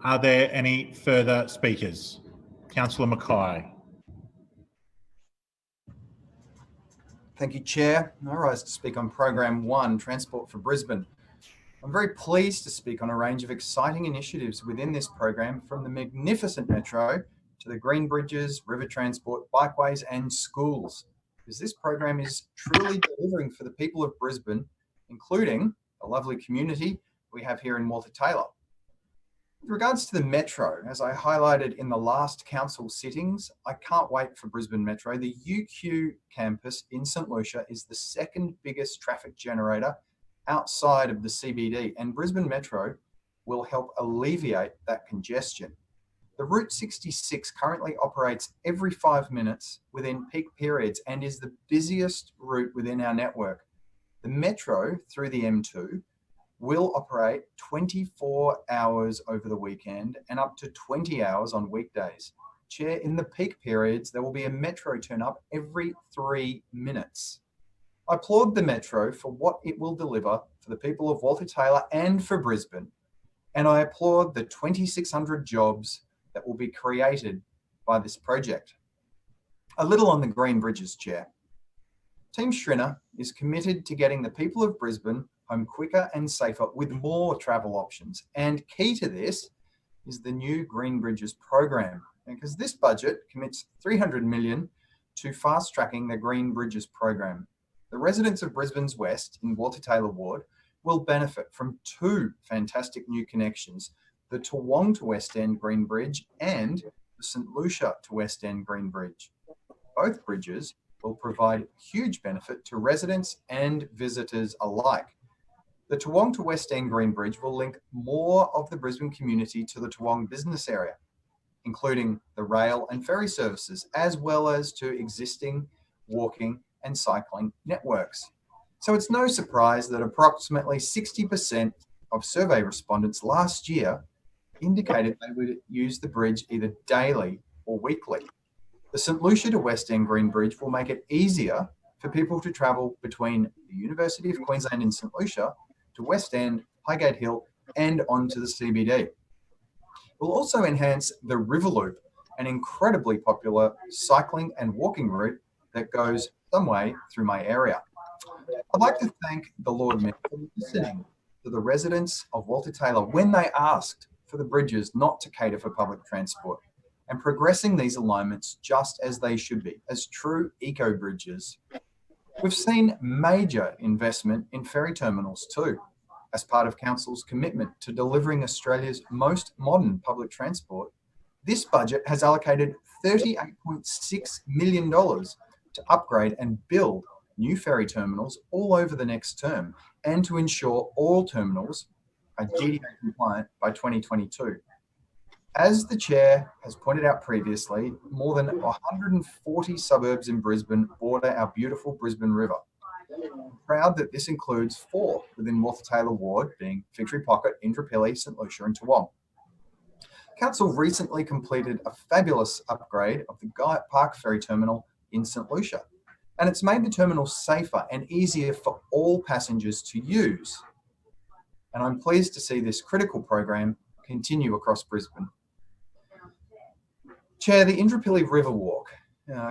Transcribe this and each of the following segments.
Are there any further speakers? Councillor Mackay. Thank you, Chair. I rise to speak on Program 1, Transport for Brisbane. I'm very pleased to speak on a range of exciting initiatives within this program, from the magnificent metro to the green bridges, river transport, bikeways and schools, because this program is truly delivering for the people of Brisbane, including a lovely community we have here in Walter Taylor. With regards to the metro, as I highlighted in the last council sittings, I can't wait for Brisbane Metro. The UQ campus in St Lucia is the second biggest traffic generator outside of the CBD, and Brisbane Metro will help alleviate that congestion. The Route 66 currently operates every 5 minutes within peak periods and is the busiest route within our network. The metro through the M2 will operate 24 hours over the weekend and up to 20 hours on weekdays. Chair, in the peak periods, there will be a metro turn up every 3 minutes. I applaud the metro for what it will deliver for the people of Walter Taylor and for Brisbane, and I applaud the 2,600 jobs that will be created by this project. A little on the green bridges, Chair. Team Schrinner is committed to getting the people of Brisbane home quicker and safer with more travel options. And key to this is the new Green Bridges program, because this budget commits $300 million to fast tracking the Green Bridges program. The residents of Brisbane's West in Walter Taylor Ward will benefit from 2 fantastic new connections, the Toowong to West End Green Bridge and the St Lucia to West End Green Bridge. Both bridges will provide huge benefit to residents and visitors alike. The Toowong to West End Green Bridge will link more of the Brisbane community to the Toowong business area, including the rail and ferry services, as well as to existing walking and cycling networks. So it's no surprise that approximately 60% of survey respondents last year indicated they would use the bridge either daily or weekly. The St Lucia to West End Green Bridge will make it easier for people to travel between the University of Queensland in St Lucia to West End, Highgate Hill and onto the CBD. We'll also enhance the River Loop, an incredibly popular cycling and walking route that goes some way through my area. I'd like to thank the Lord Mayor for listening to the residents of Walter Taylor when they asked for the bridges not to cater for public transport, and progressing these alignments just as they should be, as true eco bridges. We've seen major investment in ferry terminals too, as part of Council's commitment to delivering Australia's most modern public transport. This budget has allocated $38.6 million to upgrade and build new ferry terminals all over the next term, and to ensure all terminals are GDA compliant by 2022. As the Chair has pointed out previously, more than 140 suburbs in Brisbane border our beautiful Brisbane River. I'm proud that this includes 4 within Walter Taylor Ward, being Victory Pocket, Indooroopilly, St Lucia and Toowong. Council recently completed a fabulous upgrade of the Guyatt Park Ferry Terminal in St Lucia, and it's made the terminal safer and easier for all passengers to use. And I'm pleased to see this critical program continue across Brisbane. Chair, the Indooroopilly River Walk.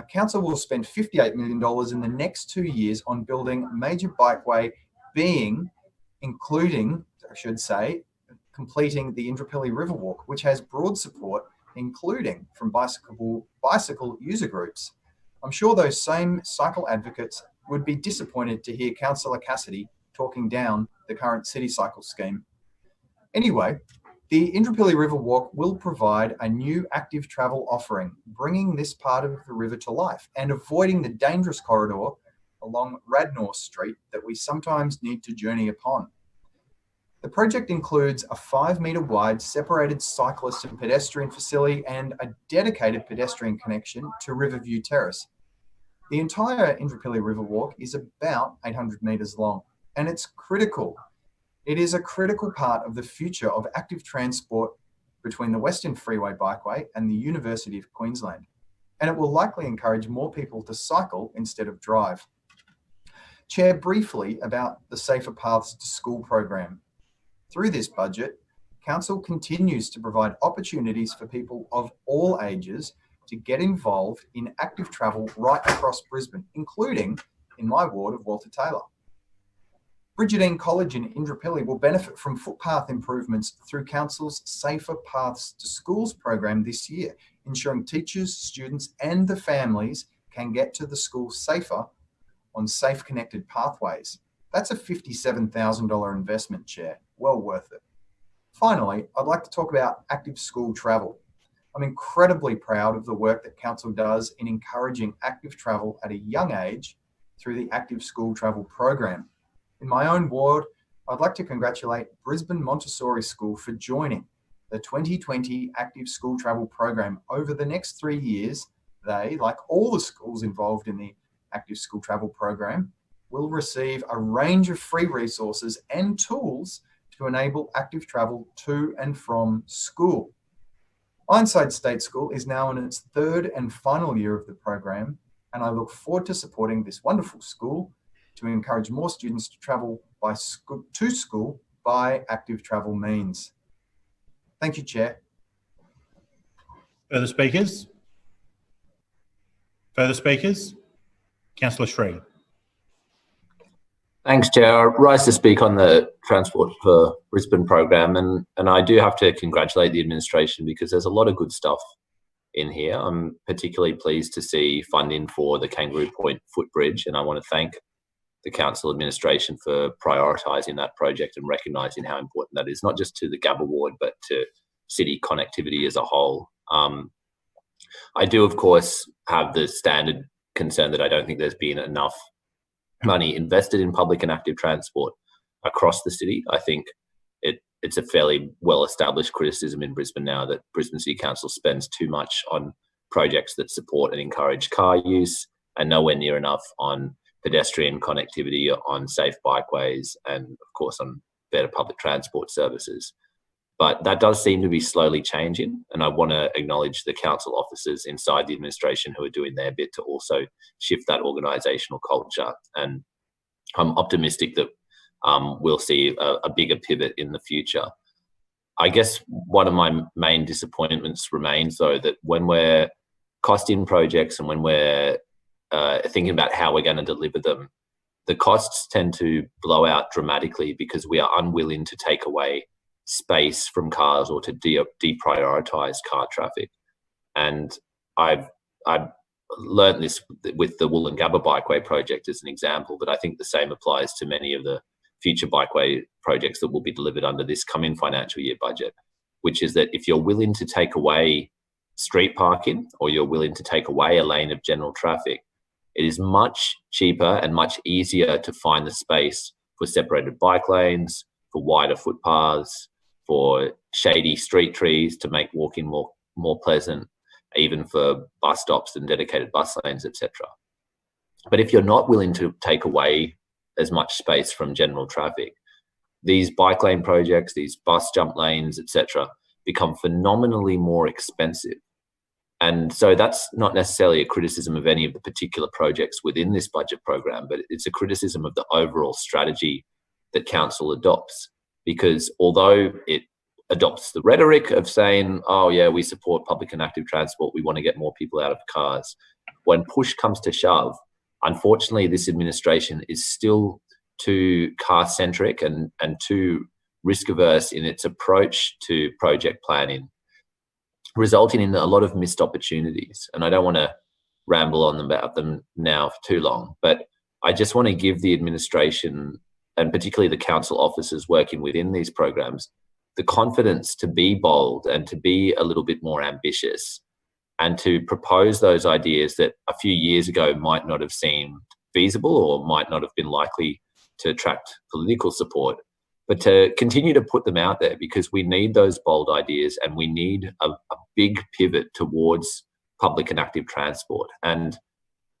Council will spend $58 million in the next 2 years on building a major bikeway, including, I should say, completing the Indooroopilly River Walk, which has broad support, including from bicycle user groups. I'm sure those same cycle advocates would be disappointed to hear Councillor Cassidy talking down the current city cycle scheme. Anyway, the Indooroopilly River Walk will provide a new active travel offering, bringing this part of the river to life and avoiding the dangerous corridor along Radnor Street that we sometimes need to journey upon. The project includes a 5-metre wide separated cyclist and pedestrian facility and a dedicated pedestrian connection to Riverview Terrace. The entire Indooroopilly River Walk is about 800 metres long, and it's critical. It is a critical part of the future of active transport between the Western Freeway Bikeway and the University of Queensland, and it will likely encourage more people to cycle instead of drive. Chair, briefly about the Safer Paths to School program. Through this budget, Council continues to provide opportunities for people of all ages to get involved in active travel right across Brisbane, including in my ward of Walter Taylor. Brigidine College in Indooroopilly will benefit from footpath improvements through Council's Safer Paths to Schools program this year, ensuring teachers, students and the families can get to the school safer on safe connected pathways. That's a $57,000 investment, Chair. Well worth it. Finally, I'd like to talk about active school travel. I'm incredibly proud of the work that Council does in encouraging active travel at a young age through the Active School Travel program. In my own ward, I'd like to congratulate Brisbane Montessori School for joining the 2020 Active School Travel program. Over the next 3 years, they, like all the schools involved in the Active School Travel program, will receive a range of free resources and tools to enable active travel to and from school. Ironside State School is now in its third and final year of the program, and I look forward to supporting this wonderful school to encourage more students to travel to school by active travel means. Thank you, Chair. Further speakers? Further speakers? Councillor Shree. Thanks, Chair. I rise to speak on the Transport for Brisbane program, and I do have to congratulate the administration because there's a lot of good stuff in here. I'm particularly pleased to see funding for the Kangaroo Point footbridge, and I want to thank the council administration for prioritising that project and recognising how important that is, not just to the Gabba ward, but to city connectivity as a whole. I do, of course, have the standard concern that I don't think there's been enough money invested in public and active transport across the city. I think it's a fairly well-established criticism in Brisbane now that Brisbane City Council spends too much on projects that support and encourage car use and nowhere near enough on pedestrian connectivity, on safe bikeways, and of course on better public transport services. But that does seem to be slowly changing, and I want to acknowledge the council officers inside the administration who are doing their bit to also shift that organisational culture. And I'm optimistic that we'll see a bigger pivot in the future. I guess one of my main disappointments remains, though, that when we're costing projects and when we're thinking about how we're going to deliver them, the costs tend to blow out dramatically because we are unwilling to take away space from cars or to deprioritise car traffic. And I've learned this with the Wollongabba Bikeway project as an example, but I think the same applies to many of the future bikeway projects that will be delivered under this coming financial year budget, which is that if you're willing to take away street parking or you're willing to take away a lane of general traffic, it is much cheaper and much easier to find the space for separated bike lanes, for wider footpaths, for shady street trees to make walking more pleasant, even for bus stops and dedicated bus lanes, etc. But if you're not willing to take away as much space from general traffic, these bike lane projects, these bus jump lanes, etc., become phenomenally more expensive. And so that's not necessarily a criticism of any of the particular projects within this budget program, but it's a criticism of the overall strategy that council adopts. Because although it adopts the rhetoric of saying, oh yeah, we support public and active transport, we want to get more people out of cars, when push comes to shove, unfortunately, this administration is still too car-centric and too risk-averse in its approach to project planning, resulting in a lot of missed opportunities. And I don't want to ramble on about them now for too long, but I just want to give the administration and particularly the council officers working within these programs the confidence to be bold and to be a little bit more ambitious and to propose those ideas that a few years ago might not have seemed feasible or might not have been likely to attract political support, but to continue to put them out there because we need those bold ideas and we need a big pivot towards public and active transport. And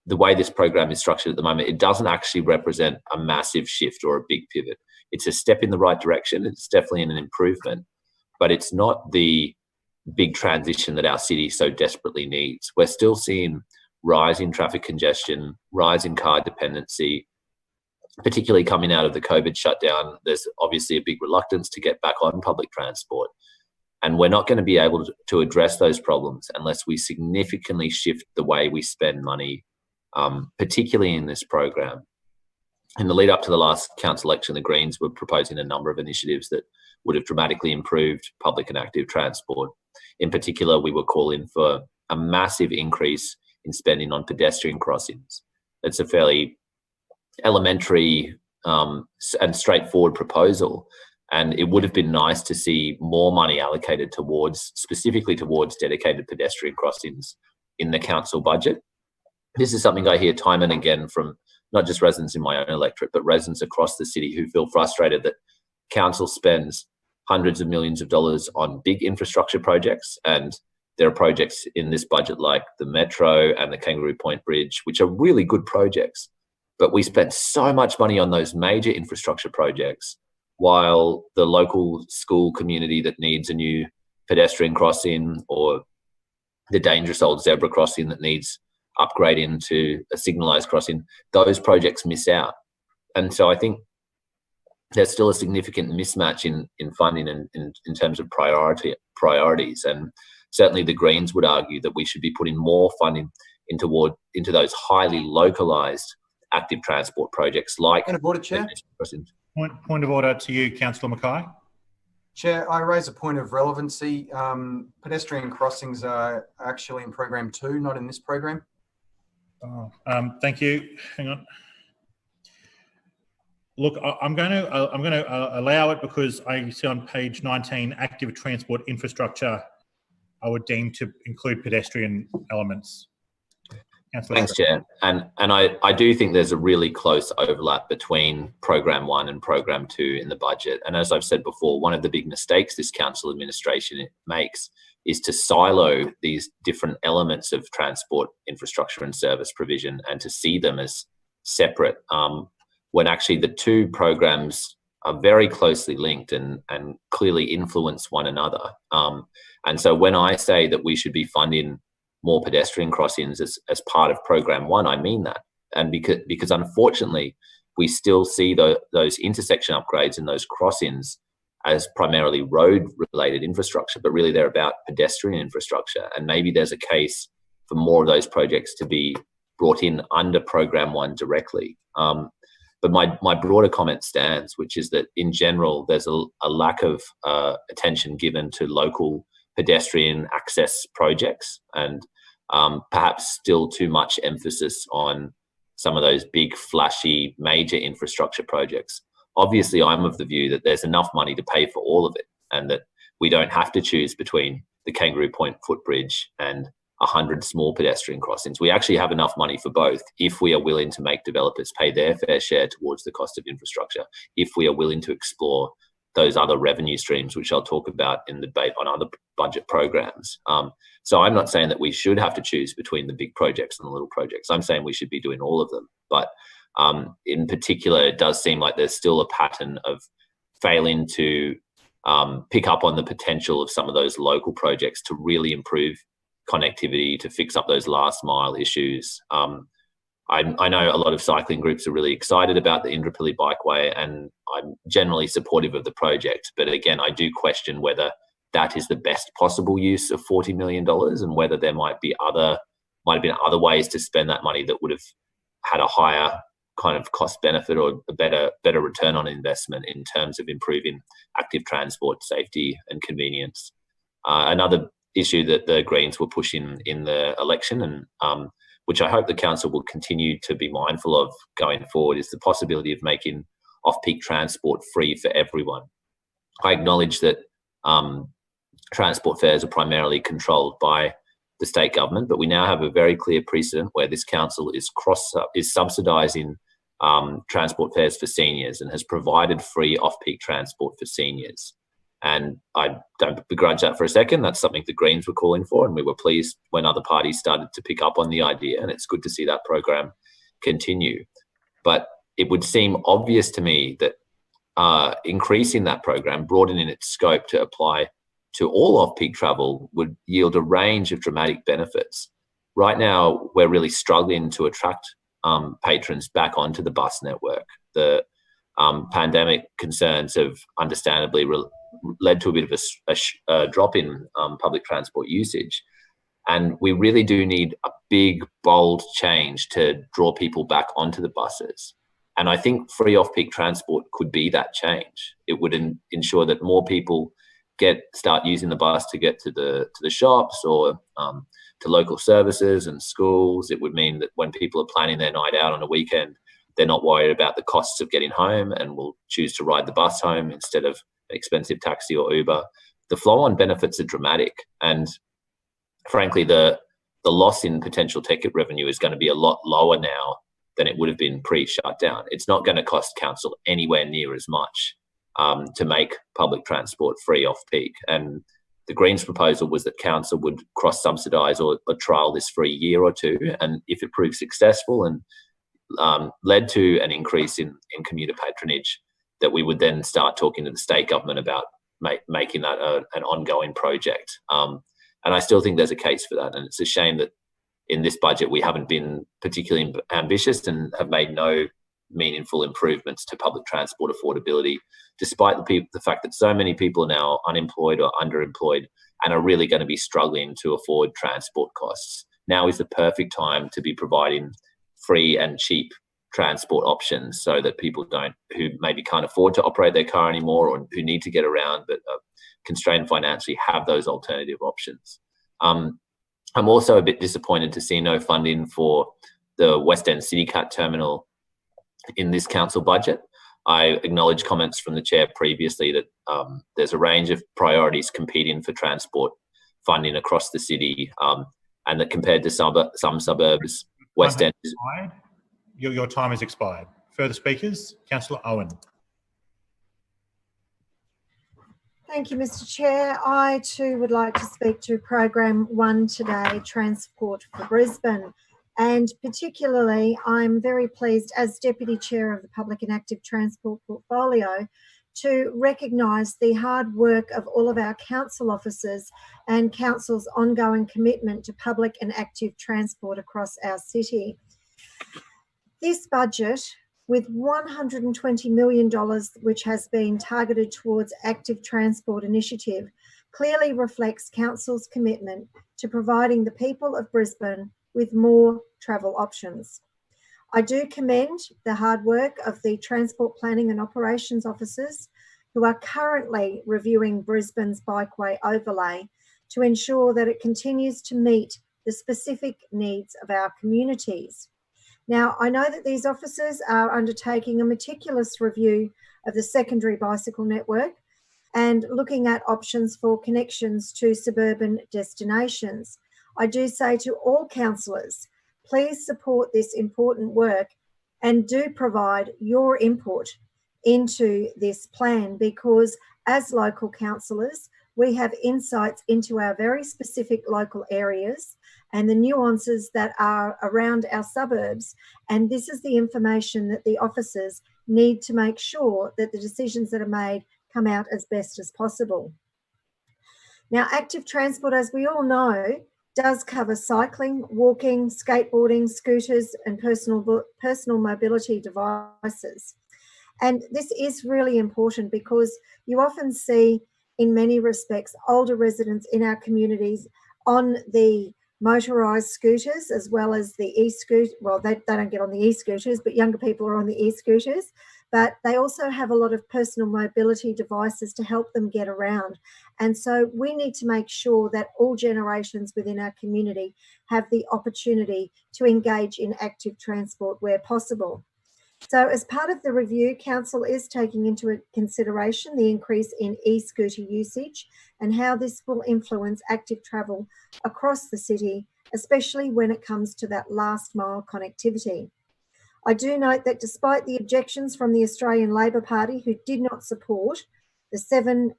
the way this program is structured at the moment, it doesn't actually represent a massive shift or a big pivot. It's a step in the right direction. It's definitely an improvement, but it's not the big transition that our city so desperately needs. We're still seeing rising traffic congestion, rising car dependency, particularly coming out of the COVID shutdown, there's obviously a big reluctance to get back on public transport. And we're not going to be able to address those problems unless we significantly shift the way we spend money, particularly in this program. In the lead up to the last council election, the Greens were proposing a number of initiatives that would have dramatically improved public and active transport. In particular, we were calling for a massive increase in spending on pedestrian crossings. It's a fairly elementary and straightforward proposal. And it would have been nice to see more money allocated specifically towards dedicated pedestrian crossings in the council budget. This is something I hear time and again from not just residents in my own electorate, but residents across the city who feel frustrated that council spends hundreds of millions of dollars on big infrastructure projects. And there are projects in this budget like the Metro and the Kangaroo Point Bridge, which are really good projects. But we spent so much money on those major infrastructure projects, while the local school community that needs a new pedestrian crossing or the dangerous old zebra crossing that needs upgrading to a signalised crossing, those projects miss out. And so I think there's still a significant mismatch in funding in terms of priorities. And certainly the Greens would argue that we should be putting more funding into those highly localised active transport projects like... Point of order, Chair. Point of order to you, Councillor Mackay. Chair, I raise a point of relevancy. Pedestrian crossings are actually in program 2, not in this program. Oh, thank you. Hang on. Look, I'm going to allow it because I see on page 19, active transport infrastructure, I would deem to include pedestrian elements. Councillor. Thanks, Chair. And I do think there's a really close overlap between Program 1 and Program 2 in the budget. And as I've said before, one of the big mistakes this council administration makes is to silo these different elements of transport infrastructure and service provision and to see them as separate, when actually the two programs are very closely linked and clearly influence one another. And so when I say that we should be funding more pedestrian crossings as part of Program 1, I mean that. And because unfortunately, we still see those intersection upgrades and those crossings as primarily road-related infrastructure, but really they're about pedestrian infrastructure. And maybe there's a case for more of those projects to be brought in under Program 1 directly. But my broader comment stands, which is that in general, there's a lack of attention given to local pedestrian access projects and perhaps still too much emphasis on some of those big, flashy, major infrastructure projects. Obviously, I'm of the view that there's enough money to pay for all of it and that we don't have to choose between the Kangaroo Point footbridge and 100 small pedestrian crossings. We actually have enough money for both if we are willing to make developers pay their fair share towards the cost of infrastructure, if we are willing to explore those other revenue streams, which I'll talk about in the debate on other budget programs. So I'm not saying that we should have to choose between the big projects and the little projects. I'm saying we should be doing all of them. But in particular, it does seem like there's still a pattern of failing to pick up on the potential of some of those local projects to really improve connectivity, to fix up those last mile issues. I know a lot of cycling groups are really excited about the Indooroopilly Bikeway, and I'm generally supportive of the project. But again, I do question whether that is the best possible use of $40 million and whether there might have been other ways to spend that money that would have had a higher kind of cost benefit or a better return on investment in terms of improving active transport safety and convenience. Another issue that the Greens were pushing in the election, and which I hope the council will continue to be mindful of going forward, is the possibility of making off-peak transport free for everyone. I acknowledge that transport fares are primarily controlled by the state government, but we now have a very clear precedent where this council is subsidising transport fares for seniors and has provided free off-peak transport for seniors. And I don't begrudge that for a second. That's something the Greens were calling for, and we were pleased when other parties started to pick up on the idea, and it's good to see that program continue. But it would seem obvious to me that increasing that program, broadening its scope to apply to all off-peak travel, would yield a range of dramatic benefits. Right now, we're really struggling to attract patrons back onto the bus network. The pandemic concerns have understandably led to a bit of a drop in public transport usage. And we really do need a big, bold change to draw people back onto the buses. And I think free off-peak transport could be that change. It would ensure that more people start using the bus to get to the shops or to local services and schools. It would mean that when people are planning their night out on a weekend, they're not worried about the costs of getting home and will choose to ride the bus home instead of an expensive taxi or Uber. The flow-on benefits are dramatic, and frankly, the loss in potential ticket revenue is going to be a lot lower now than it would have been pre-shutdown. It's not going to cost council anywhere near as much to make public transport free off-peak. And the Greens proposal was that council would cross-subsidise or trial this for a year or two, and if it proves successful and led to an increase in commuter patronage, that we would then start talking to the state government about making that an ongoing project. And I still think there's a case for that. And it's a shame that in this budget, we haven't been particularly ambitious and have made no meaningful improvements to public transport affordability, despite the fact that so many people are now unemployed or underemployed and are really going to be struggling to afford transport costs. Now is the perfect time to be providing free and cheap transport options so that people who maybe can't afford to operate their car anymore or who need to get around but are constrained financially have those alternative options. I'm also a bit disappointed to see no funding for the West End City Cat terminal in this council budget. I acknowledge comments from the chair previously that there's a range of priorities competing for transport funding across the city, and that compared to some suburbs, West End is... Your time has expired. Further speakers? Councillor Owen. Thank you, Mr. Chair. I too would like to speak to Program 1 today, Transport for Brisbane. And particularly, I'm very pleased as Deputy Chair of the Public and Active Transport Portfolio to recognise the hard work of all of our council officers and council's ongoing commitment to public and active transport across our city. This budget, with $120 million, which has been targeted towards active transport initiative, clearly reflects council's commitment to providing the people of Brisbane with more travel options. I do commend the hard work of the Transport Planning and Operations officers who are currently reviewing Brisbane's bikeway overlay to ensure that it continues to meet the specific needs of our communities. Now, I know that these officers are undertaking a meticulous review of the secondary bicycle network and looking at options for connections to suburban destinations. I do say to all councillors, please support this important work and do provide your input into this plan, because as local councillors, we have insights into our very specific local areas and the nuances that are around our suburbs. And this is the information that the officers need to make sure that the decisions that are made come out as best as possible. Now, active transport, as we all know, does cover cycling, walking, skateboarding, scooters, and personal mobility devices. And this is really important because you often see, in many respects, older residents in our communities on the motorised scooters as well as the e-scooters. Well, they don't get on the e-scooters, but younger people are on the e-scooters. But they also have a lot of personal mobility devices to help them get around. And so we need to make sure that all generations within our community have the opportunity to engage in active transport where possible. So as part of the review, Council is taking into consideration the increase in e-scooter usage and how this will influence active travel across the city, especially when it comes to that last mile connectivity. I do note that despite the objections from the Australian Labor Party, who did not support the 7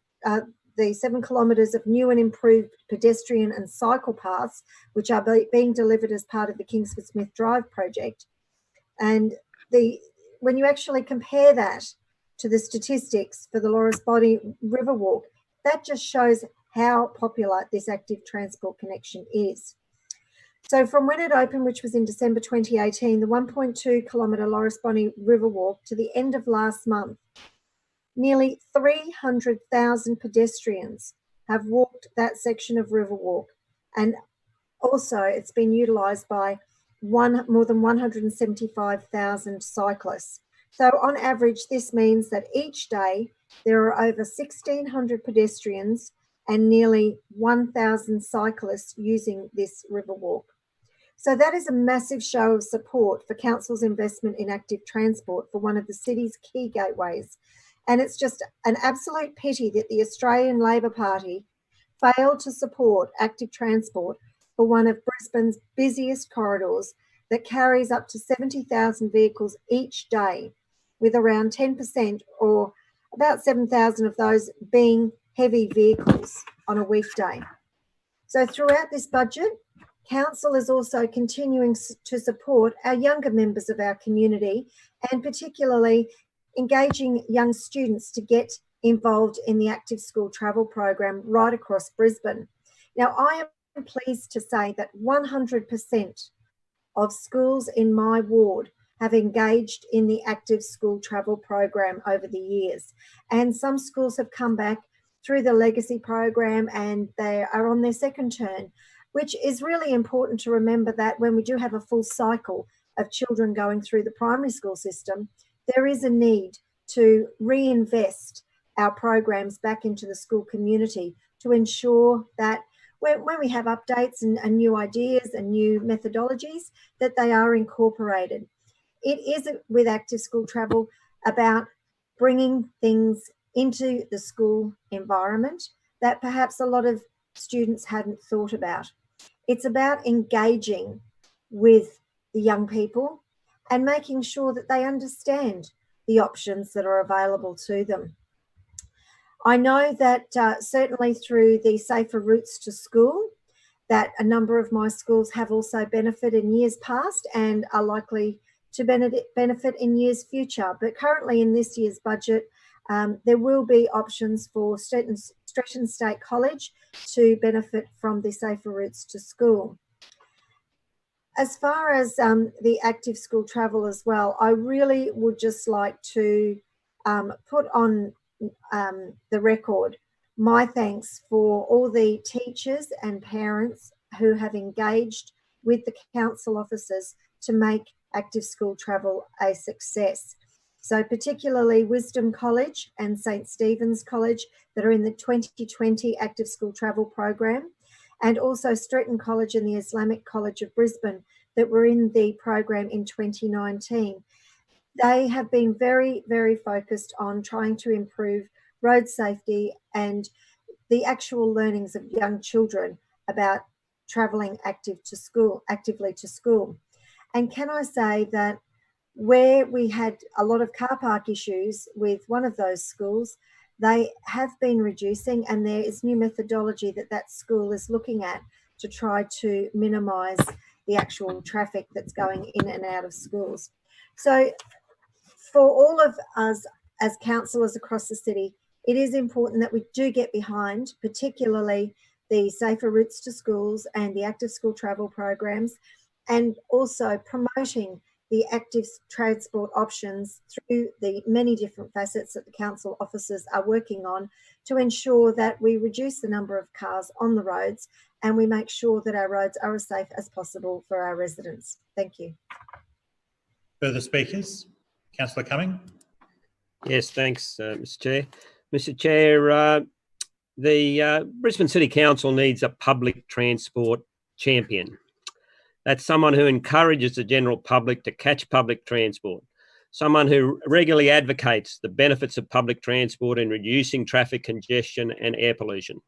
kilometres of new and improved pedestrian and cycle paths, which are being delivered as part of the Kingsford Smith Drive project, and when you actually compare that to the statistics for the Loris Body Riverwalk, that just shows how popular this active transport connection is. So from when it opened, which was in December 2018, the 1.2 kilometre Loris Bonny River Walk to the end of last month, nearly 300,000 pedestrians have walked that section of Riverwalk, and also it's been utilised by more than 175,000 cyclists. So on average, this means that each day there are over 1,600 pedestrians and nearly 1,000 cyclists using this Riverwalk. So that is a massive show of support for Council's investment in active transport for one of the city's key gateways. And it's just an absolute pity that the Australian Labor Party failed to support active transport for one of Brisbane's busiest corridors that carries up to 70,000 vehicles each day, with around 10% or about 7,000 of those being heavy vehicles on a weekday. So throughout this budget, Council is also continuing to support our younger members of our community, and particularly engaging young students to get involved in the active school travel program right across Brisbane. Now, I am pleased to say that 100% of schools in my ward have engaged in the active school travel program over the years. And some schools have come back through the legacy program and they are on their second turn, which is really important to remember that when we do have a full cycle of children going through the primary school system, there is a need to reinvest our programs back into the school community to ensure that when we have updates and new ideas and new methodologies, that they are incorporated. It is, with active school travel, about bringing things into the school environment that perhaps a lot of students hadn't thought about. It's about engaging with the young people and making sure that they understand the options that are available to them. I know that certainly through the Safer Routes to School, that a number of my schools have also benefited in years past and are likely to benefit in years future. But currently in this year's budget, there will be options for Stretton State College to benefit from the Safer Routes to School. As far as the active school travel as well, I really would just like to put on the record my thanks for all the teachers and parents who have engaged with the council officers to make active school travel a success. So particularly Wisdom College and St. Stephen's College that are in the 2020 active school travel program, and also Stretton College and the Islamic College of Brisbane that were in the program in 2019. They have been very, very focused on trying to improve road safety and the actual learnings of young children about travelling actively to school. And can I say that where we had a lot of car park issues with one of those schools, they have been reducing, and there is new methodology that school is looking at to try to minimise the actual traffic that's going in and out of schools. So for all of us as councillors across the city, it is important that we do get behind, particularly the Safer Routes to Schools and the active school travel programs, and also promoting the active transport options through the many different facets that the council officers are working on to ensure that we reduce the number of cars on the roads and we make sure that our roads are as safe as possible for our residents. Thank you. Further speakers? Councillor Cumming. Yes, thanks, Mr. Chair. Mr. Chair, the Brisbane City Council needs a public transport champion. That's someone who encourages the general public to catch public transport, someone who regularly advocates the benefits of public transport in reducing traffic congestion and air pollution,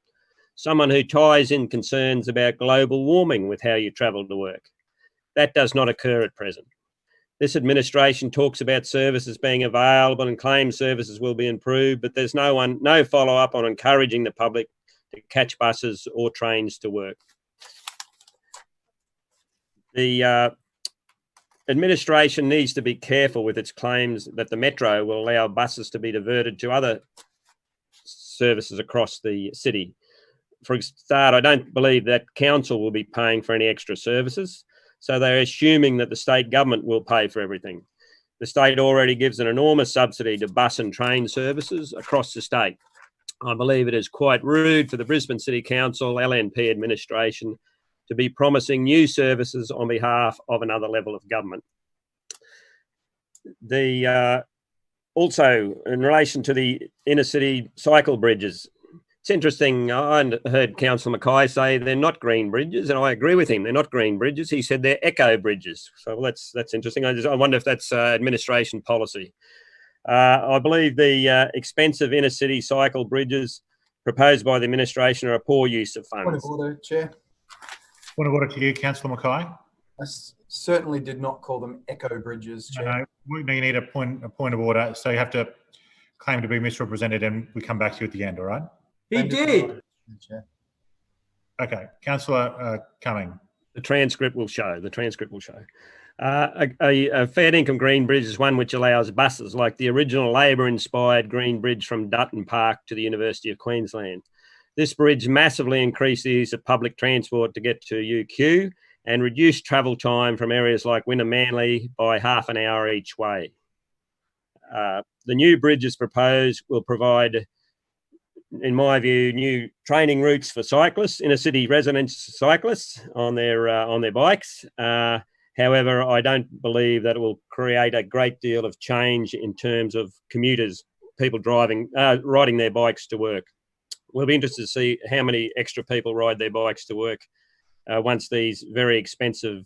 someone who ties in concerns about global warming with how you travel to work. That does not occur at present. This administration talks about services being available and claims services will be improved, but there's no follow-up on encouraging the public to catch buses or trains to work. The administration needs to be careful with its claims that the Metro will allow buses to be diverted to other services across the city. for a start, I don't believe that council will be paying for any extra services. So they're assuming that the state government will pay for everything. The state already gives an enormous subsidy to bus and train services across the state. I believe it is quite rude for the Brisbane City Council, LNP administration, to be promising new services on behalf of another level of government. Also, in relation to the inner city cycle bridges, it's interesting. I heard Councillor Mackay say they're not green bridges, and I agree with him. They're not green bridges. He said they're eco bridges. So that's interesting. I wonder if that's administration policy. I believe the expensive inner city cycle bridges proposed by the administration are a poor use of funds. Point of order, Chair. Point of order to you, Councillor Mackay. I certainly did not call them eco bridges, Chair. No, you need a point of order. So you have to claim to be misrepresented, and we come back to you at the end. All right? He did. Chair. Okay, Councillor Cumming. The transcript will show. A fair income green bridge is one which allows buses, like the original Labor-inspired green bridge from Dutton Park to the University of Queensland. This bridge massively increased the use of public transport to get to UQ and reduced travel time from areas like Wynnum Manly by half an hour each way. The new bridges proposed will provide, in my view, new training routes for cyclists, inner city residents cyclists on their bikes. However, I don't believe that it will create a great deal of change in terms of commuters, people riding their bikes to work. We'll be interested to see how many extra people ride their bikes to work once these very expensive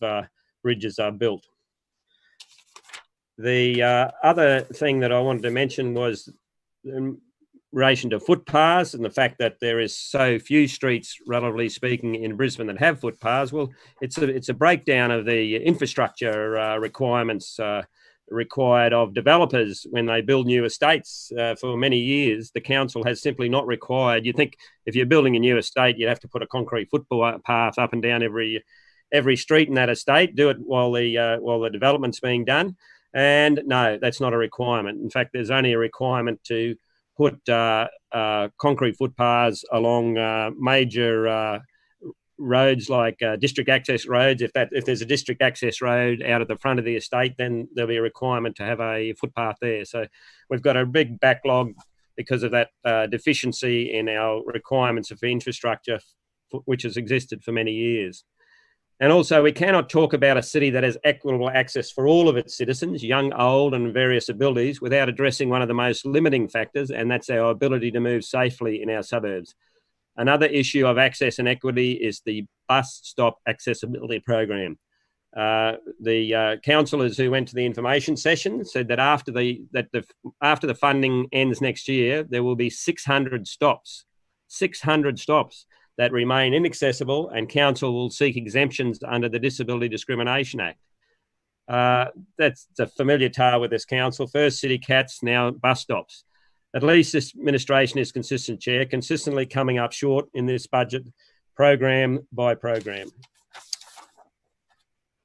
bridges are built. The other thing that I wanted to mention was in relation to footpaths and the fact that there is so few streets, relatively speaking, in Brisbane that have footpaths. Well, it's a breakdown of the infrastructure requirements required of developers when they build new estates. For many years, the council has simply not required. You think if you're building a new estate, you'd have to put a concrete footpath up and down every street in that estate. Do it while the development's being done. And no, that's not a requirement. In fact, there's only a requirement to put concrete footpaths along major roads like district access roads. If there's a district access road out at the front of the estate, then there'll be a requirement to have a footpath there. So we've got a big backlog because of that deficiency in our requirements of infrastructure, which has existed for many years. And also, we cannot talk about a city that has equitable access for all of its citizens, young, old, and various abilities, without addressing one of the most limiting factors, and that's our ability to move safely in our suburbs. Another issue of access and equity is the bus stop accessibility program. The councillors who went to the information session said that after the funding ends next year, there will be 600 stops that remain inaccessible, and council will seek exemptions under the Disability Discrimination Act. That's a familiar tale with this council. First city cats, now bus stops. At least this administration is consistent, Chair, consistently coming up short in this budget, program by program.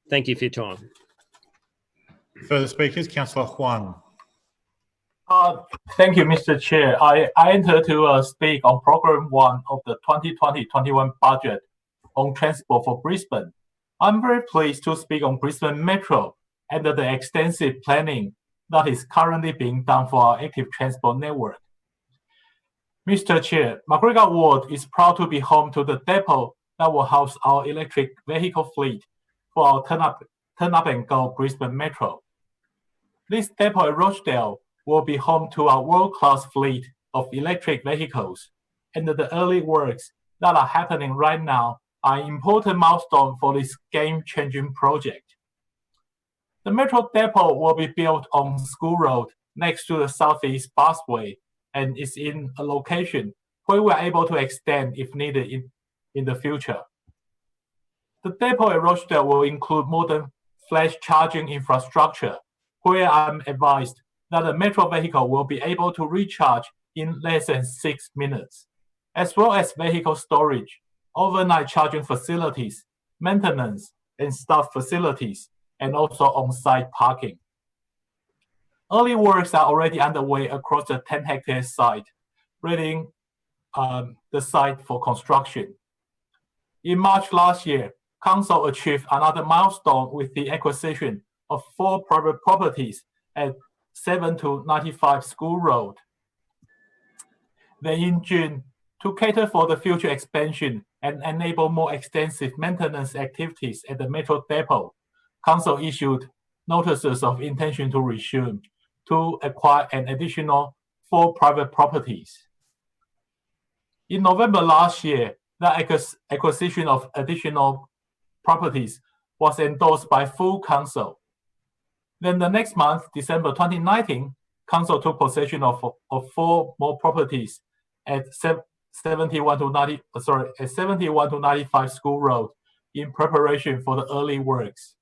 Thank you for your time. Further speakers, Councillor Huang. Thank you, Mr. Chair. I enter to speak on Program 1 of the 2020-21 budget on transport for Brisbane. I'm very pleased to speak on Brisbane Metro and the extensive planning that is currently being done for our active transport network. Mr. Chair, McGregor Ward is proud to be home to the depot that will house our electric vehicle fleet for our turn up and go Brisbane Metro. This depot at Rochdale will be home to our world-class fleet of electric vehicles, and the early works that are happening right now are an important milestone for this game-changing project. The Metro Depot will be built on School Road next to the Southeast Busway and is in a location where we are able to extend if needed in the future. The depot at Rochdale will include modern flash charging infrastructure, where I'm advised that the Metro vehicle will be able to recharge in less than 6 minutes, as well as vehicle storage, overnight charging facilities, maintenance and staff facilities, and also on-site parking. Early works are already underway across the 10-hectare site, rating the site for construction. In March last year, Council achieved another milestone with the acquisition of 4 private properties at 7 to 95 School Road. Then in June, to cater for the future expansion and enable more extensive maintenance activities at the Metro Depot, Council issued notices of intention to resume to acquire an additional 4 private properties. In November last year, the acquisition of additional properties was endorsed by full Council. Then the next month, December 2019, Council took possession of 4 more properties at 71 to 95 School Road in preparation for the early works.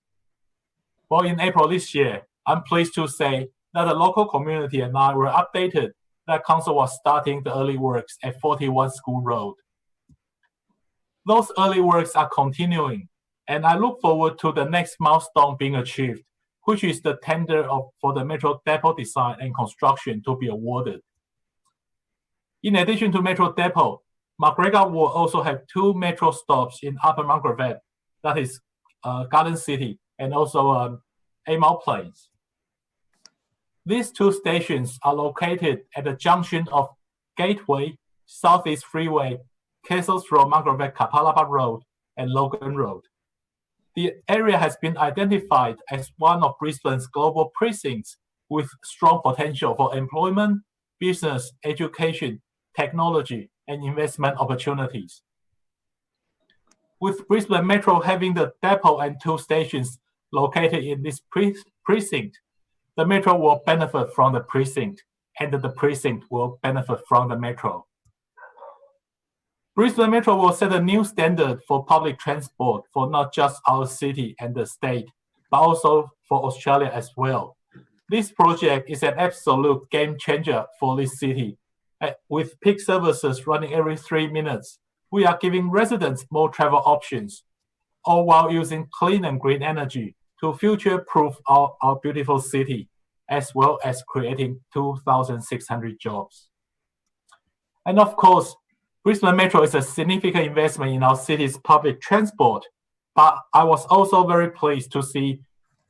Well, in April this year, I'm pleased to say that the local community and I were updated that Council was starting the early works at 41 School Road. Those early works are continuing, and I look forward to the next milestone being achieved, which is the tender for the Metro Depot design and construction to be awarded. In addition to Metro Depot, McGregor will also have 2 Metro stops in Upper Margaret, that is Garden City, and also Amau Plains. These 2 stations are located at the junction of Gateway, Southeast Freeway, Castles Road, Margaret, Kapalapa Road, and Logan Road. The area has been identified as one of Brisbane's global precincts with strong potential for employment, business, education, technology, and investment opportunities. With Brisbane Metro having the depot and 2 stations located in this precinct, the Metro will benefit from the precinct, and the precinct will benefit from the Metro. Brisbane Metro will set a new standard for public transport for not just our city and the state, but also for Australia as well. This project is an absolute game changer for this city. With peak services running every 3 minutes, we are giving residents more travel options, all while using clean and green energy to future-proof our beautiful city, as well as creating 2,600 jobs. And of course, Brisbane Metro is a significant investment in our city's public transport, but I was also very pleased to see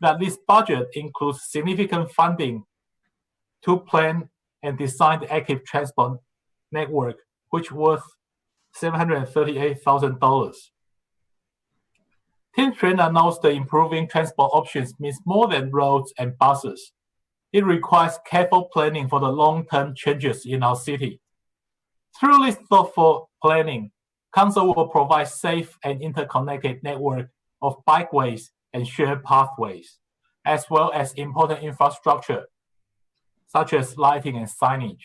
that this budget includes significant funding to plan and design the active transport network, which worth $738,000. Tim Trainer knows the improving transport options means more than roads and buses. It requires careful planning for the long-term changes in our city. Through this thoughtful planning, Council will provide safe and interconnected network of bikeways and shared pathways, as well as important infrastructure, such as lighting and signage.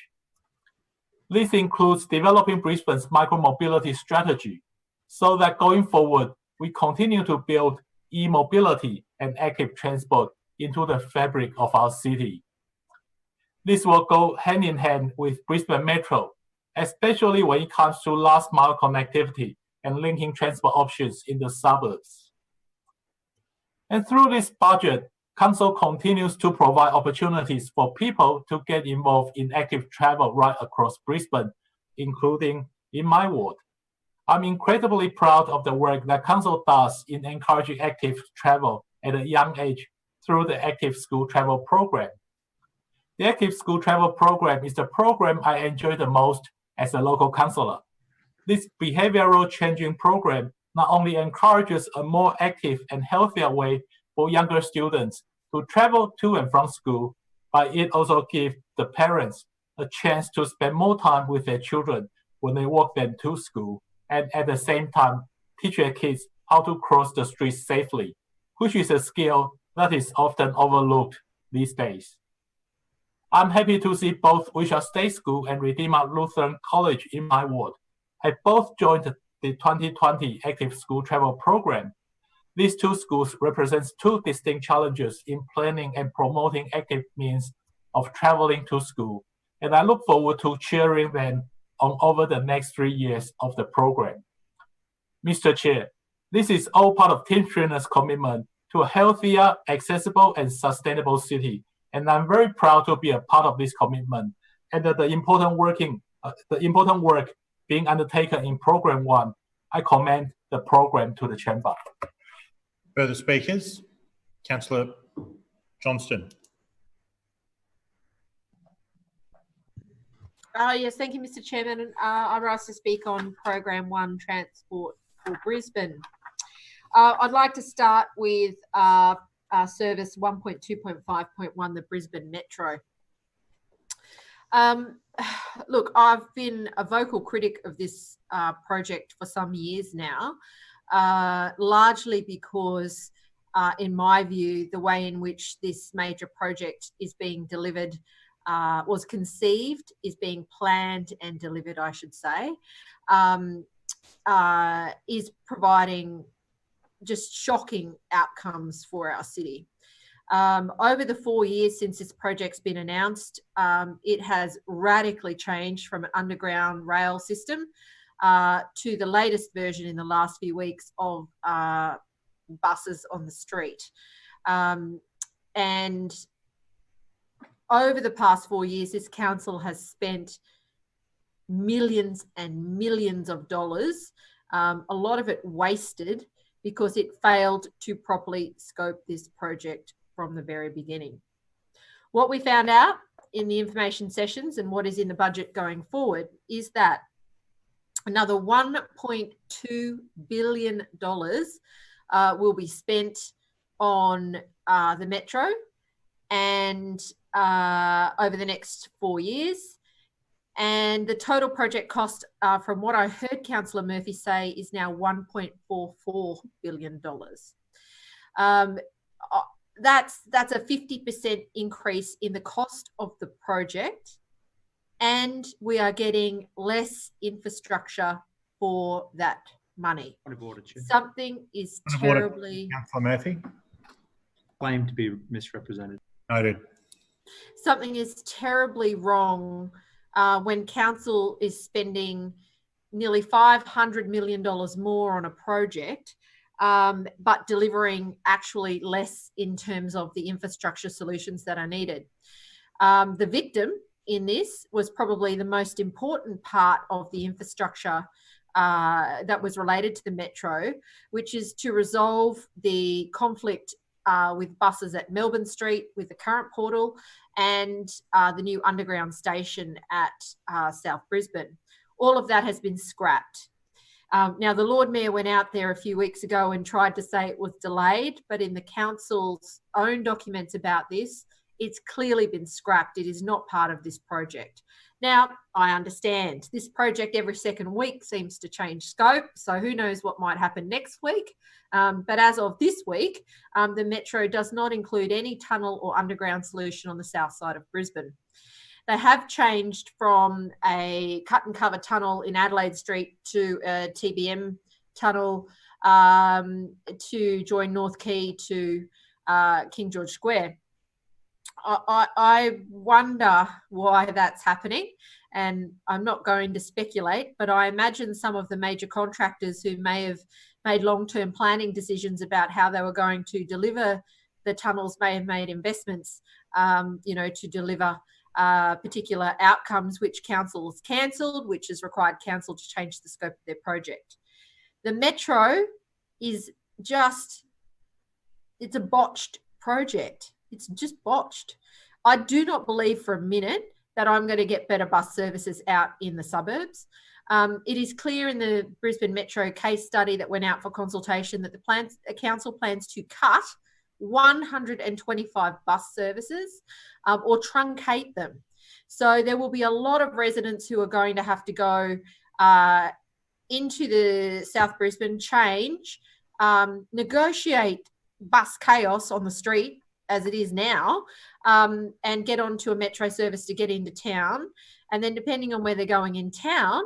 This includes developing Brisbane's micromobility strategy, so that going forward, we continue to build e-mobility and active transport into the fabric of our city. This will go hand in hand with Brisbane Metro, especially when it comes to last mile connectivity and linking transport options in the suburbs. And through this budget, Council continues to provide opportunities for people to get involved in active travel right across Brisbane, including in my ward. I'm incredibly proud of the work that Council does in encouraging active travel at a young age through the Active School Travel Program. The Active School Travel Program is the program I enjoy the most as a local councillor. This behavioral changing program not only encourages a more active and healthier way for younger students to travel to and from school, but it also gives the parents a chance to spend more time with their children when they walk them to school, and at the same time teach their kids how to cross the streets safely, which is a skill that is often overlooked these days. I'm happy to see both Wishaw State School and Redeemer Lutheran College in my ward have both joined the 2020 Active School Travel Program. These 2 schools represent 2 distinct challenges in planning and promoting active means of traveling to school, and I look forward to cheering them on over the next 3 years of the program. Mr. Chair, this is all part of Tim Schreiner's commitment to a healthier, accessible, and sustainable city, and I'm very proud to be a part of this commitment and the important work being undertaken in Program 1. I commend the program to the Chamber. Further speakers? Councillor Johnston. Yes, thank you, Mr. Chairman. I rise to speak on Program 1, Transport for Brisbane. I'd like to start with Service 1.2.5.1, the Brisbane Metro. Look, I've been a vocal critic of this project for some years now, largely because, in my view, the way in which this major project is being delivered was conceived, is being planned and delivered, I should say, is providing just shocking outcomes for our city. Over the 4 years since this project's been announced, it has radically changed from an underground rail system to the latest version in the last few weeks of buses on the street. And over the past 4 years, this council has spent millions and millions of dollars, a lot of it wasted because it failed to properly scope this project from the very beginning. What we found out in the information sessions and what is in the budget going forward is that another $1.2 billion will be spent on the Metro and over the next 4 years. And the total project cost, from what I heard Councillor Murphy say, is now $1.44 billion. That's a 50% increase in the cost of the project, and we are getting less infrastructure for that money. Something is terribly... Councillor Murphy. Claimed to be misrepresented. Noted. Something is terribly wrong when council is spending nearly $500 million more on a project, but delivering actually less in terms of the infrastructure solutions that are needed. The victim in this was probably the most important part of the infrastructure that was related to the Metro, which is to resolve the conflict with buses at Melbourne Street, with the current portal, and the new underground station at South Brisbane. All of that has been scrapped. Now, the Lord Mayor went out there a few weeks ago and tried to say it was delayed, but in the council's own documents about this, it's clearly been scrapped. It is not part of this project. Now, I understand this project every second week seems to change scope, so who knows what might happen next week. But as of this week, the Metro does not include any tunnel or underground solution on the south side of Brisbane. They have changed from a cut and cover tunnel in Adelaide Street to a TBM tunnel to join North Quay to King George Square. I wonder why that's happening, and I'm not going to speculate, but I imagine some of the major contractors who may have made long-term planning decisions about how they were going to deliver the tunnels may have made investments, to deliver particular outcomes which council has cancelled, which has required council to change the scope of their project. The Metro is it's a botched project. It's just botched. I do not believe for a minute that I'm going to get better bus services out in the suburbs. It is clear in the Brisbane Metro case study that went out for consultation that the council plans to cut 125 bus services or truncate them. So there will be a lot of residents who are going to have to go into the South Brisbane, change, negotiate bus chaos on the street as it is now, and get onto a Metro service to get into town. And then depending on where they're going in town,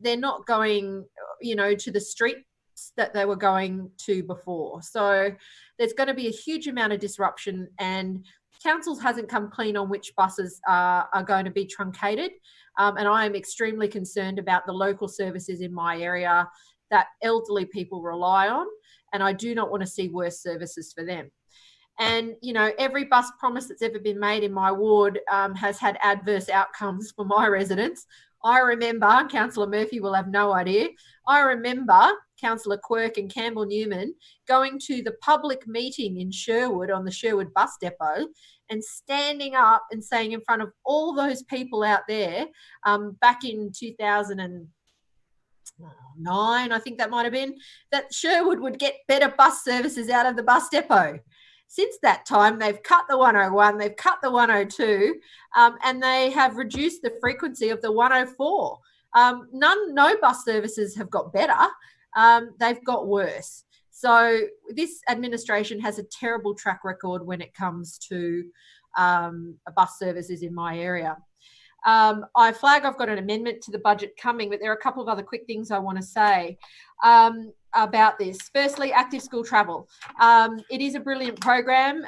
they're not going, to the streets that they were going to before. So there's going to be a huge amount of disruption, and council hasn't come clean on which buses are going to be truncated. And I am extremely concerned about the local services in my area that elderly people rely on, and I do not want to see worse services for them. And, every bus promise that's ever been made in my ward has had adverse outcomes for my residents. I remember, Councillor Murphy will have no idea, I remember Councillor Quirk and Campbell Newman going to the public meeting in Sherwood on the Sherwood bus depot and standing up and saying in front of all those people out there back in 2009, I think that might have been, that Sherwood would get better bus services out of the bus depot. Since that time, they've cut the 101, they've cut the 102, and they have reduced the frequency of the 104. No bus services have got better. They've got worse. So this administration has a terrible track record when it comes to bus services in my area. I flag I've got an amendment to the budget coming, but there are a couple of other quick things I want to say about this. Firstly, active school travel. It is a brilliant program.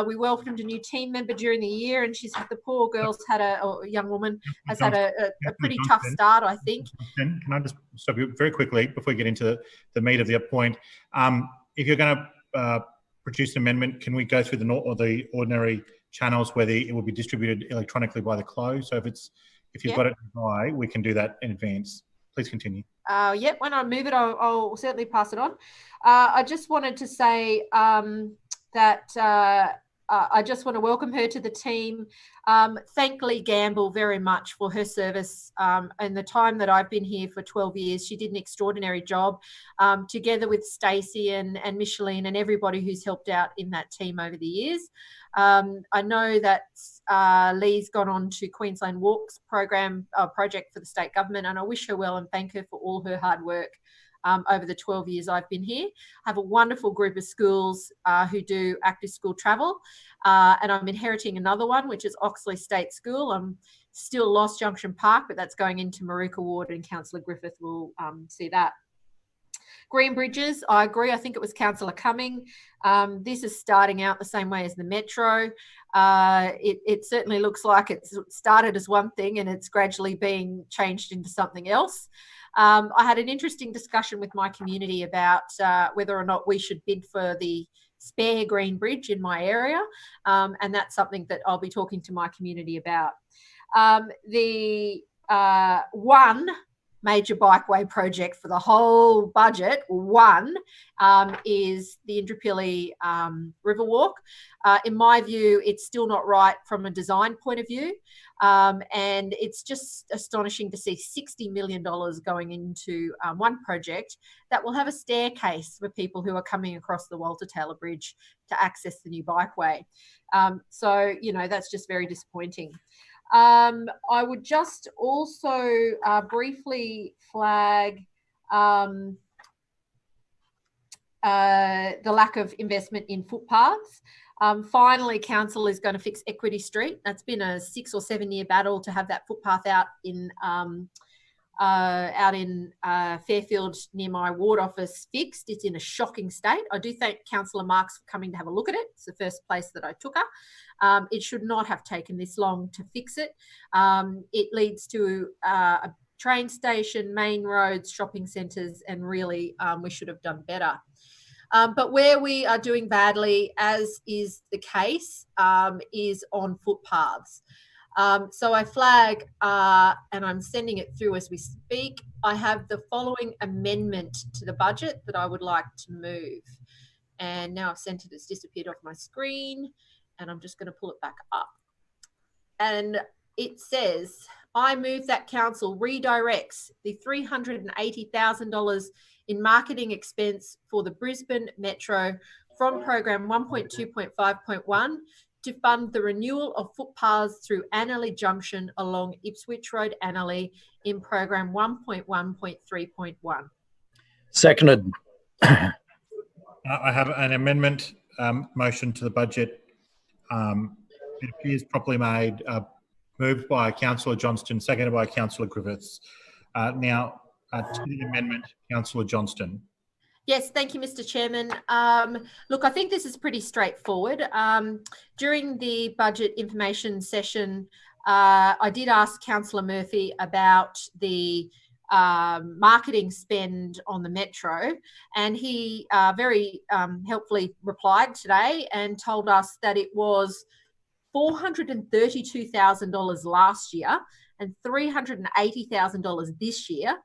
We welcomed a new team member during the year, and the poor girl's had a young woman has had a pretty tough start, I think. Can I just stop you very quickly before we get into the meat of the point? If you're going to produce an amendment, can we go through the ordinary channels where it will be distributed electronically by the close? So if you've got it by, we can do that in advance. Please continue. When I move it, I'll certainly pass it on. I just wanted to say that I just want to welcome her to the team. Thank Lee Gamble very much for her service and the time that I've been here for 12 years. She did an extraordinary job together with Stacey and Micheline and everybody who's helped out in that team over the years. I know that Lee's gone on to Queensland Walks project for the state government, and I wish her well and thank her for all her hard work over the 12 years I've been here. I have a wonderful group of schools who do active school travel, and I'm inheriting another one, which is Oxley State School. I'm still Lost Junction Park, but that's going into Maruka Ward, and Councillor Griffith will see that. Green Bridges, I agree. I think it was Councillor Cumming. This is starting out the same way as the Metro. It certainly looks like it's started as one thing and it's gradually being changed into something else. I had an interesting discussion with my community about whether or not we should bid for the spare Green Bridge in my area, and that's something that I'll be talking to my community about. The one major bikeway project for the whole budget, is the Indooroopilly Riverwalk. In my view, it's still not right from a design point of view, and it's just astonishing to see $60 million going into one project that will have a staircase for people who are coming across the Walter Taylor Bridge to access the new bikeway. So, that's just very disappointing. I would just also briefly flag the lack of investment in footpaths. Finally, council is going to fix Equity Street. That's been a 6 or 7 year battle to have that footpath out in Fairfield near my ward office fixed. It's in a shocking state. I do thank Councillor Marks for coming to have a look at it. It's the first place that I took her. It should not have taken this long to fix it. It leads to a train station, main roads, shopping centres, and really we should have done better. But where we are doing badly, as is the case, is on footpaths. So I flag, and I'm sending it through as we speak, I have the following amendment to the budget that I would like to move. And now I've sent it, it's disappeared off my screen, and I'm just going to pull it back up. And it says, I move that council redirects the $380,000 in marketing expense for the Brisbane Metro from program 1.2.5.1 to fund the renewal of footpaths through Annerley Junction along Ipswich Road, Annerley in program 1.1.3.1. Seconded. I have an amendment motion to the budget. It appears properly made, moved by Councillor Johnston, seconded by Councillor Griffiths. Now, to the amendment, Councillor Johnston. Yes, thank you, Mr. Chairman. Look, I think this is pretty straightforward. During the budget information session, I did ask Councillor Murphy about the marketing spend on the Metro, and he very helpfully replied today and told us that it was $432,000 last year and $380,000 this year.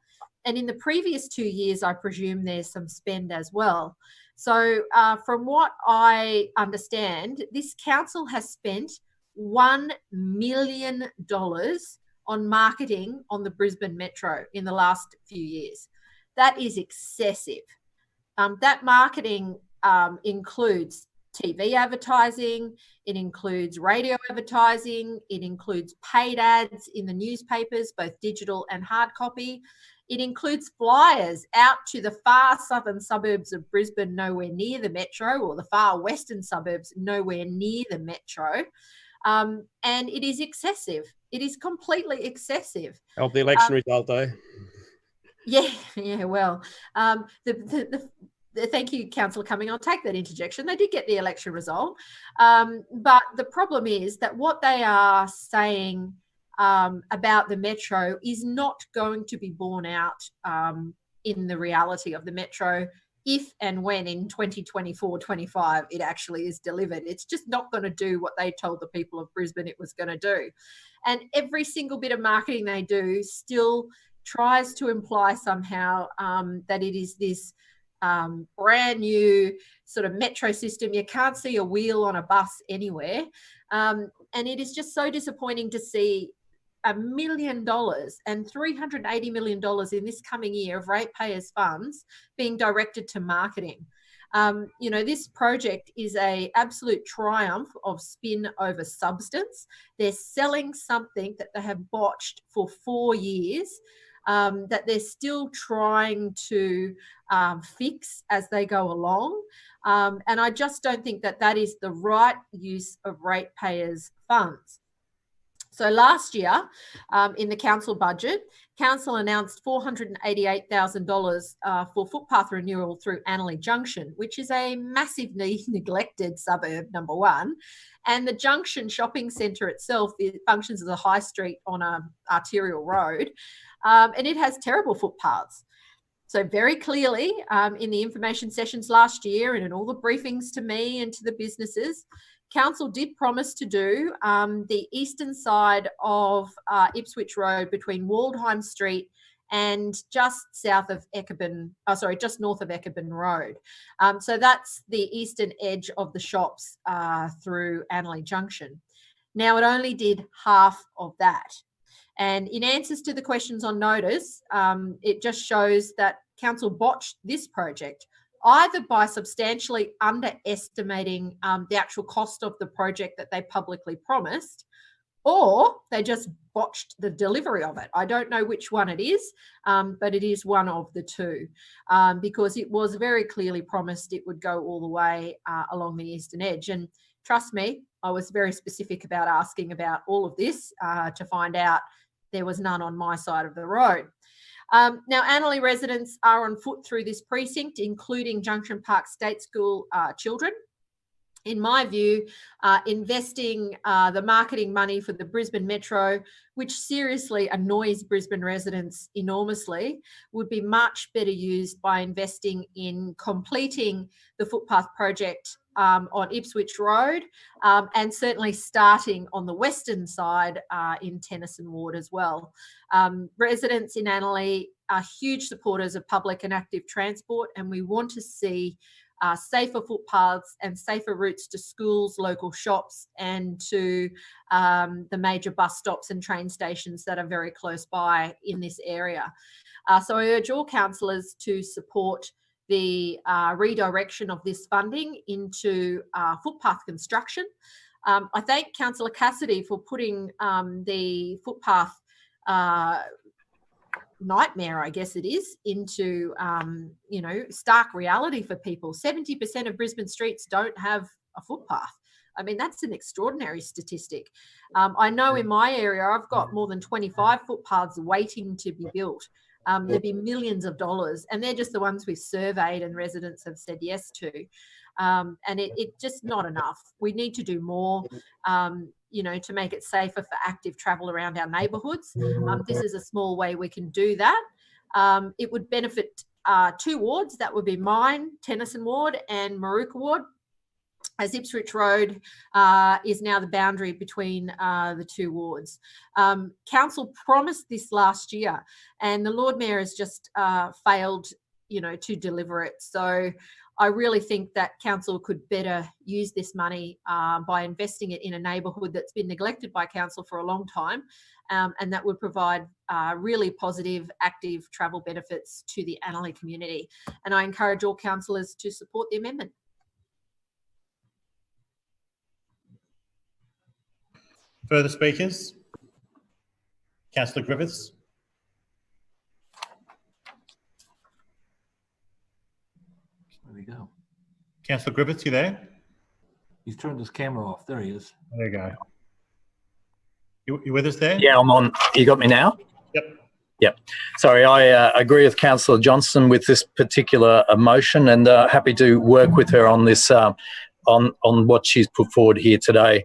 And in the previous 2 years, I presume there's some spend as well. So from what I understand, this council has spent $1 million on marketing on the Brisbane Metro in the last few years. That is excessive. That marketing includes TV advertising, it includes radio advertising, it includes paid ads in the newspapers, both digital and hard copy. It includes flyers out to the far southern suburbs of Brisbane, nowhere near the metro, or the far western suburbs, nowhere near the metro. And it is excessive. It is completely excessive. Help the election result, though. Yeah, well, thank you, Councillor Cumming. I'll take that interjection. They did get the election result. But the problem is that what they are saying about the metro is not going to be borne out in the reality of the metro if and when in 2024-25 it actually is delivered. It's just not going to do what they told the people of Brisbane it was going to do. And every single bit of marketing they do still tries to imply somehow that it is this brand new sort of metro system. You can't see a wheel on a bus anywhere. And it is just so disappointing to see $1 million and $380 million in this coming year of ratepayers' funds being directed to marketing. You know, this project is an absolute triumph of spin over substance. They're selling something that they have botched for 4 years, that they're still trying to fix as they go along. And I just don't think that that is the right use of ratepayers' funds. So last year, in the council budget, council announced $488,000 for footpath renewal through Annerley Junction, which is a massively neglected suburb, number one. And the Junction shopping centre itself, it functions as a high street on an arterial road, and it has terrible footpaths. So very clearly, in the information sessions last year and in all the briefings to me and to the businesses, council did promise to do the eastern side of Ipswich Road between Waldheim Street and just south of just north of Eckerburn Road. So that's the eastern edge of the shops through Annerley Junction. Now, it only did half of that. And in answers to the questions on notice, it just shows that council botched this project, either by substantially underestimating the actual cost of the project that they publicly promised, or they just botched the delivery of it. I don't know which one it is, but it is one of the two, because it was very clearly promised it would go all the way along the eastern edge. And trust me, I was very specific about asking about all of this to find out there was none on my side of the road. Now, Annerley residents are on foot through this precinct, including Junction Park State School children. In my view, investing the marketing money for the Brisbane Metro, which seriously annoys Brisbane residents enormously, would be much better used by investing in completing the footpath project on Ipswich Road, and certainly starting on the western side in Tennyson Ward as well. Residents in Annerley are huge supporters of public and active transport, and we want to see safer footpaths and safer routes to schools, local shops, and to the major bus stops and train stations that are very close by in this area. So I urge all councillors to support the redirection of this funding into footpath construction. I thank Councillor Cassidy for putting the footpath nightmare, I guess it is, into stark reality for people. 70% of Brisbane streets don't have a footpath. I mean, that's an extraordinary statistic. I know in my area I've got more than 25 footpaths waiting to be built. There'd be millions of dollars, and they're just the ones we've surveyed and residents have said yes to. And it's just not enough. We need to do more, to make it safer for active travel around our neighbourhoods. This is a small way we can do that. It would benefit 2 wards. That would be mine, Tennyson Ward, and Maruka Ward. as Ipswich Road is now the boundary between the two wards. Council promised this last year, and the Lord Mayor has just failed, to deliver it. So I really think that council could better use this money by investing it in a neighbourhood that's been neglected by council for a long time, and that would provide really positive, active travel benefits to the Annerley community. And I encourage all councillors to support the amendment. Further speakers? Councillor Griffiths. There we go. Councillor Griffiths, you there? He's turned his camera off. There he is. There you go. You with us there? Yeah, I'm on. You got me now? Yep. Sorry, I agree with Councillor Johnston with this particular motion, and happy to work with her on this, on what she's put forward here today.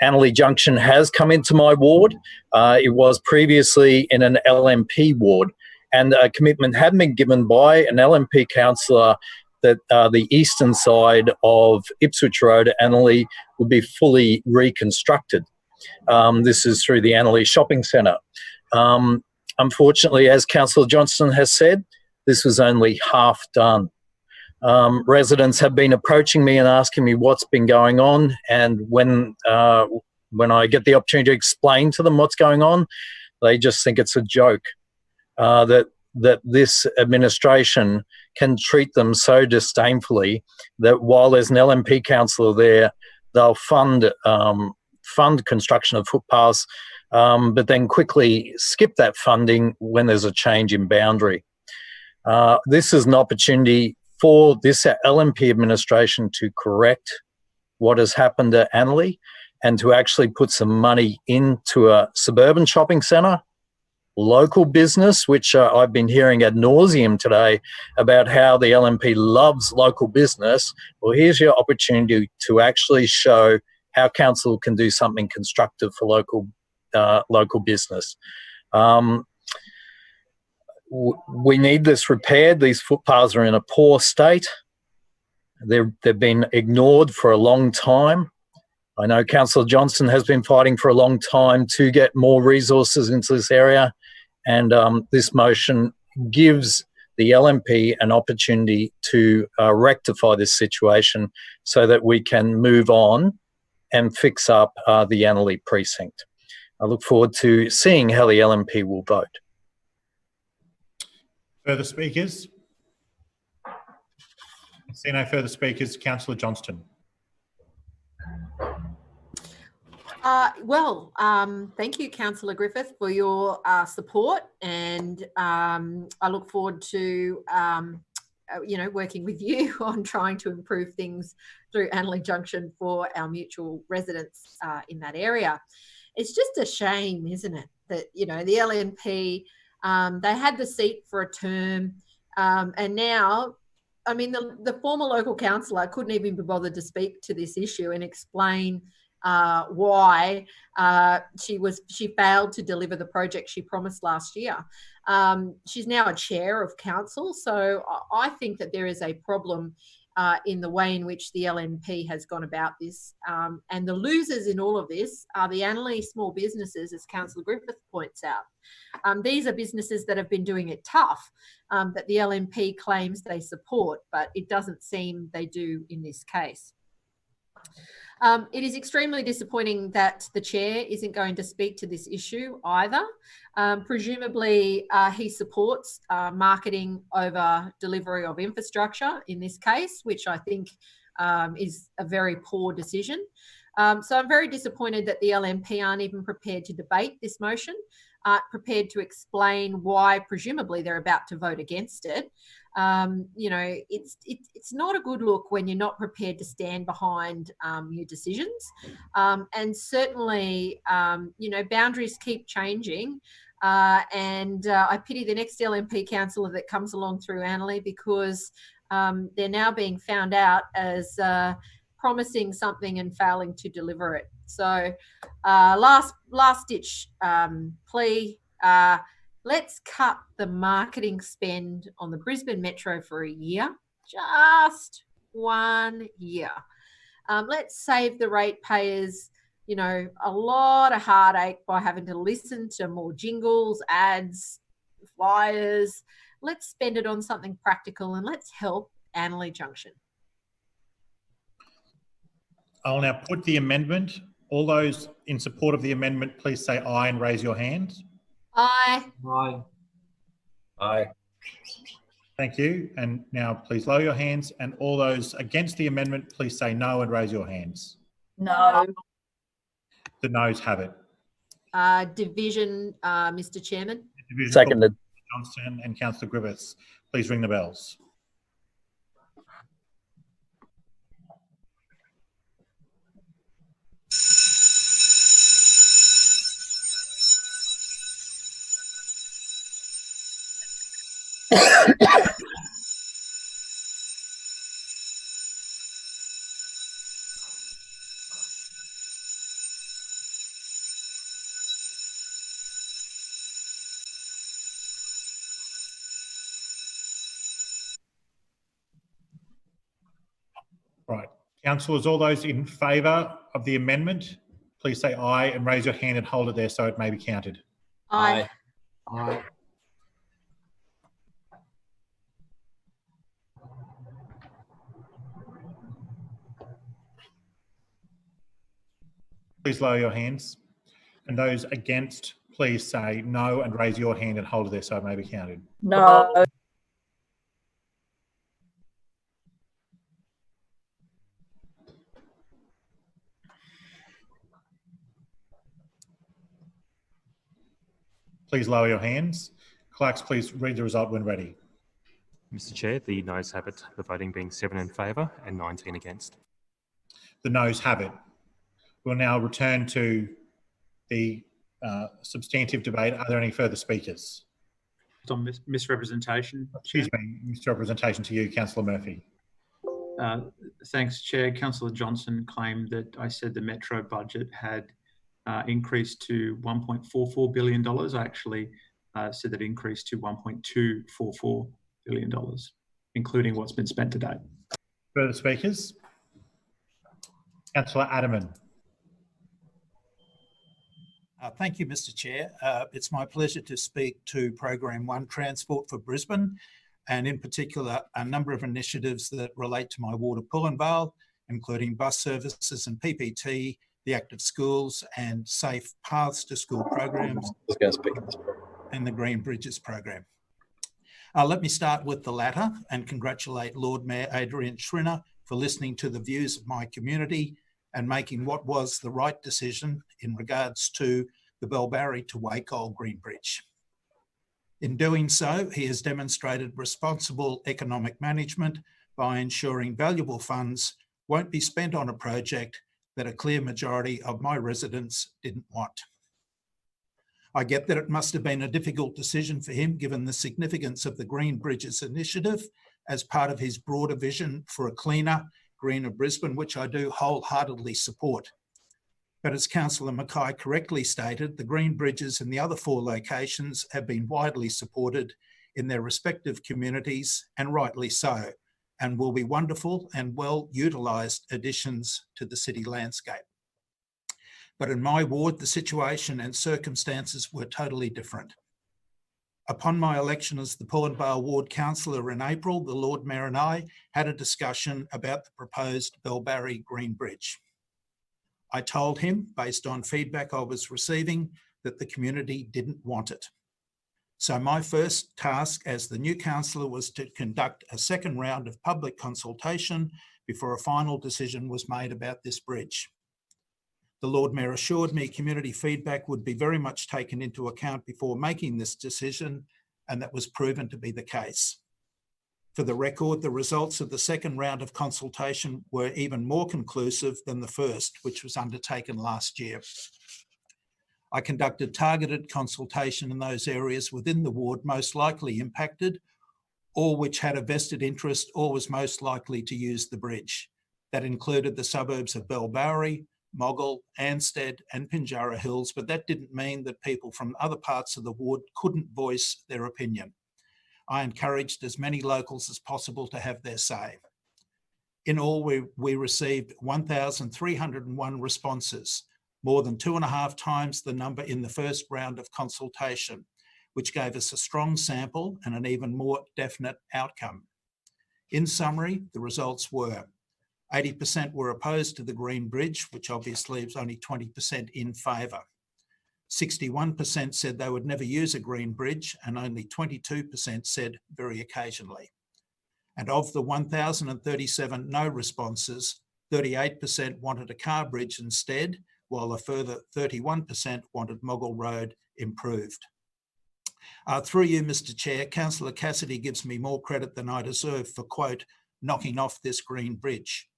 Annerley Junction has come into my ward. It was previously in an LNP ward, and a commitment had been given by an LNP councillor that the eastern side of Ipswich Road, Annerley, would be fully reconstructed. This is through the Annerley Shopping Centre. Unfortunately, as Councillor Johnston has said, this was only half done. Residents have been approaching me and asking me what's been going on, and when I get the opportunity to explain to them what's going on, they just think it's a joke. That this administration can treat them so disdainfully that while there's an LNP councillor there, they'll fund construction of footpaths, but then quickly skip that funding when there's a change in boundary. This is an opportunity for this LNP administration to correct what has happened at Annerley and to actually put some money into a suburban shopping centre, local business, which I've been hearing ad nauseum today about how the LNP loves local business. Well, here's your opportunity to actually show how council can do something constructive for local business. We need this repaired. These footpaths are in a poor state. They've been ignored for a long time. I know Councillor Johnston has been fighting for a long time to get more resources into this area, and this motion gives the LNP an opportunity to rectify this situation so that we can move on and fix up the Annerley precinct. I look forward to seeing how the LNP will vote. Further speakers? I see no further speakers. Councillor Johnston. Thank you, Councillor Griffith, for your support, and I look forward to working with you on trying to improve things through Annerley Junction for our mutual residents in that area. It's just a shame, isn't it, that the LNP, they had the seat for a term, and now, I mean, the former local councillor couldn't even be bothered to speak to this issue and explain why she failed to deliver the project she promised last year. She's now a chair of council, so I think that there is a problem in the way in which the LNP has gone about this. And the losers in all of this are the Annerley small businesses, as Councillor Griffith points out. These are businesses that have been doing it tough, that the LNP claims they support, but it doesn't seem they do in this case. It is extremely disappointing that the chair isn't going to speak to this issue either. Presumably, he supports marketing over delivery of infrastructure in this case, which I think is a very poor decision. So I'm very disappointed that the LNP aren't even prepared to debate this motion, prepared to explain why presumably they're about to vote against it. It's not a good look when you're not prepared to stand behind your decisions. And certainly, boundaries keep changing. And I pity the next LNP councillor that comes along through Annerley, because they're now being found out as promising something and failing to deliver it. So last ditch plea, let's cut the marketing spend on the Brisbane Metro for a year, just 1 year. Let's save the ratepayers, you know, a lot of heartache by having to listen to more jingles, ads, flyers. Let's spend it on something practical and let's help Annerley Junction. I'll now put the amendment. All those in support of the amendment, please say aye and raise your hand. Aye. Aye. Aye. Thank you. And now please lower your hands. And all those against the amendment, please say no and raise your hands. No. The noes have it. Division, Mr. Chairman. Division Seconded. Johnston and Councillor Griffiths, please ring the bells. Right. Councillors, all those in favour of the amendment, please say aye and raise your hand and hold it there so it may be counted. Aye. Aye. Please lower your hands. And those against, please say no and raise your hand and hold it there so it may be counted. No. Please lower your hands. Clerks, please read the result when ready. Mr. Chair, the noes have it, the voting being 7 in favour and 19 against. The noes have it. We'll now return to the substantive debate. Are there any further speakers? On misrepresentation. Excuse me, misrepresentation to you, Councillor Murphy. Thanks, Chair. Councillor Johnson claimed that I said the Metro budget had increased to $1.44 billion. I actually said that it increased to $1.244 billion, including what's been spent to date. Further speakers? Councillor Adaman. Thank you, Mr. Chair. It's my pleasure to speak to Program 1 Transport for Brisbane, and in particular, a number of initiatives that relate to my ward of Pullenvale, including bus services and PPT, the active schools and safe paths to school programs, and the Green Bridges program. Let me start with the latter and congratulate Lord Mayor Adrian Schrinner for listening to the views of my community and making what was the right decision in regards to the Bellbarry to Wacol Green Bridge. In doing so, he has demonstrated responsible economic management by ensuring valuable funds won't be spent on a project that a clear majority of my residents didn't want. I get that it must have been a difficult decision for him given the significance of the Green Bridges initiative as part of his broader vision for a cleaner, greener Brisbane, which I do wholeheartedly support. But as Councillor Mackay correctly stated, the Green Bridges in the other 4 locations have been widely supported in their respective communities, and rightly so, and will be wonderful and well utilised additions to the city landscape. But in my ward, the situation and circumstances were totally different. Upon my election as the Pullenvale Ward Councillor in April, the Lord Mayor and I had a discussion about the proposed Bellbarry Green Bridge. I told him, based on feedback I was receiving, that the community didn't want it. So my first task as the new councillor was to conduct a second round of public consultation before a final decision was made about this bridge. The Lord Mayor assured me community feedback would be very much taken into account before making this decision, and that was proven to be the case. For the record, the results of the second round of consultation were even more conclusive than the first, which was undertaken last year. I conducted targeted consultation in those areas within the ward most likely impacted, or which had a vested interest or was most likely to use the bridge. That included the suburbs of Bellbarry, Moggill, Anstead and Pinjarra Hills, but that didn't mean that people from other parts of the ward couldn't voice their opinion. I encouraged as many locals as possible to have their say. In all, we received 1,301 responses, more than 2.5 times the number in the first round of consultation, which gave us a strong sample and an even more definite outcome. In summary, the results were 80% were opposed to the Green Bridge, which obviously leaves only 20% in favour. 61% said they would never use a Green Bridge, and only 22% said very occasionally. And of the 1,037 no responses, 38% wanted a car bridge instead, while a further 31% wanted Moggill Road improved. Through you, Mr. Chair, Councillor Cassidy gives me more credit than I deserve for, quote, knocking off this Green Bridge.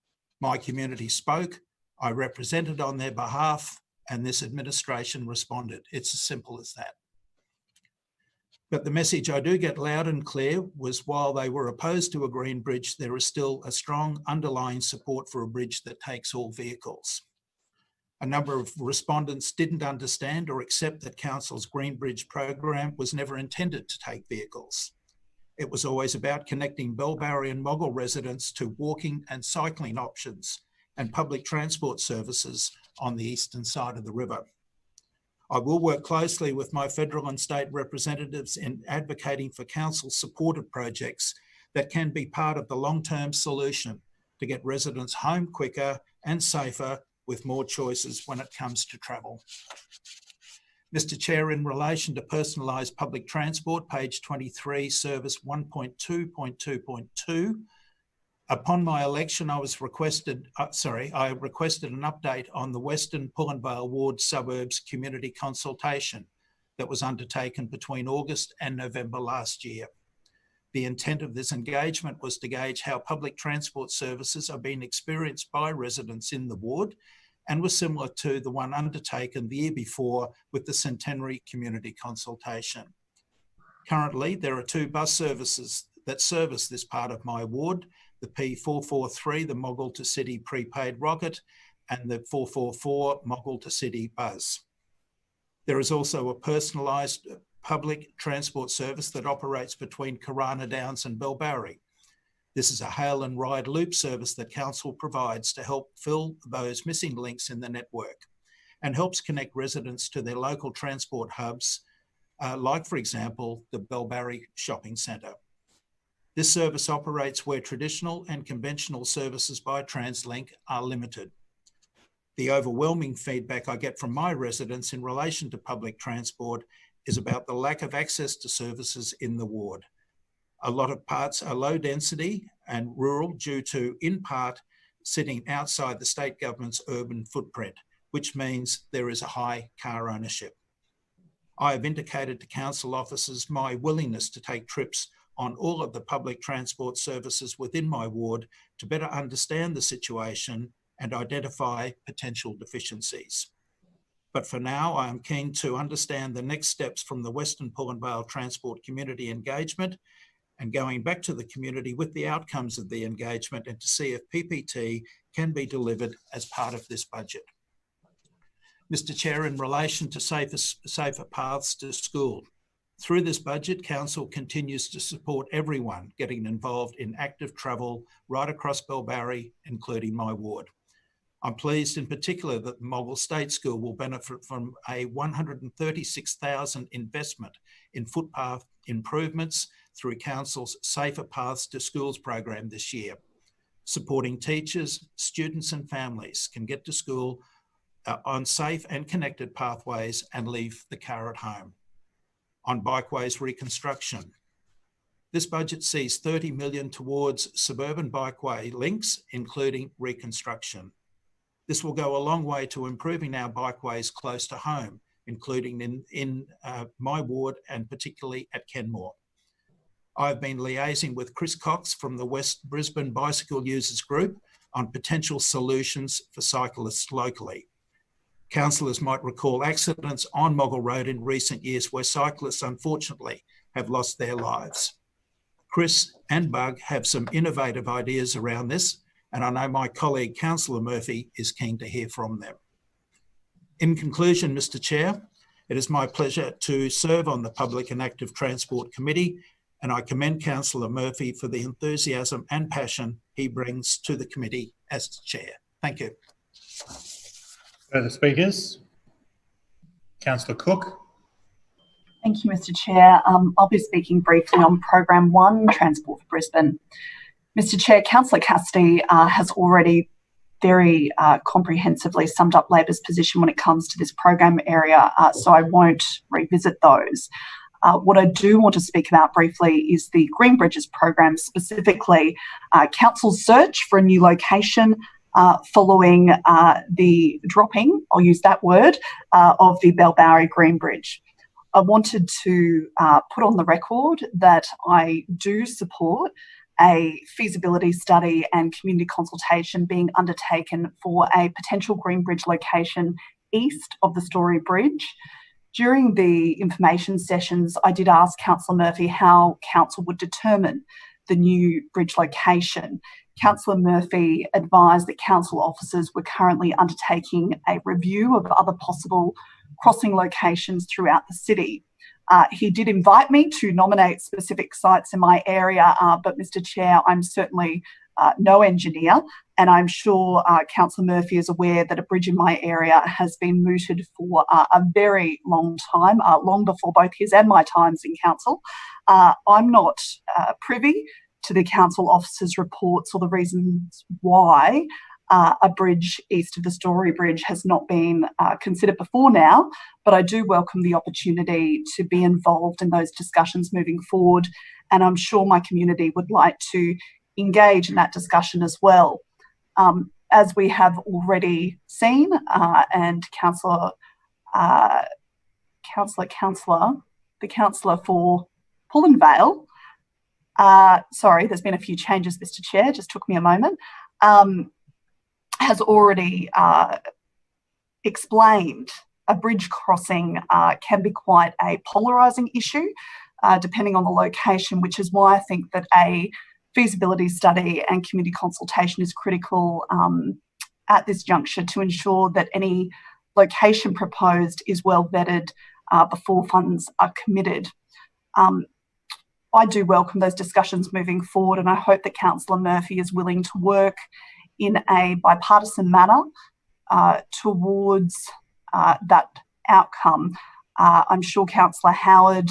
My community spoke, I represented on their behalf, and this administration responded. It's as simple as that. But the message I do get loud and clear was, while they were opposed to a Green Bridge, there is still a strong underlying support for a bridge that takes all vehicles. A number of respondents didn't understand or accept that Council's Green Bridge program was never intended to take vehicles. It was always about connecting Bellbarry and Moggill residents to walking and cycling options and public transport services on the eastern side of the river. I will work closely with my federal and state representatives in advocating for council-supported projects that can be part of the long-term solution to get residents home quicker and safer with more choices when it comes to travel. Mr. Chair, in relation to personalised public transport, page 23, service 1.2.2.2, upon my election, I requested an update on the Western Pullenvale Ward Suburbs Community Consultation that was undertaken between August and November last year. The intent of this engagement was to gauge how public transport services are being experienced by residents in the ward, and was similar to the one undertaken the year before with the Centenary Community Consultation. Currently, there are 2 bus services that service this part of my ward, the P443, the Moggill to City prepaid rocket, and the 444 Moggill to City bus. There is also a personalised public transport service that operates between Karana Downs and Bellbarry. This is a hail and ride loop service that Council provides to help fill those missing links in the network, and helps connect residents to their local transport hubs, like, for example, the Bellbarry Shopping Centre. This service operates where traditional and conventional services by TransLink are limited. The overwhelming feedback I get from my residents in relation to public transport is about the lack of access to services in the ward. A lot of parts are low density and rural due to, in part, sitting outside the state government's urban footprint, which means there is a high car ownership. I have indicated to council officers my willingness to take trips on all of the public transport services within my ward to better understand the situation and identify potential deficiencies. But for now, I am keen to understand the next steps from the Western Pullenvale Transport Community Engagement, and going back to the community with the outcomes of the engagement, and to see if PPT can be delivered as part of this budget. Mr. Chair, in relation to safer paths to school, through this budget, Council continues to support everyone getting involved in active travel right across Bellbarry, including my ward. I'm pleased in particular that the Moggill State School will benefit from a $136,000 investment in footpath improvements through Council's Safer Paths to Schools program this year. Supporting teachers, students and families can get to school on safe and connected pathways and leave the car at home. On bikeways reconstruction, this budget sees $30 million towards suburban bikeway links, including reconstruction. This will go a long way to improving our bikeways close to home, including in my ward and particularly at Kenmore. I've been liaising with Chris Cox from the West Brisbane Bicycle Users Group on potential solutions for cyclists locally. Councillors might recall accidents on Moggill Road in recent years where cyclists unfortunately have lost their lives. Chris and Bug have some innovative ideas around this, and I know my colleague Councillor Murphy is keen to hear from them. In conclusion, Mr. Chair, it is my pleasure to serve on the Public and Active Transport Committee and I commend Councillor Murphy for the enthusiasm and passion he brings to the committee as chair. Thank you. Further speakers? Councillor Cook. Thank you, Mr. Chair. I'll be speaking briefly on Program 1, Transport for Brisbane. Mr. Chair, Councillor Cassidy has already very comprehensively summed up Labor's position when it comes to this program area, so I won't revisit those. What I do want to speak about briefly is the Green Bridges program, specifically Council's search for a new location following the dropping, I'll use that word, of the Belbarry Green Bridge. I wanted to put on the record that I do support a feasibility study and community consultation being undertaken for a potential Green Bridge location east of the Story Bridge. During the information sessions, I did ask Councillor Murphy how Council would determine the new bridge location. Councillor Murphy advised that Council officers were currently undertaking a review of other possible crossing locations throughout the city. He did invite me to nominate specific sites in my area, but Mr. Chair, I'm certainly no engineer, and I'm sure Councillor Murphy is aware that a bridge in my area has been mooted for a very long time, long before both his and my times in Council. I'm not privy to the Council officers' reports or the reasons why a bridge east of the Story Bridge has not been considered before now, but I do welcome the opportunity to be involved in those discussions moving forward, and I'm sure my community would like to engage in that discussion as well. As we have already seen, and the councillor for Pullenvale, sorry, there's been a few changes, Mr. Chair, just took me a moment, has already explained a bridge crossing can be quite a polarising issue, depending on the location, which is why I think that a feasibility study and community consultation is critical at this juncture to ensure that any location proposed is well vetted before funds are committed. I do welcome those discussions moving forward, and I hope that Councillor Murphy is willing to work in a bipartisan manner towards that outcome. I'm sure Councillor Howard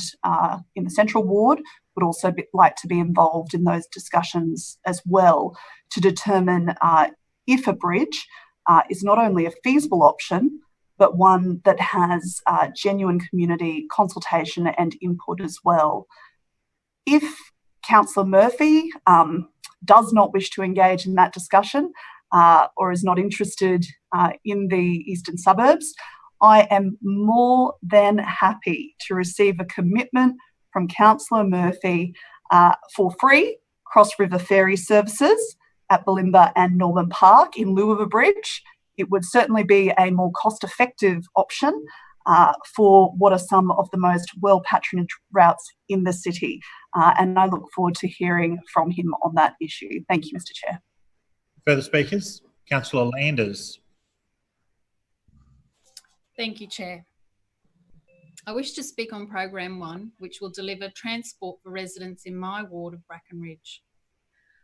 in the Central Ward would also like to be involved in those discussions as well to determine if a bridge is not only a feasible option, but one that has genuine community consultation and input as well. If Councillor Murphy does not wish to engage in that discussion or is not interested in the eastern suburbs, I am more than happy to receive a commitment from Councillor Murphy for free cross-river ferry services at Bulimba and Norman Park in lieu of a bridge. It would certainly be a more cost-effective option for what are some of the most well-patronaged routes in the city. And I look forward to hearing from him on that issue. Thank you, Mr. Chair. Further speakers? Councillor Landers. Thank you, Chair. I wish to speak on Program 1, which will deliver transport for residents in my ward of Bracken Ridge.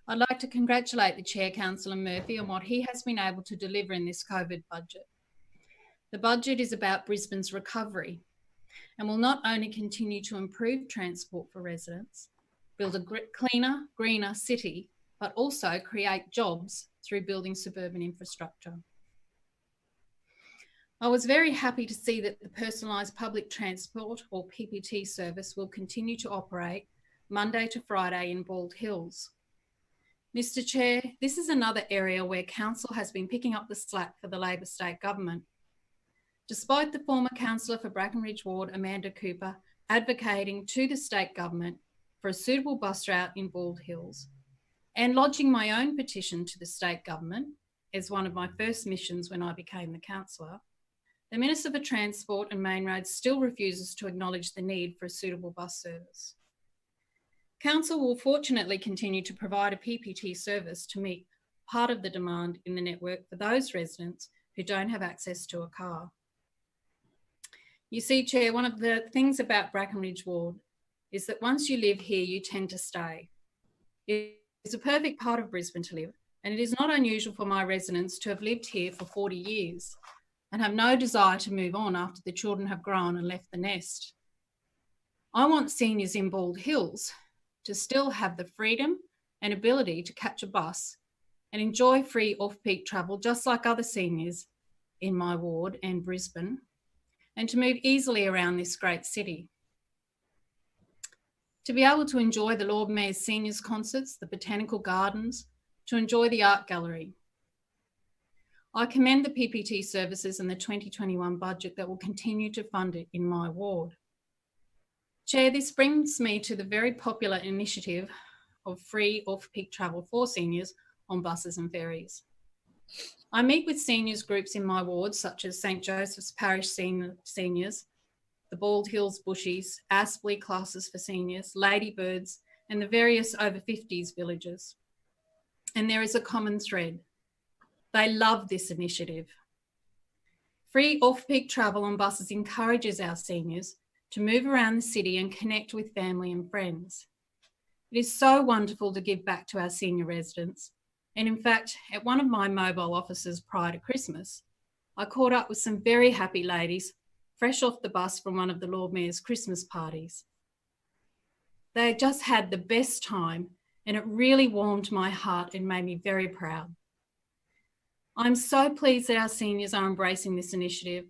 I'd like to congratulate the Chair, Councillor Murphy, on what he has been able to deliver in this COVID budget. The budget is about Brisbane's recovery and will not only continue to improve transport for residents, build a cleaner, greener city, but also create jobs through building suburban infrastructure. I was very happy to see that the Personalised Public Transport, or PPT service, will continue to operate Monday to Friday in Bald Hills. Mr. Chair, this is another area where Council has been picking up the slack for the Labor state government. Despite the former councillor for Bracken Ridge Ward, Amanda Cooper, advocating to the state government for a suitable bus route in Bald Hills and lodging my own petition to the state government as one of my first missions when I became the councillor, the Minister for Transport and Main Roads still refuses to acknowledge the need for a suitable bus service. Council will fortunately continue to provide a PPT service to meet part of the demand in the network for those residents who don't have access to a car. You see, Chair, one of the things about Bracken Ridge Ward is that once you live here, you tend to stay. It is a perfect part of Brisbane to live, and it is not unusual for my residents to have lived here for 40 years and have no desire to move on after the children have grown and left the nest. I want seniors in Bald Hills to still have the freedom and ability to catch a bus and enjoy free off-peak travel just like other seniors in my ward and Brisbane, and to move easily around this great city. To be able to enjoy the Lord Mayor's Seniors Concerts, the Botanical Gardens, to enjoy the Art Gallery. I commend the PPT services and the 2021 budget that will continue to fund it in my ward. Chair, this brings me to the very popular initiative of free off-peak travel for seniors on buses and ferries. I meet with seniors groups in my ward, such as St Joseph's Parish Seniors, the Bald Hills Bushies, Aspley Classes for Seniors, Ladybirds, and the various over 50s villages. And there is a common thread. They love this initiative. Free off-peak travel on buses encourages our seniors to move around the city and connect with family and friends. It is so wonderful to give back to our senior residents. And in fact, at one of my mobile offices prior to Christmas, I caught up with some very happy ladies fresh off the bus from one of the Lord Mayor's Christmas parties. They had just had the best time, and it really warmed my heart and made me very proud. I'm so pleased that our seniors are embracing this initiative,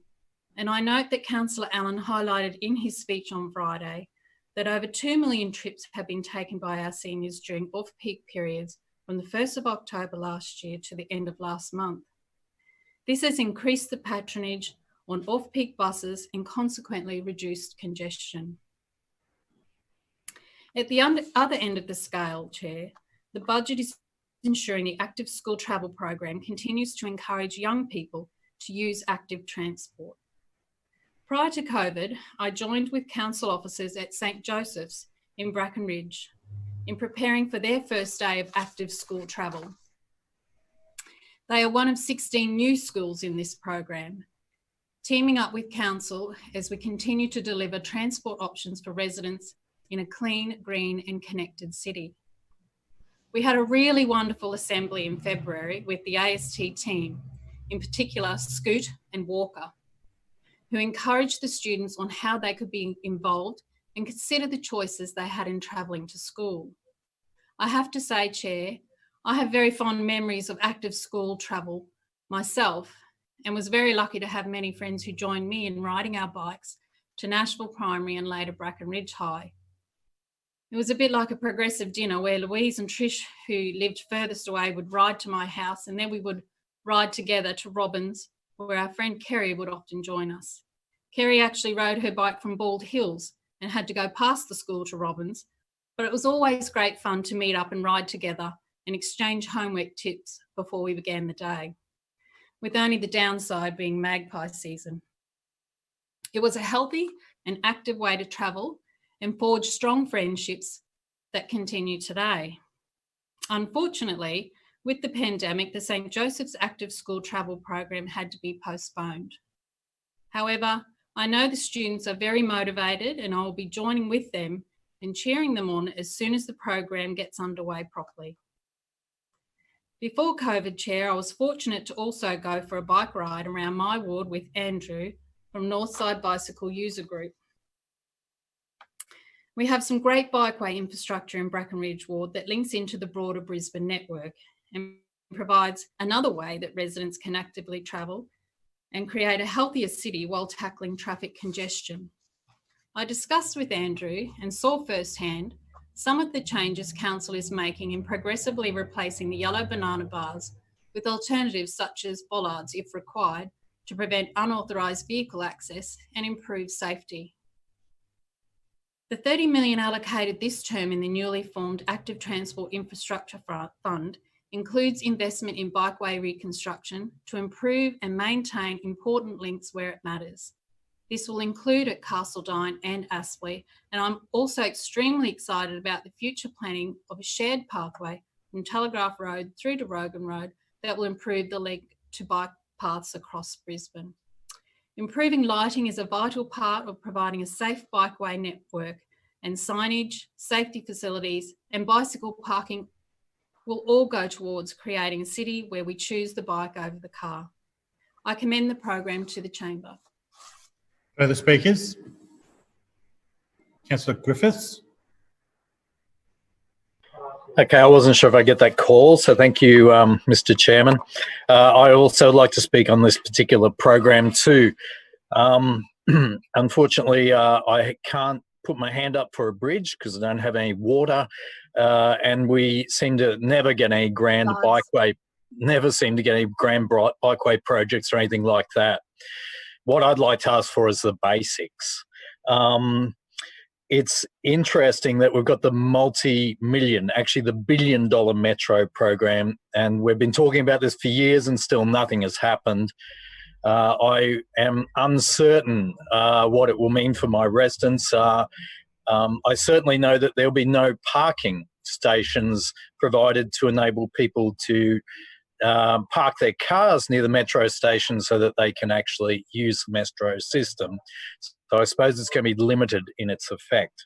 and I note that Councillor Allen highlighted in his speech on Friday that over 2 million trips have been taken by our seniors during off-peak periods from the 1st of October last year to the end of last month. This has increased the patronage on off-peak buses and consequently reduced congestion. At the other end of the scale, Chair, the budget is ensuring the active school travel program continues to encourage young people to use active transport. Prior to COVID, I joined with council officers at St Joseph's in Bracken Ridge in preparing for their first day of active school travel. They are one of 16 new schools in this program, teaming up with council as we continue to deliver transport options for residents in a clean, green and connected city. We had a really wonderful assembly in February with the AST team, in particular Scoot and Walker, who encouraged the students on how they could be involved and consider the choices they had in travelling to school. I have to say, Chair, I have very fond memories of active school travel myself, and was very lucky to have many friends who joined me in riding our bikes to Nashville Primary and later Bracken Ridge High. It was a bit like a progressive dinner where Louise and Trish, who lived furthest away, would ride to my house, and then we would ride together to Robbins, where our friend Kerry would often join us. Kerry actually rode her bike from Bald Hills and had to go past the school to Robbins, but it was always great fun to meet up and ride together and exchange homework tips before we began the day, with only the downside being magpie season. It was a healthy and active way to travel and forge strong friendships that continue today. Unfortunately, with the pandemic, the St Joseph's Active School Travel Program had to be postponed. However, I know the students are very motivated, and I will be joining with them and cheering them on as soon as the program gets underway properly. Before COVID, Chair, I was fortunate to also go for a bike ride around my ward with Andrew from Northside Bicycle User Group. We have some great bikeway infrastructure in Bracken Ridge Ward that links into the broader Brisbane network and provides another way that residents can actively travel and create a healthier city while tackling traffic congestion. I discussed with Andrew and saw firsthand some of the changes Council is making in progressively replacing the yellow banana bars with alternatives such as bollards if required to prevent unauthorised vehicle access and improve safety. The $30 million allocated this term in the newly formed Active Transport Infrastructure Fund includes investment in bikeway reconstruction to improve and maintain important links where it matters. This will include at Castledine and Aspley, and I'm also extremely excited about the future planning of a shared pathway from Telegraph Road through to Rogan Road that will improve the link to bike paths across Brisbane. Improving lighting is a vital part of providing a safe bikeway network, and signage, safety facilities, and bicycle parking will all go towards creating a city where we choose the bike over the car. I commend the program to the Chamber. Further speakers? Councillor Griffiths. Okay, I wasn't sure if I get that call, so thank you, Mr. Chairman. I also like to speak on this particular program too. Unfortunately, I can't put my hand up for a bridge because I don't have any water, and we seem to never get any grand bikeway, bikeway projects or anything like that. What I'd like to ask for is the basics. It's interesting that we've got the multi-million, actually the billion-dollar metro program, and we've been talking about this for years and still nothing has happened. I am uncertain what it will mean for my residents. I certainly know that there'll be no parking stations provided to enable people to park their cars near the metro station so that they can actually use the metro system. So I suppose it's going to be limited in its effect.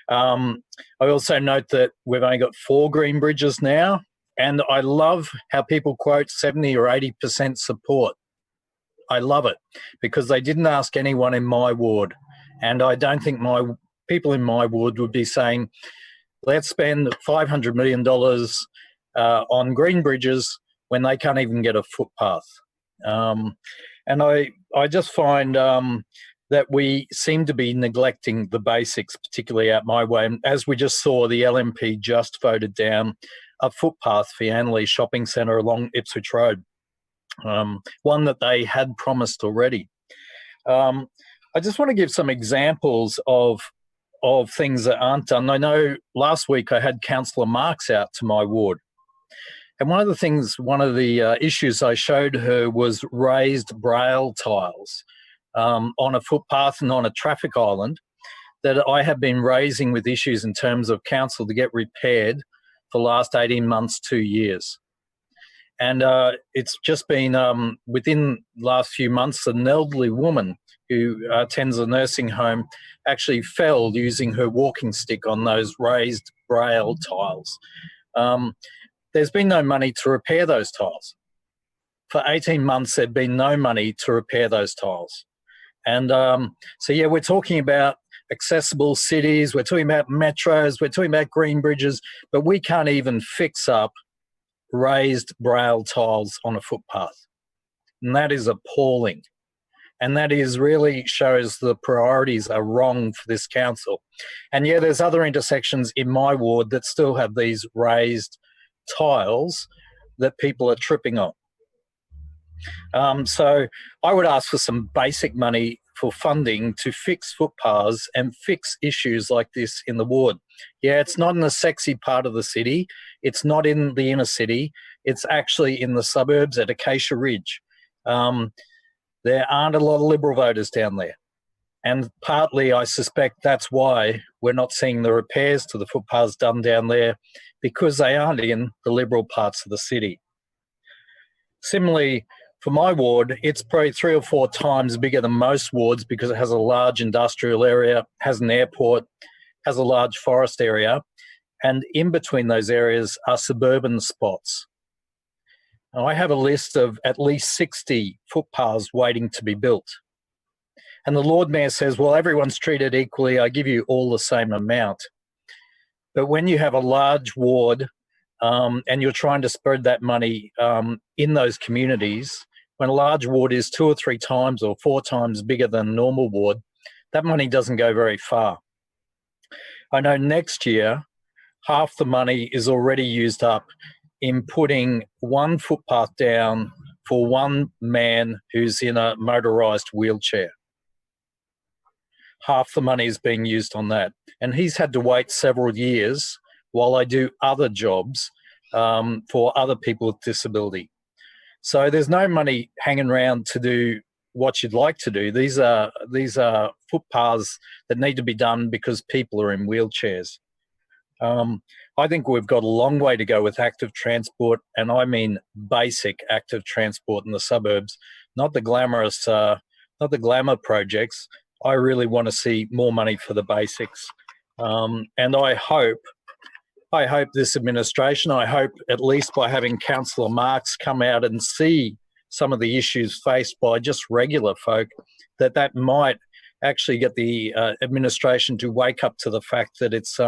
I also note that we've only got 4 green bridges now, and I love how people quote 70 or 80% support. I love it because they didn't ask anyone in my ward, and I don't think my people in my ward would be saying, let's spend $500 million on green bridges when they can't even get a footpath. And I just find that we seem to be neglecting the basics, particularly out my way. And as we just saw, the LNP just voted down a footpath for Yanley Shopping Centre along Ipswich Road, one that they had promised already. I just want to give some examples of things that aren't done. I know last week I had Councillor Marks out to my ward. And one of the issues I showed her was raised braille tiles on a footpath and on a traffic island that I have been raising with issues in terms of council to get repaired for the last 18 months, 2 years. And it's just been within the last few months, an elderly woman who attends a nursing home actually fell using her walking stick on those raised braille tiles. There's been no money to repair those tiles. For 18 months, there'd been no money to repair those tiles. And so, yeah, we're talking about accessible cities, we're talking about metros, we're talking about green bridges, but we can't even fix up raised braille tiles on a footpath. And that is appalling. And that is really shows the priorities are wrong for this council. And yeah, there's other intersections in my ward that still have these raised tiles that people are tripping on. So I would ask for some basic money for funding to fix footpaths and fix issues like this in the ward. Yeah, it's not in the sexy part of the city. It's not in the inner city. It's actually in the suburbs at Acacia Ridge. There aren't a lot of Liberal voters down there. And partly I suspect that's why we're not seeing the repairs to the footpaths done down there, because they aren't in the Liberal parts of the city. Similarly, for my ward, it's probably 3 or 4 times bigger than most wards because it has a large industrial area, has an airport, has a large forest area, and in between those areas are suburban spots. Now, I have a list of at least 60 footpaths waiting to be built. And the Lord Mayor says, well, everyone's treated equally, I give you all the same amount. But when you have a large ward and you're trying to spread that money in those communities, when a large ward is 2 or 3 times or 4 times bigger than a normal ward, that money doesn't go very far. I know next year, half the money is already used up in putting one footpath down for one man who's in a motorised wheelchair. Half the money is being used on that. And he's had to wait several years while I do other jobs for other people with disability. So there's no money hanging around to do what you'd like to do. These are footpaths that need to be done because people are in wheelchairs. I think we've got a long way to go with active transport, and I mean basic active transport in the suburbs, not the glamorous, not the glamour projects. I really want to see more money for the basics. And I hope this administration, I hope at least by having Councillor Marks come out and see some of the issues faced by just regular folk, that might actually get the administration to wake up to the fact that it's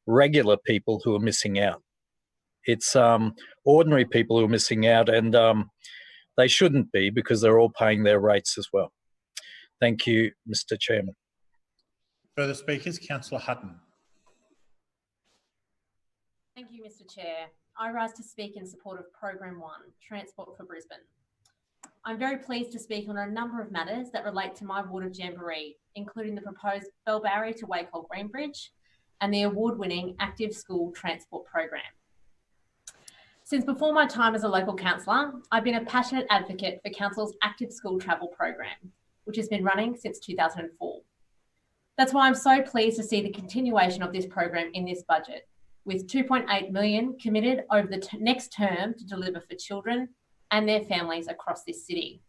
regular people who are missing out. It's ordinary people who are missing out, and they shouldn't be, because they're all paying their rates as well. Thank you, Mr. Chairman. Further speakers, Councillor Hutton. Thank you, Mr. Chair. I rise to speak in support of Program 1, Transport for Brisbane. I'm very pleased to speak on a number of matters that relate to my ward of Jamboree, including the proposed Bell Barrier to Wakehall Green Bridge and the award-winning Active School Transport Program. Since before my time as a local councillor, I've been a passionate advocate for Council's Active School Travel Program, which has been running since 2004. That's why I'm so pleased to see the continuation of this program in this budget, with $2.8 million committed over the next term to deliver for children and their families across this city.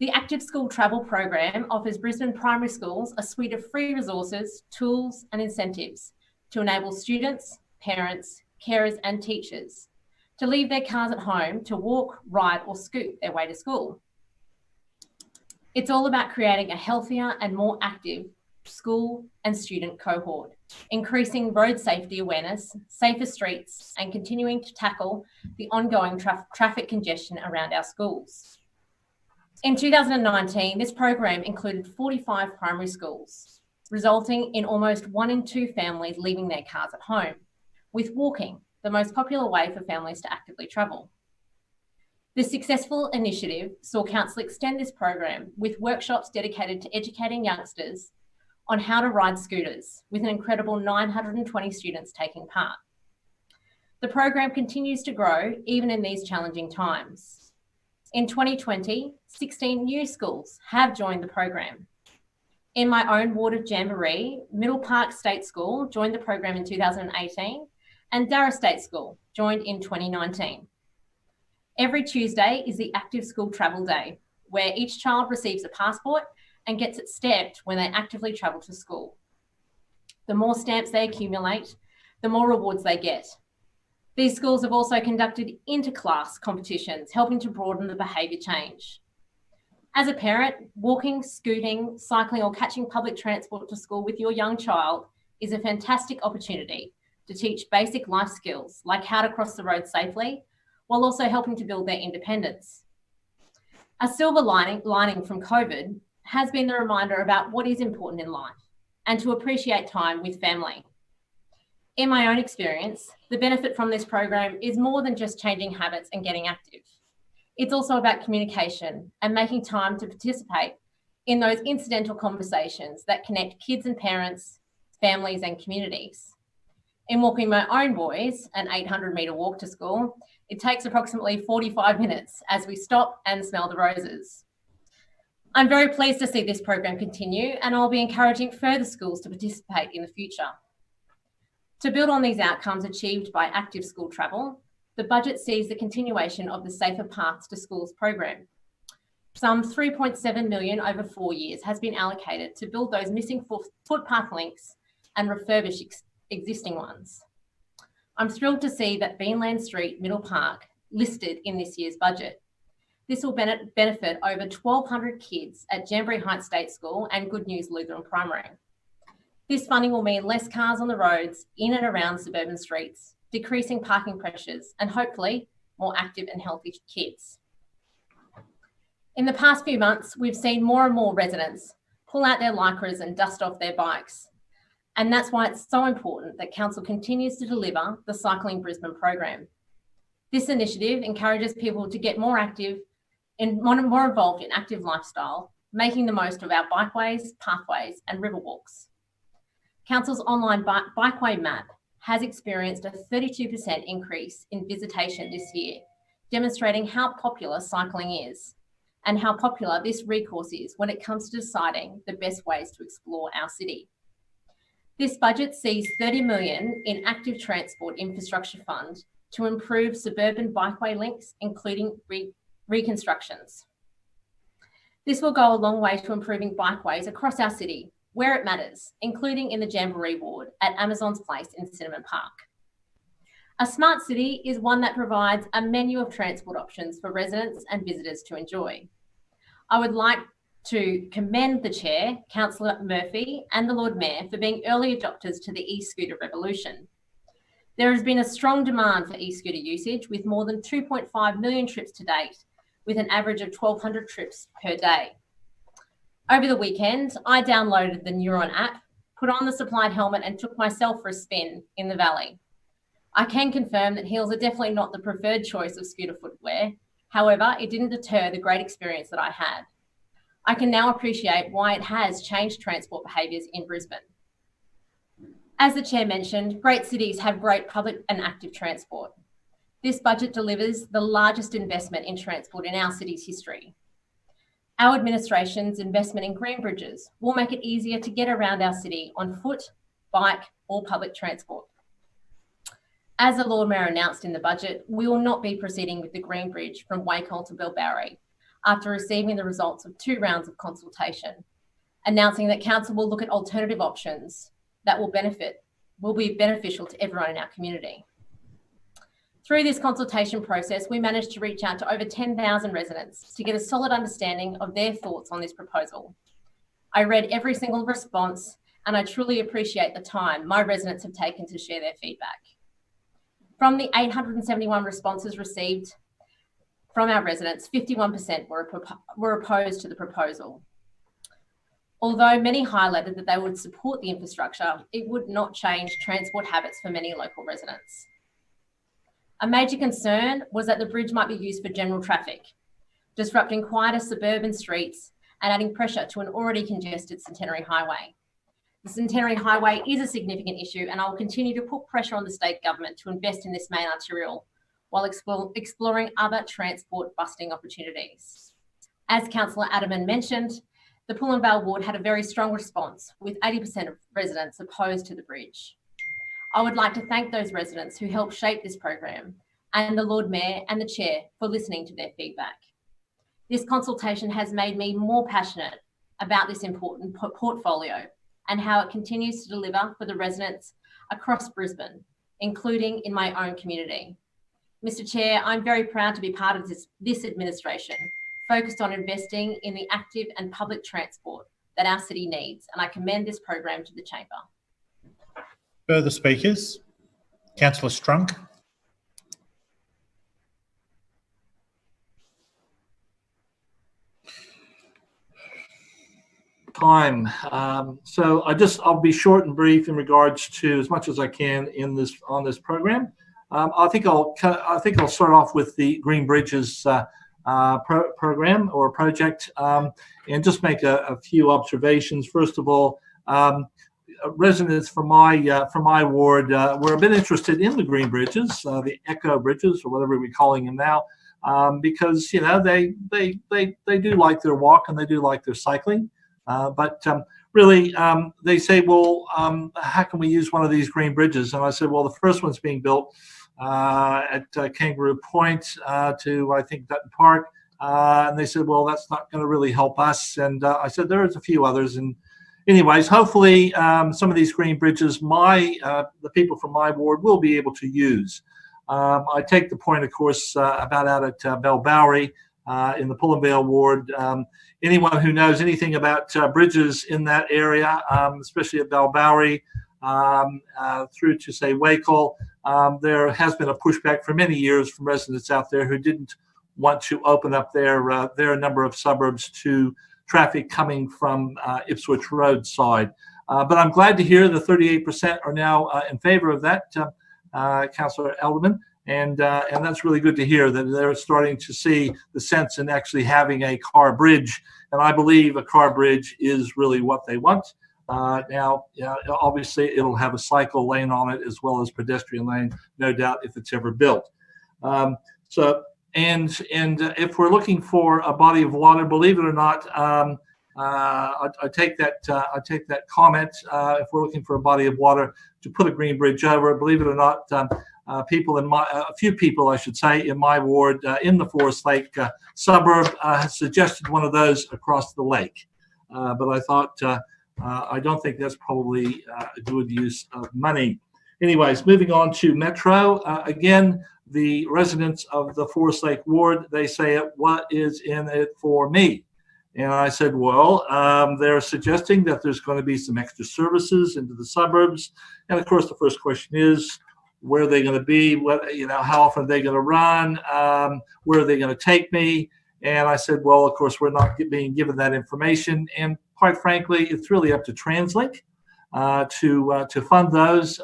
The Active School Travel Program offers Brisbane primary schools a suite of free resources, tools and incentives to enable students, parents, carers and teachers to leave their cars at home to walk, ride or scoot their way to school. It's all about creating a healthier and more active school and student cohort, increasing road safety awareness, safer streets, and continuing to tackle the ongoing traffic congestion around our schools. In 2019, this program included 45 primary schools, resulting in almost 1 in 2 families leaving their cars at home, with walking the most popular way for families to actively travel. This successful initiative saw Council extend this program with workshops dedicated to educating youngsters on how to ride scooters, with an incredible 920 students taking part. The program continues to grow even in these challenging times. In 2020, 16 new schools have joined the program. In my own ward of Jamboree, Middle Park State School joined the program in 2018 and Darra State School joined in 2019. Every Tuesday is the Active School Travel Day, where each child receives a passport and gets it stamped when they actively travel to school. The more stamps they accumulate, the more rewards they get. These schools have also conducted inter-class competitions, helping to broaden the behaviour change. As a parent, walking, scooting, cycling or catching public transport to school with your young child is a fantastic opportunity to teach basic life skills like how to cross the road safely, while also helping to build their independence. A silver lining from COVID has been the reminder about what is important in life and to appreciate time with family. In my own experience, the benefit from this program is more than just changing habits and getting active. It's also about communication and making time to participate in those incidental conversations that connect kids and parents, families and communities. In walking my own boys, an 800-metre walk to school, it takes approximately 45 minutes as we stop and smell the roses. I'm very pleased to see this program continue, and I'll be encouraging further schools to participate in the future. To build on these outcomes achieved by Active School Travel, the budget sees the continuation of the Safer Paths to Schools program. Some $3.7 million over 4 years has been allocated to build those missing footpath links and refurbish existing ones. I'm thrilled to see that Beanland Street, Middle Park, listed in this year's budget. This will benefit over 1,200 kids at Jamboree Heights State School and Good News Lutheran Primary. This funding will mean less cars on the roads in and around suburban streets, decreasing parking pressures, and hopefully more active and healthy kids. In the past few months, we've seen more and more residents pull out their lycras and dust off their bikes. And that's why it's so important that Council continues to deliver the Cycling Brisbane program. This initiative encourages people to get more active and more involved in active lifestyle, making the most of our bikeways, pathways and river walks. Council's online bikeway map has experienced a 32% increase in visitation this year, demonstrating how popular cycling is and how popular this recourse is when it comes to deciding the best ways to explore our city. This budget sees $30 million in Active Transport Infrastructure Fund to improve suburban bikeway links, including reconstructions. This will go a long way to improving bikeways across our city, where it matters, including in the Jamboree ward at Amazon's Place in Cinnamon Park. A smart city is one that provides a menu of transport options for residents and visitors to enjoy. I would like to commend the Chair, Councillor Murphy, and the Lord Mayor for being early adopters to the e-scooter revolution. There has been a strong demand for e-scooter usage, with more than 2.5 million trips to date, with an average of 1,200 trips per day. Over the weekend, I downloaded the Neuron app, put on the supplied helmet, and took myself for a spin in the valley. I can confirm that heels are definitely not the preferred choice of scooter footwear. However, it didn't deter the great experience that I had. I can now appreciate why it has changed transport behaviours in Brisbane. As the Chair mentioned, great cities have great public and active transport. This budget delivers the largest investment in transport in our city's history. Our administration's investment in green bridges will make it easier to get around our city on foot, bike, or public transport. As the Lord Mayor announced in the budget, we will not be proceeding with the Green Bridge from Wacol to Bellbowrie after receiving the results of 2 rounds of consultation, announcing that Council will look at alternative options that will be beneficial to everyone in our community. Through this consultation process, we managed to reach out to over 10,000 residents to get a solid understanding of their thoughts on this proposal. I read every single response, and I truly appreciate the time my residents have taken to share their feedback. From the 871 responses received from our residents, 51% were opposed to the proposal. Although many highlighted that they would support the infrastructure, it would not change transport habits for many local residents. A major concern was that the bridge might be used for general traffic, disrupting quieter suburban streets and adding pressure to an already congested Centenary Highway. The Centenary Highway is a significant issue, and I will continue to put pressure on the state government to invest in this main arterial while exploring other transport busting opportunities. As Councillor Adaman mentioned, the Pullen Vale ward had a very strong response, with 80% of residents opposed to the bridge. I would like to thank those residents who helped shape this program, and the Lord Mayor and the Chair for listening to their feedback. This consultation has made me more passionate about this important portfolio and how it continues to deliver for the residents across Brisbane, including in my own community. Mr. Chair, I'm very proud to be part of this administration, focused on investing in the active and public transport that our city needs, and I commend this program to the Chamber. Further speakers? Councillor Strunk. Time. So I'll be short and brief in regards to as much as I can on this program. I think I'll start off with the Green Bridges program or project, and just make a few observations. First of all, residents from my ward were a bit interested in the green bridges, the eco bridges or whatever we're calling them now, because they do like their walk and they do like their cycling. But really, they say, well, how can we use one of these green bridges? And I said, well, the first one's being built at Kangaroo Point to, I think, Dutton Park. And they said, well, that's not going to really help us. And I said, there's a few others. And anyways, hopefully some of these green bridges, the people from my ward will be able to use. I take the point, of course, about out at Bellbowrie in the Pullen Vale ward. Anyone who knows anything about bridges in that area, especially at Bellbowrie, through to, say, Wacol, there has been a pushback for many years from residents out there who didn't want to open up their number of suburbs to traffic coming from Ipswich Road side. But I'm glad to hear the 38% are now in favor of that, Councillor Elderman. And that's really good to hear that they're starting to see the sense in actually having a car bridge. And I believe a car bridge is really what they want. Now, obviously, it'll have a cycle lane on it as well as pedestrian lane, no doubt, if it's ever built. And if we're looking for a body of water, believe it or not, I take that comment. If we're looking for a body of water to put a green bridge over, believe it or not, a few people, I should say, in my ward, in the Forest Lake suburb, has suggested one of those across the lake. But I thought, I don't think that's probably a good use of money. Anyways, moving on to Metro. Again, the residents of the Forest Lake Ward, they say, what is in it for me? And I said, well, they're suggesting that there's going to be some extra services into the suburbs. And of course, the first question is, where are they going to be? What, how often are they going to run? Where are they going to take me? And I said, well, of course, we're not being given that information. And quite frankly, it's really up to TransLink to fund those.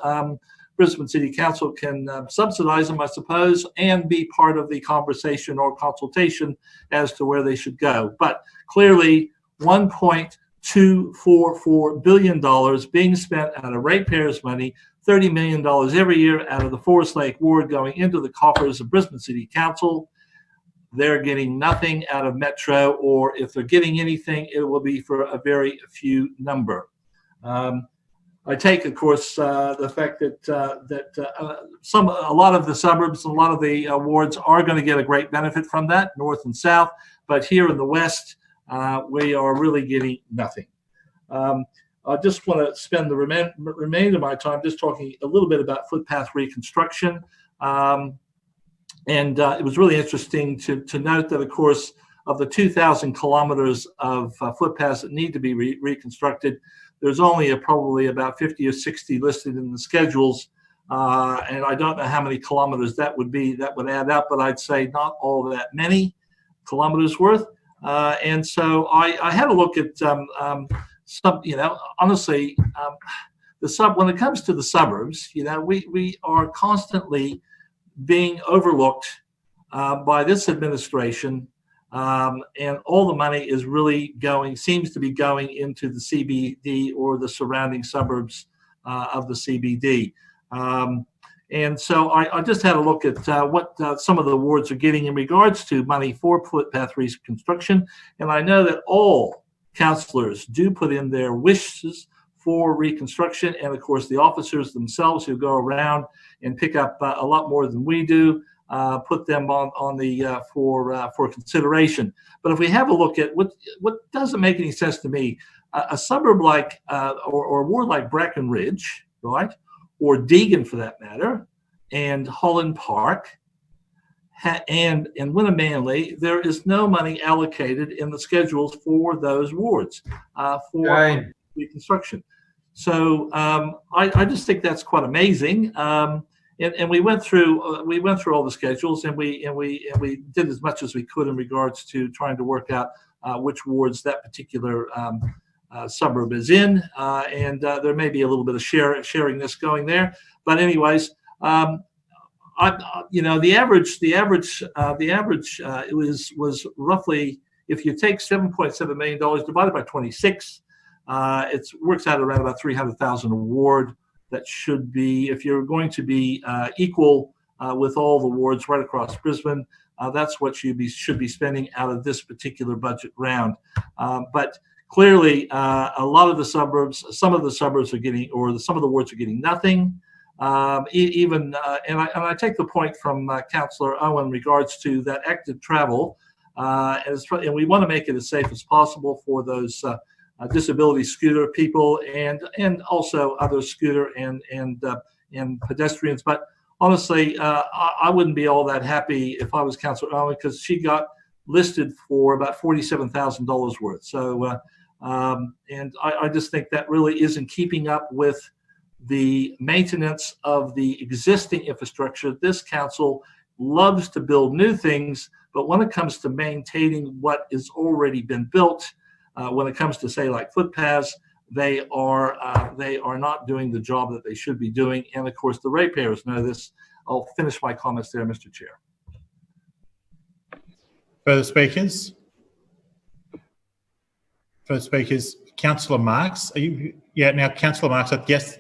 Brisbane City Council can subsidize them, I suppose, and be part of the conversation or consultation as to where they should go. But clearly, $1.244 billion being spent out of ratepayers' money, $30 million every year out of the Forest Lake Ward going into the coffers of Brisbane City Council. They're getting nothing out of Metro, or if they're getting anything, it will be for a very few number. I take, of course, the fact that a lot of the suburbs, a lot of the wards are going to get a great benefit from that, north and south. But here in the west, we are really getting nothing. I just want to spend the remainder of my time just talking a little bit about footpath reconstruction. And it was really interesting to note that, of course, of the 2,000 kilometers of footpaths that need to be reconstructed, there's only probably about 50 or 60 listed in the schedules. And I don't know how many kilometers that would be, that would add up, but I'd say not all that many kilometers worth. And so I had a look at some, honestly, when it comes to the suburbs, we are constantly being overlooked by this administration, and all the money is really seems to be going into the CBD or the surrounding suburbs of the CBD. And so I just had a look at what some of the wards are getting in regards to money for footpath reconstruction. And I know that all councillors do put in their wishes for reconstruction, and of course the officers themselves who go around and pick up a lot more than we do, put them on the for consideration. But if we have a look at what doesn't make any sense to me, a suburb like or a ward like Bracken Ridge, right, or Deegan for that matter, and Holland Park, and Wynnum Manly, there is no money allocated in the schedules for those wards for reconstruction. So I just think that's quite amazing. And we went through all the schedules, and we did as much as we could in regards to trying to work out which wards that particular suburb is in, and there may be a little bit of sharing this going there. But anyways, the average it was roughly, if you take $7.7 million divided by 26, it works out around about $300,000 a ward. That should be, if you're going to be equal with all the wards right across Brisbane, that's what you should be spending out of this particular budget round. But clearly, a lot of the suburbs, some of the suburbs are getting, or some of the wards are getting nothing. And I take the point from Councillor Owen in regards to that active travel, and we want to make it as safe as possible for those disability scooter people and also other scooter and pedestrians. But honestly, I wouldn't be all that happy if I was Councillor Owen, because she got listed for about $47,000 worth. So, and I just think that really isn't keeping up with the maintenance of the existing infrastructure. This council loves to build new things, but when it comes to maintaining what has already been built, when it comes to, say, like footpaths, they are not doing the job that they should be doing. And of course, the ratepayers know this. I'll finish my comments there, Mr. Chair. Further speakers? Further speakers? Councillor Marx, are you? Yeah, now Councillor Marx, yes.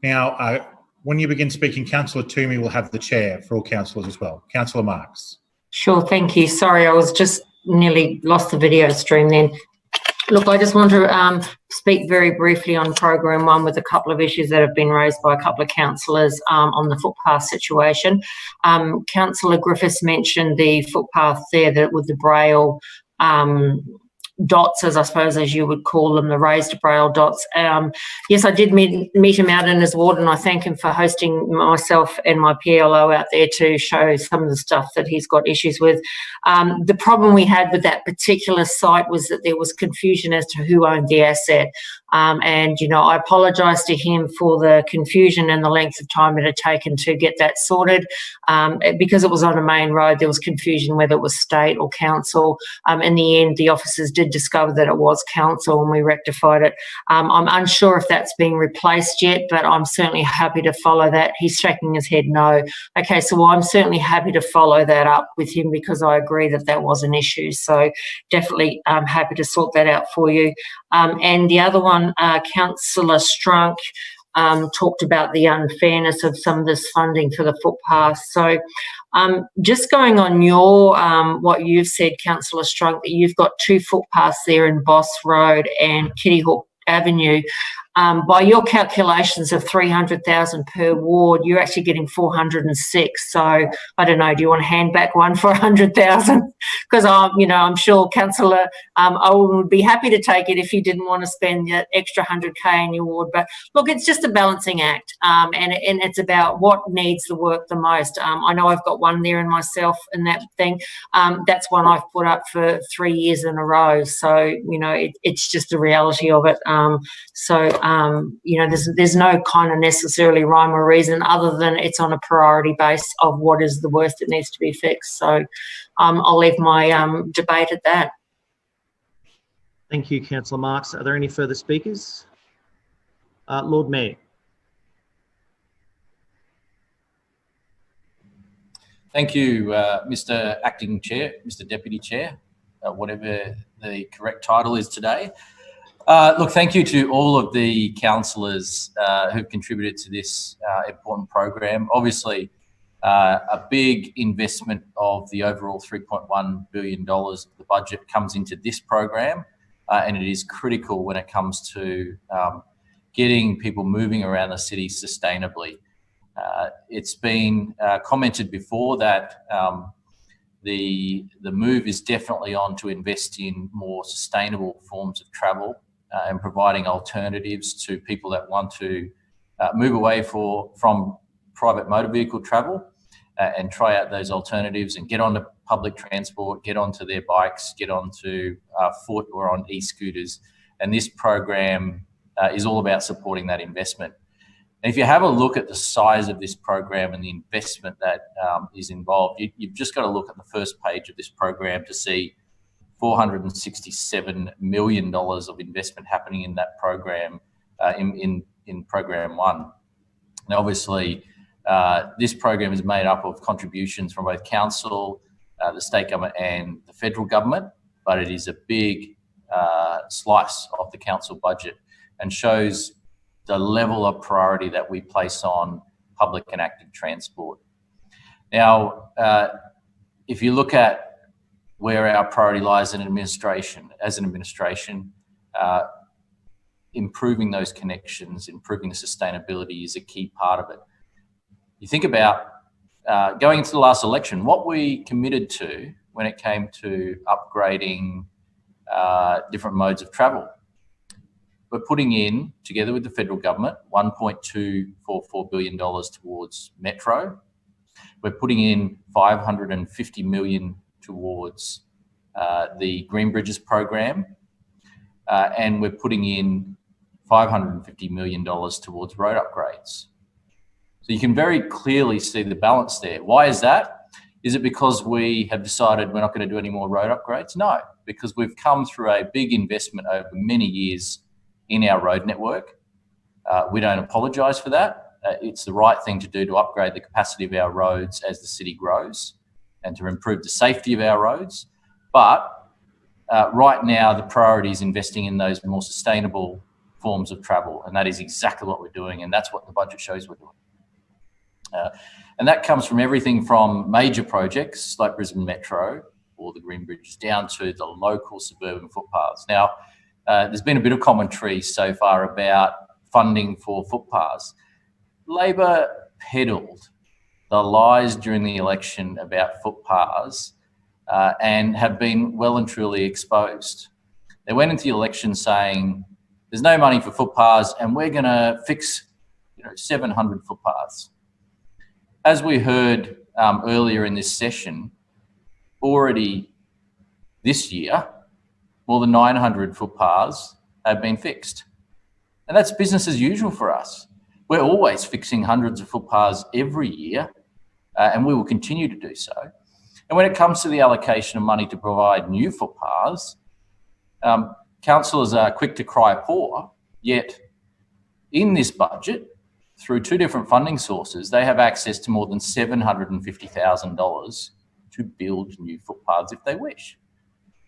Now, when you begin speaking, Councillor Toomey will have the chair for all councillors as well. Councillor Marx. Sure, thank you. Sorry, I was just nearly lost the video stream then. Look, I just want to speak very briefly on Program 1 with a couple of issues that have been raised by a couple of councillors on the footpath situation. Councillor Griffiths mentioned the footpath there with the Braille dots, as I suppose, as you would call them, the raised braille dots. Yes, I did meet him out in his ward, and I thank him for hosting myself and my PLO out there to show some of the stuff that he's got issues with. The problem we had with that particular site was that there was confusion as to who owned the asset. And, you know, I apologise to him for the confusion and the length of time it had taken to get that sorted. Because it was on a main road, there was confusion whether it was state or council. In the end, the officers did discover that it was council and we rectified it. I'm unsure if that's being replaced yet, but I'm certainly happy to follow that. He's shaking his head no. Okay, so I'm certainly happy to follow that up with him because I agree that that was an issue. So definitely happy to sort that out for you. And the other one, Councillor Strunk talked about the unfairness of some of this funding for the footpaths. So just going on your what you've said, Councillor Strunk, that you've got 2 footpaths there in Boss Road and Kitty Hawk Avenue. By your calculations of 300,000 per ward, you're actually getting 406. So I don't know. Do you want to hand back one for 100,000? Because I'm sure Councillor Owen would be happy to take it if you didn't want to spend the extra 100K in your ward. But look, it's just a balancing act, and it's about what needs the work the most. I know I've got one there in myself and that thing. That's one I've put up for 3 years in a row. So it's just the reality of it. There's no kind of necessarily rhyme or reason other than it's on a priority base of what is the worst that needs to be fixed. So I'll leave my debate at that. Thank you, Councillor Marks. Are there any further speakers? Lord Mayor. Thank you, Mr. Acting Chair, Mr. Deputy Chair, whatever the correct title is today. Look, thank you to all of the councillors who've contributed to this important program. Obviously, a big investment of the overall $3.1 billion of the budget comes into this program, and it is critical when it comes to getting people moving around the city sustainably. It's been commented before that the move is definitely on to invest in more sustainable forms of travel and providing alternatives to people that want to move away from private motor vehicle travel and try out those alternatives and get onto public transport, get onto their bikes, get onto foot or on e-scooters. And this program is all about supporting that investment. And if you have a look at the size of this program and the investment that is involved, you've just got to look at the first page of this program to see $467 million of investment happening in that program, in Program 1. Now, obviously, this program is made up of contributions from both council, the state government and the federal government, but it is a big slice of the council budget and shows the level of priority that we place on public and active transport. Now, if you look at where our priority lies as an administration, improving those connections, improving the sustainability is a key part of it. You think about going into the last election, what we committed to when it came to upgrading different modes of travel. We're putting in, together with the federal government, $1.244 billion towards Metro. We're putting in $550 million towards the Green Bridges program, and we're putting in $550 million towards road upgrades. So you can very clearly see the balance there. Why is that? Is it because we have decided we're not going to do any more road upgrades? No, because we've come through a big investment over many years in our road network. We don't apologise for that. It's the right thing to do to upgrade the capacity of our roads as the city grows and to improve the safety of our roads. But right now, the priority is investing in those more sustainable forms of travel, and that is exactly what we're doing, and that's what the budget shows we're doing. And that comes from everything from major projects like Brisbane Metro or the Green Bridges down to the local suburban footpaths. Now, there's been a bit of commentary so far about funding for footpaths. Labor peddled the lies during the election about footpaths and have been well and truly exposed. They went into the election saying there's no money for footpaths and we're going to fix 700 footpaths. As we heard earlier in this session, already this year, more than 900 footpaths have been fixed. And that's business as usual for us. We're always fixing hundreds of footpaths every year, and we will continue to do so. And when it comes to the allocation of money to provide new footpaths, councillors are quick to cry poor, yet in this budget, through two different funding sources, they have access to more than $750,000 to build new footpaths if they wish,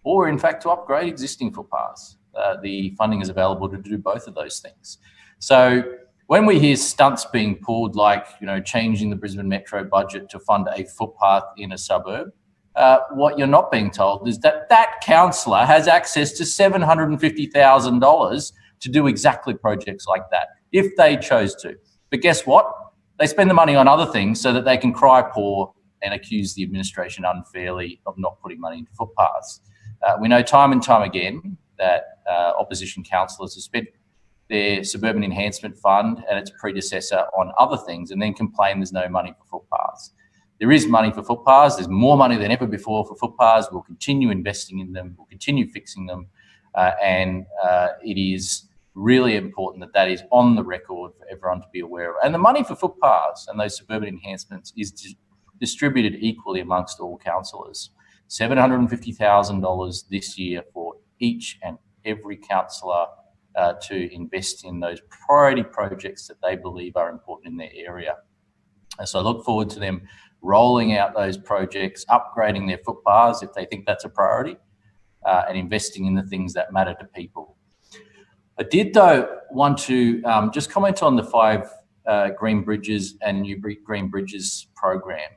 or in fact to upgrade existing footpaths. The funding is available to do both of those things. So when we hear stunts being pulled, like changing the Brisbane Metro budget to fund a footpath in a suburb, what you're not being told is that that councillor has access to $750,000 to do exactly projects like that, if they chose to. But guess what? They spend the money on other things so that they can cry poor and accuse the administration unfairly of not putting money into footpaths. We know time and time again that opposition councillors have spent their Suburban Enhancement Fund and its predecessor on other things and then complain there's no money for footpaths. There is money for footpaths. There's more money than ever before for footpaths. We'll continue investing in them. We'll continue fixing them. And it is really important that that is on the record for everyone to be aware of. And the money for footpaths and those suburban enhancements is distributed equally amongst all councillors. $750,000 this year for each and every councillor to invest in those priority projects that they believe are important in their area. And so I look forward to them rolling out those projects, upgrading their footpaths if they think that's a priority, and investing in the things that matter to people. I did, though, want to just comment on the 5 Green Bridges and New Green Bridges program,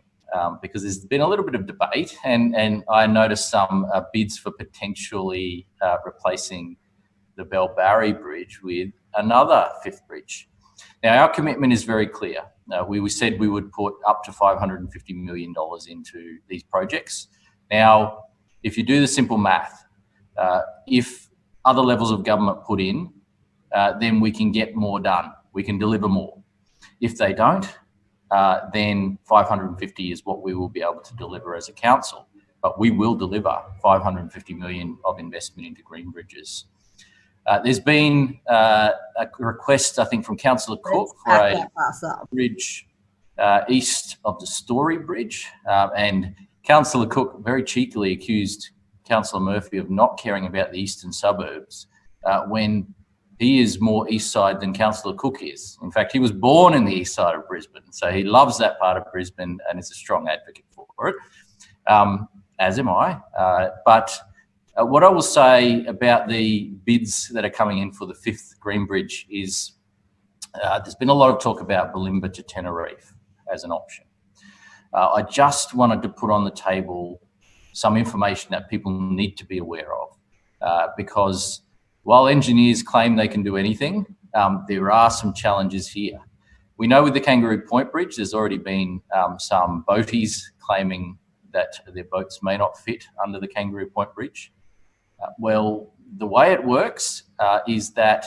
because there's been a little bit of debate, and I noticed some bids for potentially replacing the Bell Barry Bridge with another 5th bridge. Now, our commitment is very clear. We said we would put up to $550 million into these projects. Now, if you do the simple math, if other levels of government put in, then we can get more done. We can deliver more. If they don't, then 550 is what we will be able to deliver as a council. But we will deliver 550 million of investment into green bridges. There's been a request, I think, from Councillor Cook for a bridge east of the Story Bridge. And Councillor Cook very cheekily accused Councillor Murphy of not caring about the eastern suburbs when he is more east side than Councillor Cook is. In fact, he was born in the east side of Brisbane, so he loves that part of Brisbane and is a strong advocate for it, as am I. But what I will say about the bids that are coming in for the 5th Green Bridge is there's been a lot of talk about Bulimba to Tenerife as an option. I just wanted to put on the table some information that people need to be aware of, because while engineers claim they can do anything, there are some challenges here. We know with the Kangaroo Point Bridge, there's already been some boaties claiming that their boats may not fit under the Kangaroo Point Bridge. Well, the way it works is that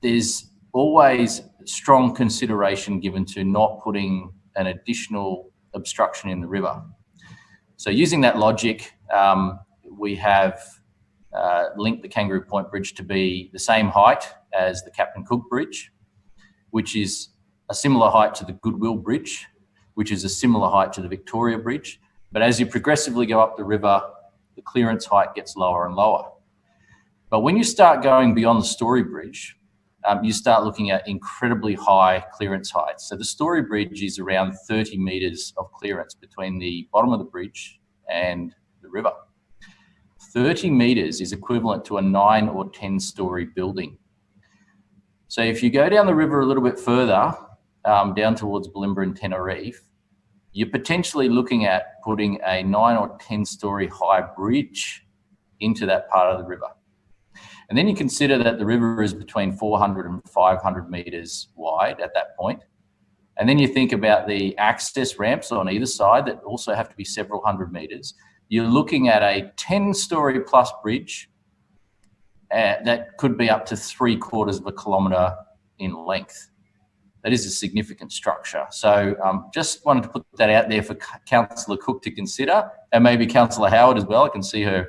there's always strong consideration given to not putting an additional obstruction in the river. So using that logic, we have linked the Kangaroo Point Bridge to be the same height as the Captain Cook Bridge, which is a similar height to the Goodwill Bridge, which is a similar height to the Victoria Bridge. But as you progressively go up the river, the clearance height gets lower and lower. But when you start going beyond the Story Bridge, you start looking at incredibly high clearance heights. So the Story Bridge is around 30 metres of clearance between the bottom of the bridge and the river. 30 metres is equivalent to a 9 or 10-storey building. So if you go down the river a little bit further, down towards Bulimba and Tenerife, you're potentially looking at putting a 9 or 10-storey high bridge into that part of the river. And then you consider that the river is between 400 and 500 metres wide at that point. And then you think about the access ramps on either side that also have to be several hundred metres. you're looking at a 10-storey plus bridge that could be up to 3/4 of a kilometre in length. That is a significant structure. So just wanted to put that out there for Councillor Cook to consider, and maybe Councillor Howard as well. I can see her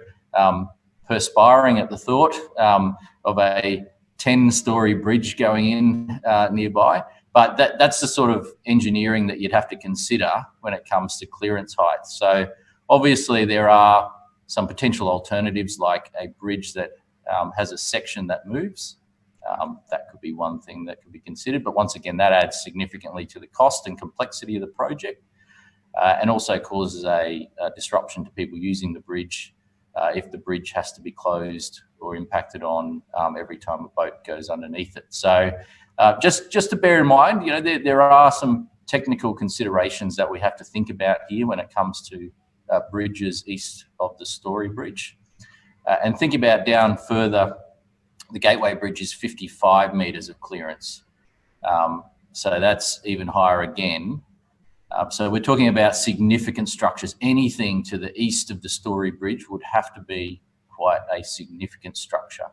perspiring at the thought of a 10-storey bridge going in nearby. But that's the sort of engineering that you'd have to consider when it comes to clearance heights. So obviously there are some potential alternatives, like a bridge that has a section that moves. That could be one thing that could be considered. But once again, that adds significantly to the cost and complexity of the project, and also causes a disruption to people using the bridge if the bridge has to be closed or impacted on every time a boat goes underneath it. So just to bear in mind, you know, there are some technical considerations that we have to think about here when it comes to bridges east of the Story Bridge. And think about down further, the Gateway Bridge is 55 metres of clearance. So that's even higher again. So we're talking about significant structures. Anything to the east of the Story Bridge would have to be quite a significant structure.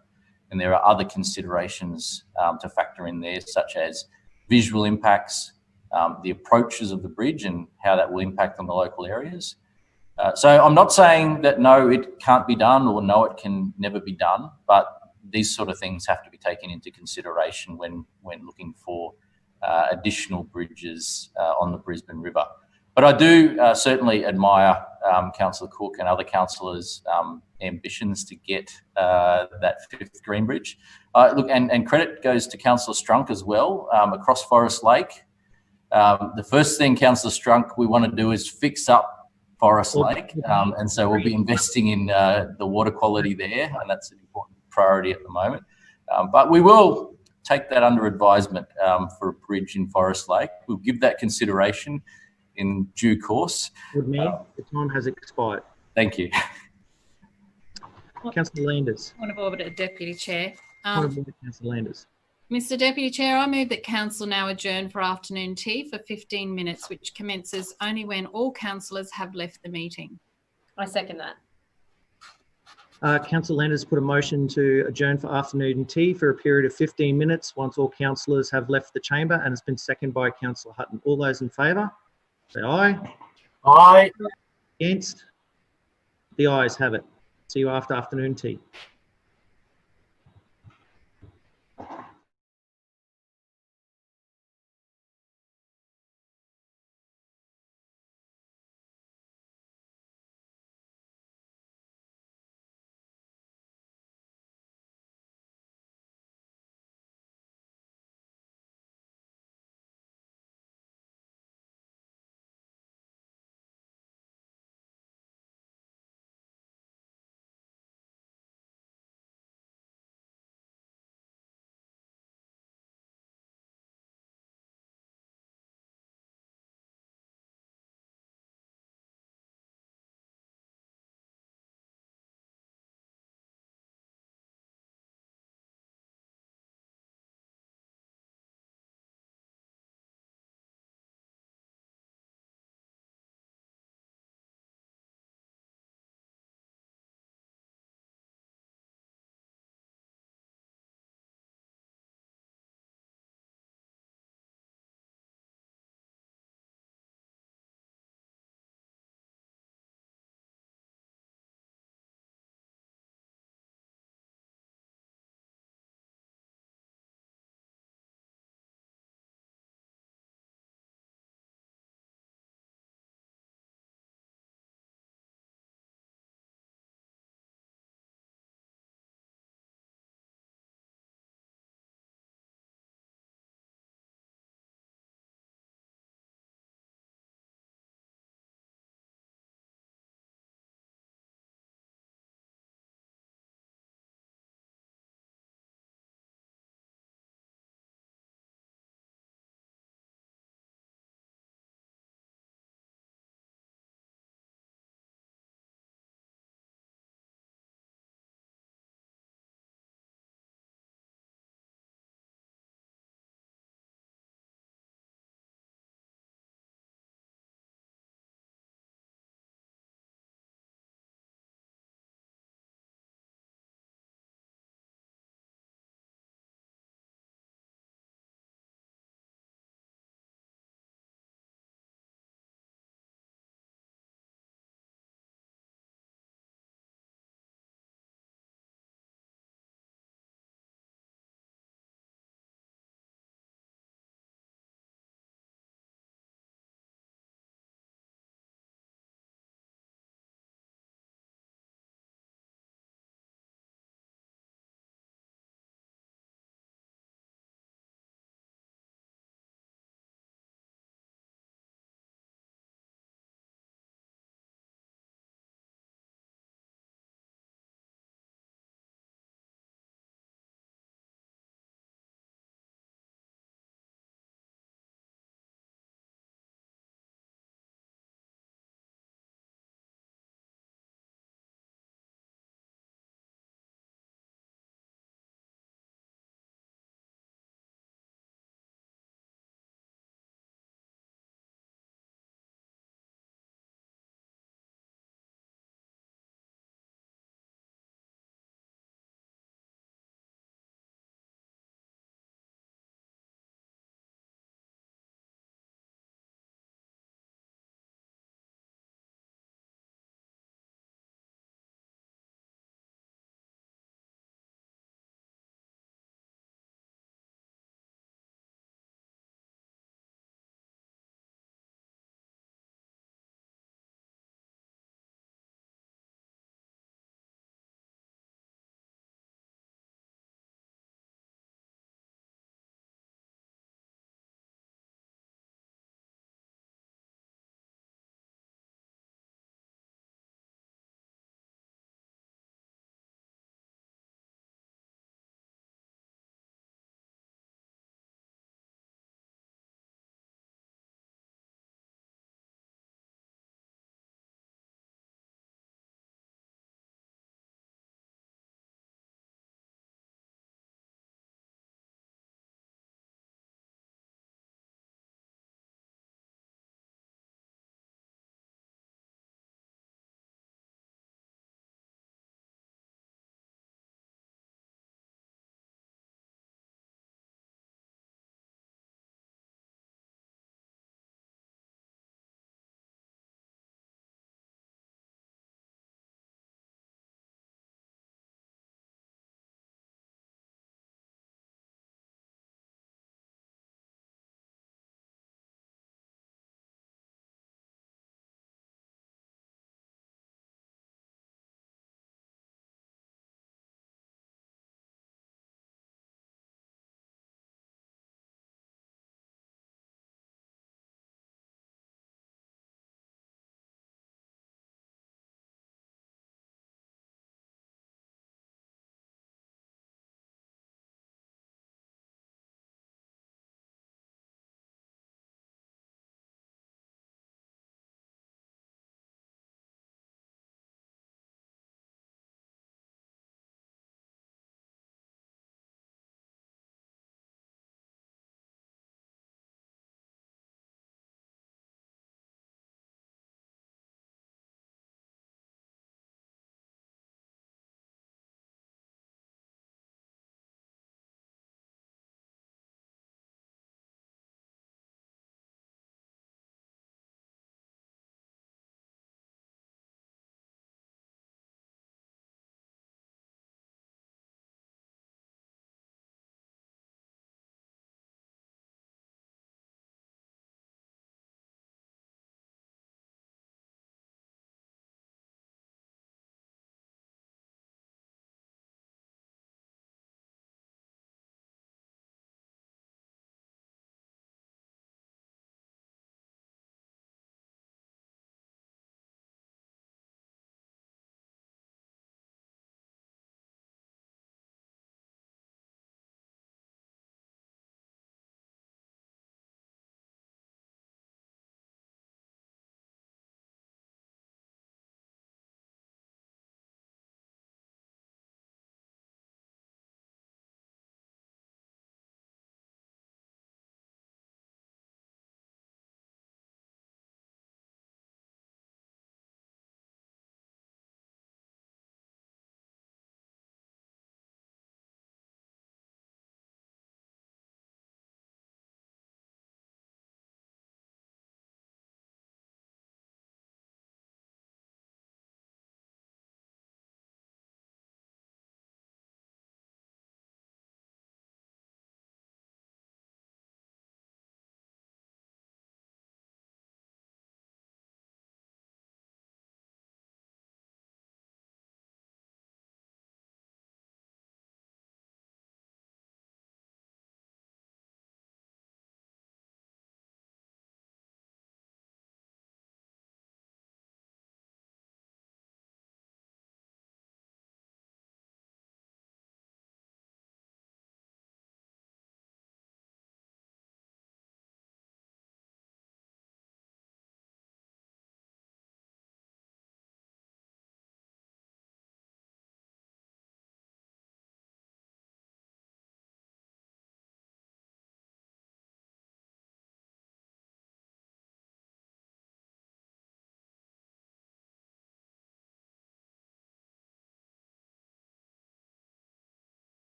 And there are other considerations to factor in there, such as visual impacts, the approaches of the bridge and how that will impact on the local areas. So I'm not saying that no, it can't be done, or no, it can never be done, but these sort of things have to be taken into consideration when looking for additional bridges on the Brisbane River. But I do certainly admire Councillor Cook and other councillors' ambitions to get that 5th Green Bridge. Look, and credit goes to Councillor Strunk as well, across Forest Lake. The first thing, Councillor Strunk, we want to do is fix up Forest Lake, and so we'll be investing in the water quality there, and that's an important priority at the moment. But we will take that under advisement for a bridge in Forest Lake. We'll give that consideration in due course. Good man, the time has expired. Thank you. Councillor Landers. Point of order, Deputy Chair. Point of order, Councillor Landers. Mr Deputy Chair, I move that Council now adjourn for afternoon tea for 15 minutes, which commences only when all councillors have left the meeting. I second that. Councillor Landers put a motion to adjourn for afternoon tea for a period of 15 minutes once all councillors have left the chamber, and it's been seconded by Councillor Hutton. All those in favour, say aye. Aye. Against? The ayes have it. See you after afternoon tea.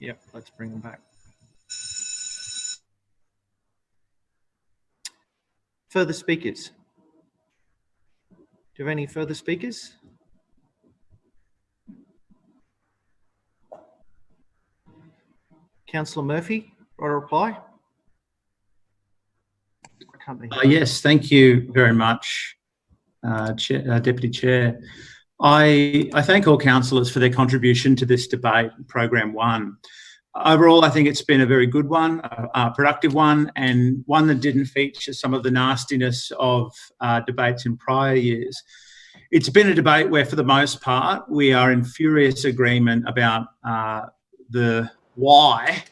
Yep, let's bring them back. Further speakers? Do you have any further speakers? Councillor Murphy, want to reply? Yes, thank you very much, Deputy Chair. I thank all councillors for their contribution to this debate, Program 1. Overall, I think it's been a very good one, a productive one, and one that didn't feature some of the nastiness of debates in prior years. It's been a debate where, for the most part, we are in furious agreement about the why,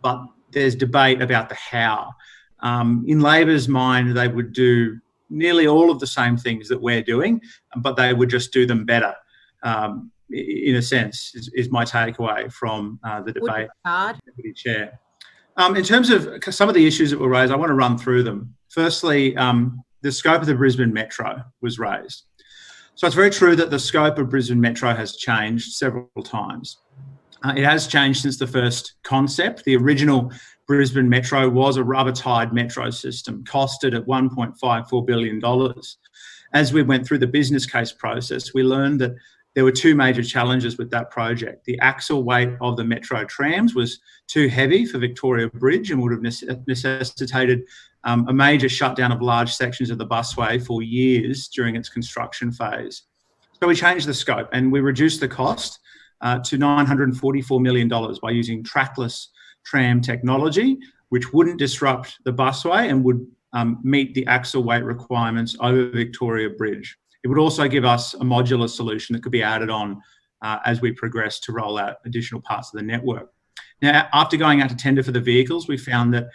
but there's debate about the how. In Labor's mind, they would do nearly all of the same things that we're doing, but they would just do them better, in a sense, is my takeaway from the debate, Deputy Chair. In terms of some of the issues that were raised, I want to run through them. Firstly, the scope of the Brisbane Metro was raised. So it's very true that the scope of Brisbane Metro has changed several times. It has changed since the first concept. The original Brisbane Metro was a rubber-tied metro system, costed at $1.54 billion. As we went through the business case process, we learned that there were two major challenges with that project. The axle weight of the metro trams was too heavy for Victoria Bridge and would have necessitated a major shutdown of large sections of the busway for years during its construction phase. So we changed the scope and we reduced the cost to $944 million by using trackless tram technology, which wouldn't disrupt the busway and would meet the axle weight requirements over Victoria Bridge. It would also give us a modular solution that could be added on as we progress to roll out additional parts of the network. Now, after going out to tender for the vehicles, we found that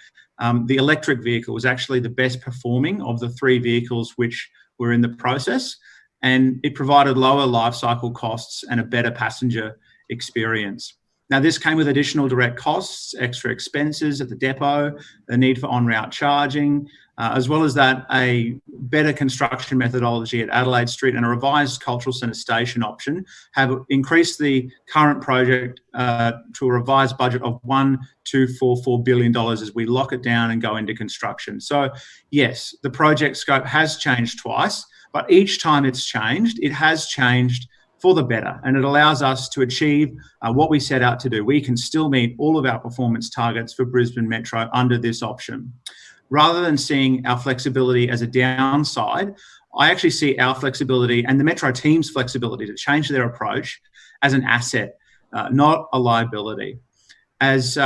the electric vehicle was actually the best performing of the three vehicles which were in the process, and it provided lower life cycle costs and a better passenger experience. Now, this came with additional direct costs, extra expenses at the depot, the need for en-route charging, as well as that, a better construction methodology at Adelaide Street and a revised cultural centre station option have increased the current project to a revised budget of $1.244 billion as we lock it down and go into construction. So, yes, the project scope has changed twice, but each time it's changed, it has changed for the better, and it allows us to achieve what we set out to do. We can still meet all of our performance targets for Brisbane Metro under this option. Rather than seeing our flexibility as a downside, I actually see our flexibility and the Metro team's flexibility to change their approach as an asset, not a liability. As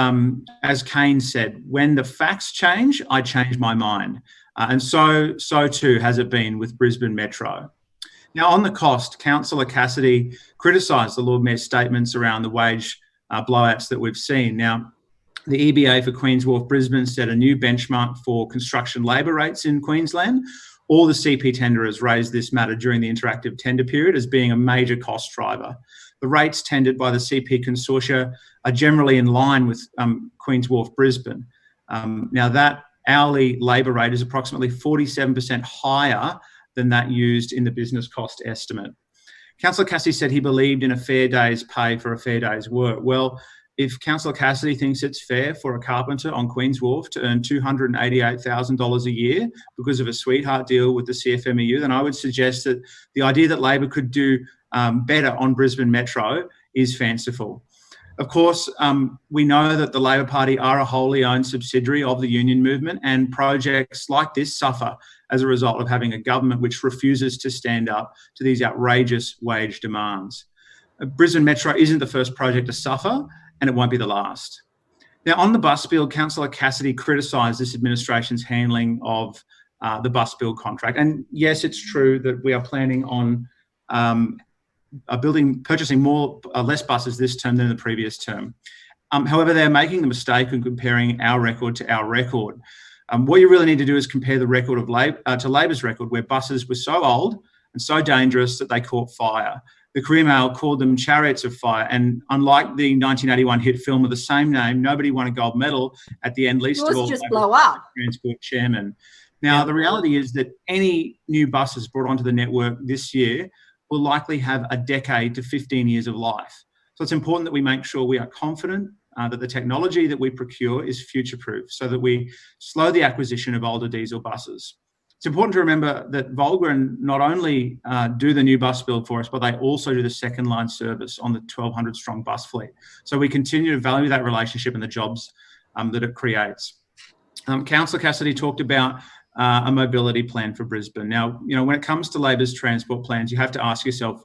Kane said, when the facts change, I change my mind. And so too has it been with Brisbane Metro. Now, on the cost, Councillor Cassidy criticised the Lord Mayor's statements around the wage blowouts that we've seen. Now, the EBA for Queen's Wharf Brisbane set a new benchmark for construction labour rates in Queensland. All the CP tenderers raised this matter during the interactive tender period as being a major cost driver. The rates tendered by the CP consortia are generally in line with Queen's Wharf Brisbane. Now, that hourly labour rate is approximately 47% higher than that used in the business cost estimate. Councillor Cassidy said he believed in a fair day's pay for a fair day's work. Well, if Councillor Cassidy thinks it's fair for a carpenter on Queen's Wharf to earn $288,000 a year because of a sweetheart deal with the CFMEU, then I would suggest that the idea that Labor could do better on Brisbane Metro is fanciful. Of course, we know that the Labor Party are a wholly owned subsidiary of the union movement, and projects like this suffer as a result of having a government which refuses to stand up to these outrageous wage demands. Brisbane Metro isn't the first project to suffer, and it won't be the last. Now, on the bus build, Councillor Cassidy criticised this administration's handling of the bus build contract. And yes, it's true that we are planning on purchasing less buses this term than the previous term. However, they're making the mistake of comparing our record to our record. What you really need to do is compare the record of to Labor's record, where buses were so old and so dangerous that they caught fire. The Courier Mail called them chariots of fire, and unlike the 1981 hit film of the same name, nobody won a gold medal at the end, least of all just blow up. Transport chairman. Now, the reality is that any new buses brought onto the network this year will likely have a decade to 15 years of life. So it's important that we make sure we are confident that the technology that we procure is future-proof so that we slow the acquisition of older diesel buses. It's important to remember that Volgren not only do the new bus build for us, but they also do the second line service on the 1,200 strong bus fleet. So we continue to value that relationship and the jobs that it creates. Councillor Cassidy talked about a mobility plan for Brisbane. Now, when it comes to Labor's transport plans, you have to ask yourself,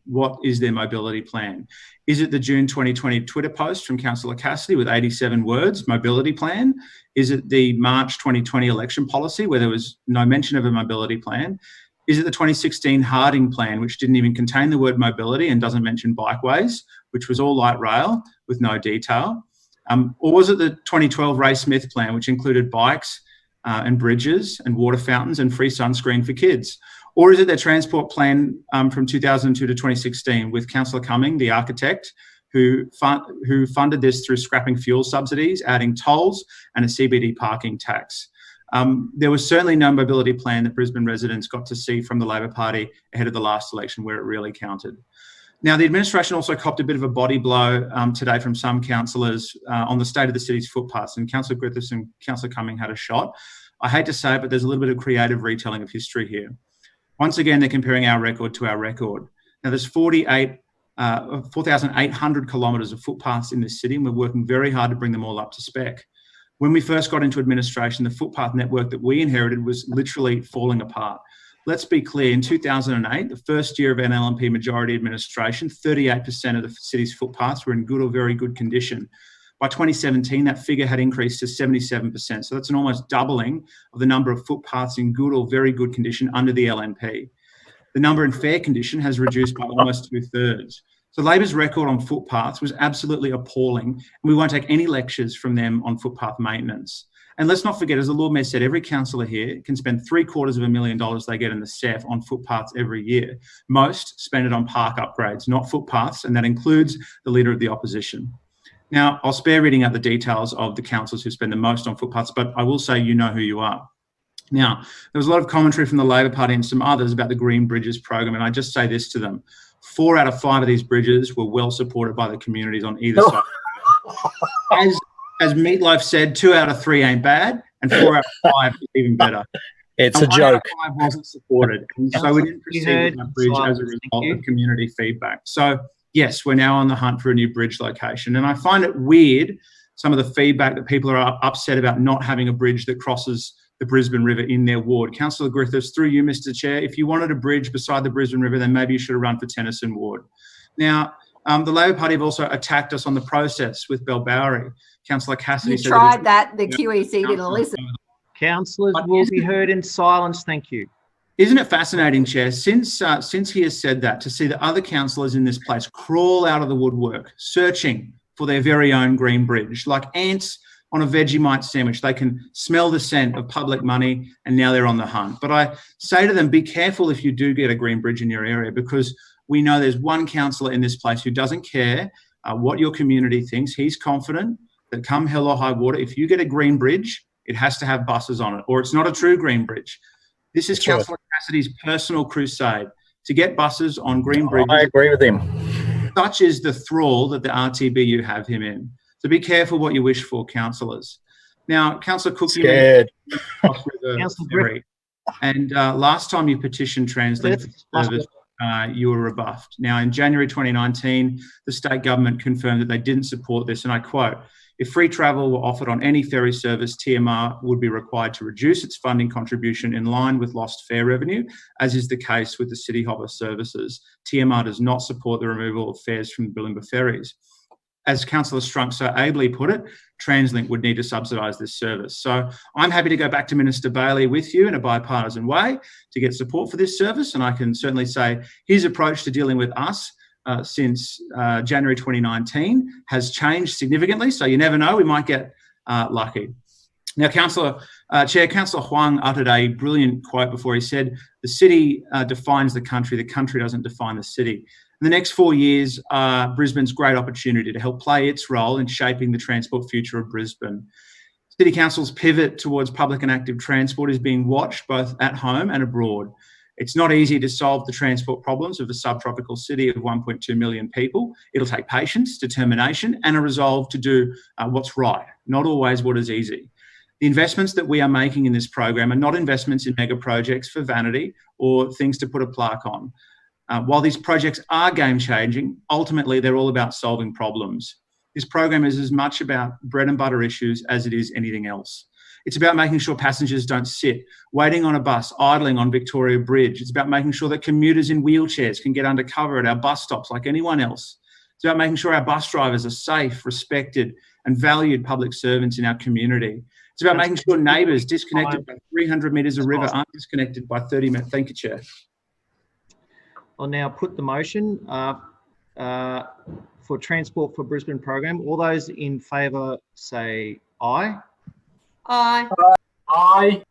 what is their mobility plan? Is it the June 2020 Twitter post from Councillor Cassidy with 87 words, mobility plan? Is it the March 2020 election policy where there was no mention of a mobility plan? Is it the 2016 Harding plan, which didn't even contain the word mobility and doesn't mention bikeways, which was all light rail with no detail? Or was it the 2012 Ray Smith plan, which included bikes and bridges and water fountains and free sunscreen for kids? Or is it their transport plan from 2002 to 2016 with Councillor Cumming, the architect, who funded this through scrapping fuel subsidies, adding tolls and a CBD parking tax? There was certainly no mobility plan that Brisbane residents got to see from the Labor Party ahead of the last election where it really counted. Now, the administration also copped a bit of a body blow today from some councillors on the state of the city's footpaths, and Councillor Griffiths and Councillor Cumming had a shot. I hate to say it, but there's a little bit of creative retelling of history here. Once again, they're comparing our record to our record. Now, there's 4,800 kilometres of footpaths in this city, and we're working very hard to bring them all up to spec. When we first got into administration, the footpath network that we inherited was literally falling apart. Let's be clear, in 2008, the first year of an LNP majority administration, 38% of the city's footpaths were in good or very good condition. By 2017, that figure had increased to 77%. So that's an almost doubling of the number of footpaths in good or very good condition under the LNP. The number in fair condition has reduced by almost 2/3. So Labor's record on footpaths was absolutely appalling, and we won't take any lectures from them on footpath maintenance. And let's not forget, as the Lord Mayor said, every councillor here can spend $750,000 they get in the CEF on footpaths every year. Most spend it on park upgrades, not footpaths, and that includes the Leader of the Opposition. Now, I'll spare reading out the details of the councillors who spend the most on footpaths, but I will say you know who you are. Now, there was a lot of commentary from the Labor Party and some others about the Green Bridges program, and I just say this to them. 4 out of 5 of these bridges were well supported by the communities on either side. As Meatloaf said, 2 out of 3 ain't bad, and 4 out of 5 is even better. It's a joke. 1 out of 5 wasn't supported, and so we didn't proceed with that bridge as a result of community feedback. So, yes, we're now on the hunt for a new bridge location, and I find it weird, some of the feedback that people are upset about not having a bridge that crosses the Brisbane River in their ward. Councillor Griffiths, through you, Mr Chair, if you wanted a bridge beside the Brisbane River, then maybe you should have run for Tennyson Ward. Now, the Labor Party have also attacked us on the process with Bellbowery. Councillor Cassidy said tried that, the QEC didn't listen. Councillors will be heard in silence, thank you. Isn't it fascinating, Chair, since he has said that, to see the other councillors in this place crawl out of the woodwork, searching for their very own green bridge, like ants on a Vegemite sandwich. They can smell the scent of public money, and now they're on the hunt. But I say to them, be careful if you do get a green bridge in your area, because we know there's one councillor in this place who doesn't care what your community thinks. He's confident that come hell or high water, if you get a green bridge, it has to have buses on it, or it's not a true green bridge. This is Councillor Cassidy's personal crusade to get buses on green bridges. I agree with him. Such is the thrall that the RTBU have him in. So be careful what you wish for, councillors. Now, Councillor Cook, and last time you petitioned TransLink for service, you were rebuffed. Now, in January 2019, the state government confirmed that they didn't support this, and I quote, "If free travel were offered on any ferry service, TMR would be required to reduce its funding contribution in line with lost fare revenue, as is the case with the City Hopper services. TMR does not support the removal of fares from Bulimba ferries." As Councillor Strunk so ably put it, TransLink would need to subsidise this service. So I'm happy to go back to Minister Bailey with you in a bipartisan way to get support for this service, and I can certainly say his approach to dealing with us since January 2019 has changed significantly, so you never know, we might get lucky. Now, Chair, Councillor Huang uttered a brilliant quote before. He said, "The city defines the country doesn't define the city." In the next 4 years, Brisbane's great opportunity to help play its role in shaping the transport future of Brisbane. City Council's pivot towards public and active transport is being watched both at home and abroad. It's not easy to solve the transport problems of a subtropical city of 1.2 million people. It'll take patience, determination, and a resolve to do what's right, not always what is easy. The investments that we are making in this program are not investments in mega projects for vanity or things to put a plaque on. While these projects are game-changing, ultimately they're all about solving problems. This program is as much about bread and butter issues as it is anything else. It's about making sure passengers don't sit, waiting on a bus, idling on Victoria Bridge. It's about making sure that commuters in wheelchairs can get undercover at our bus stops like anyone else. It's about making sure our bus drivers are safe, respected, and valued public servants in our community. It's about making sure neighbours disconnected by 300 metres of river aren't disconnected by 30 minutes. Thank you, Chair. I'll now put the motion for Transport for Brisbane program. All those in favour say aye. Aye. Aye.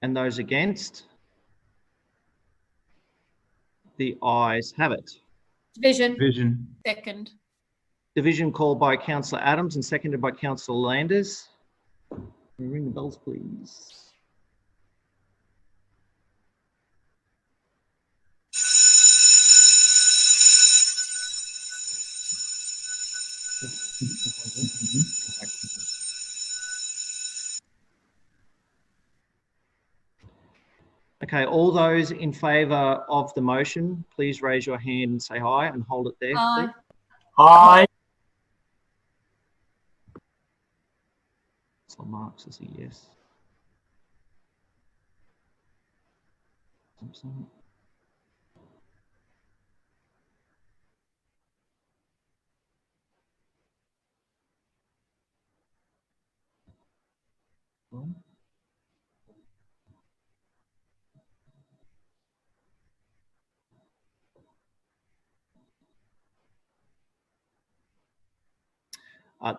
And those against? The ayes have it. Division. Second. Division called by Councillor Adams and seconded by Councillor Landers. Ring the bells, please. Okay, all those in favour of the motion, please raise your hand and say aye and hold it there. Aye. Please. Aye. So Marks is a yes.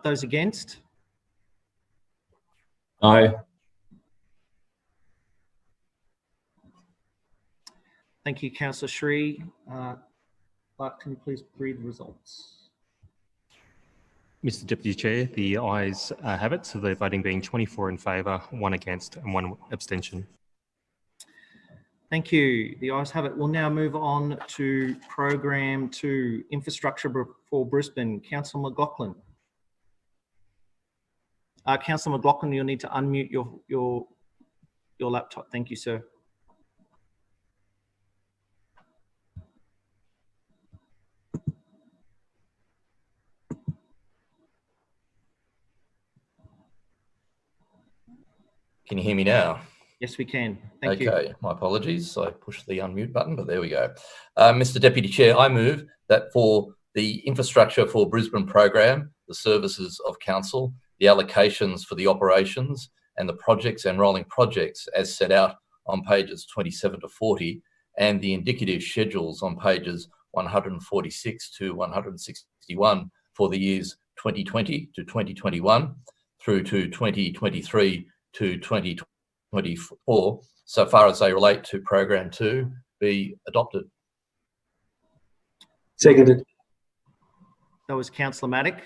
Those against? Aye. Thank you, Councillor Sri. Clerk, can you please read the results? Mr Deputy Chair, the ayes have it, so the voting being 24 in favour, 1 against and 1 abstention. Thank you. The ayes have it. We'll now move on to Program 2, Infrastructure for Brisbane. Councillor McLaughlin. Councillor McLaughlin, you'll need to unmute your laptop. Thank you, sir. Can you hear me now? Yes, we can. Thank you. Okay, my apologies. I pushed the unmute button, but there we go. Mr Deputy Chair, I move that for the Infrastructure for Brisbane program, the services of council, the allocations for the operations and the projects and rolling projects as set out on pages 27 to 40 and the indicative schedules on pages 146 to 161 for the years 2020 to 2021 through to 2023 to 2024, so far as they relate to Program 2, be adopted. Seconded. That was Councillor Matic.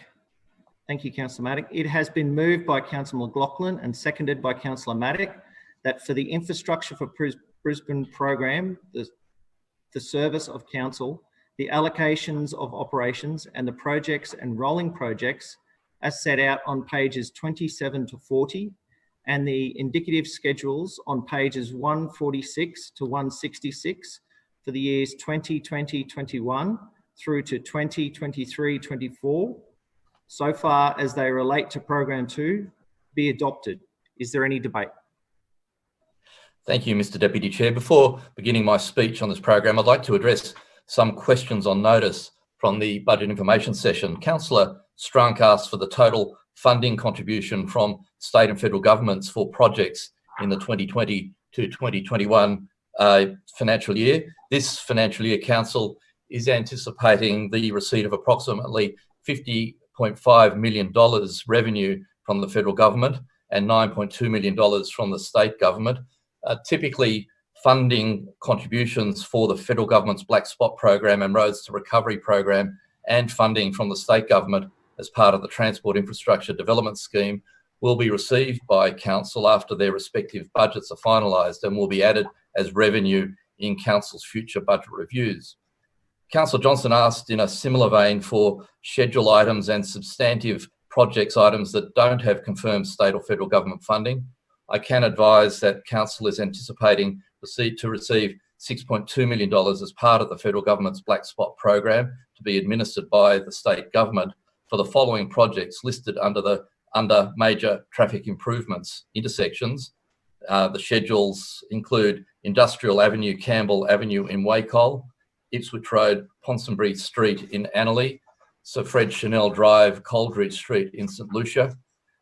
Thank you, Councillor Matic. It has been moved by Councillor McLaughlin and seconded by Councillor Matic that for the Infrastructure for Brisbane program, the service of council, the allocations of operations and the projects and rolling projects as set out on pages 27 to 40 and the indicative schedules on pages 146 to 166 for the years 2020-21 through to 2023-24, so far as they relate to Program 2, be adopted. Is there any debate? Thank you, Mr Deputy Chair. Before beginning my speech on this program, I'd like to address some questions on notice from the Budget Information Session. Councillor Strunk asked for the total funding contribution from state and federal governments for projects in the 2020 to 2021 financial year. This financial year, Council is anticipating the receipt of approximately $50.5 million revenue from the federal government and $9.2 million from the state government. Typically, funding contributions for the federal government's Black Spot program and Roads to Recovery program and funding from the state government as part of the Transport Infrastructure Development Scheme will be received by Council after their respective budgets are finalised and will be added as revenue in Council's future budget reviews. Councillor Johnson asked in a similar vein for schedule items and substantive projects items that don't have confirmed state or federal government funding. I can advise that Council is anticipating to receive $6.2 million as part of the federal government's Black Spot program to be administered by the state government for the following projects listed under major traffic improvements intersections. The schedules include Industrial Avenue, Campbell Avenue in Wacol, Ipswich Road, Ponsonbury Street in Annerley, Sir Fred Chanel Drive, Coldridge Street in St Lucia,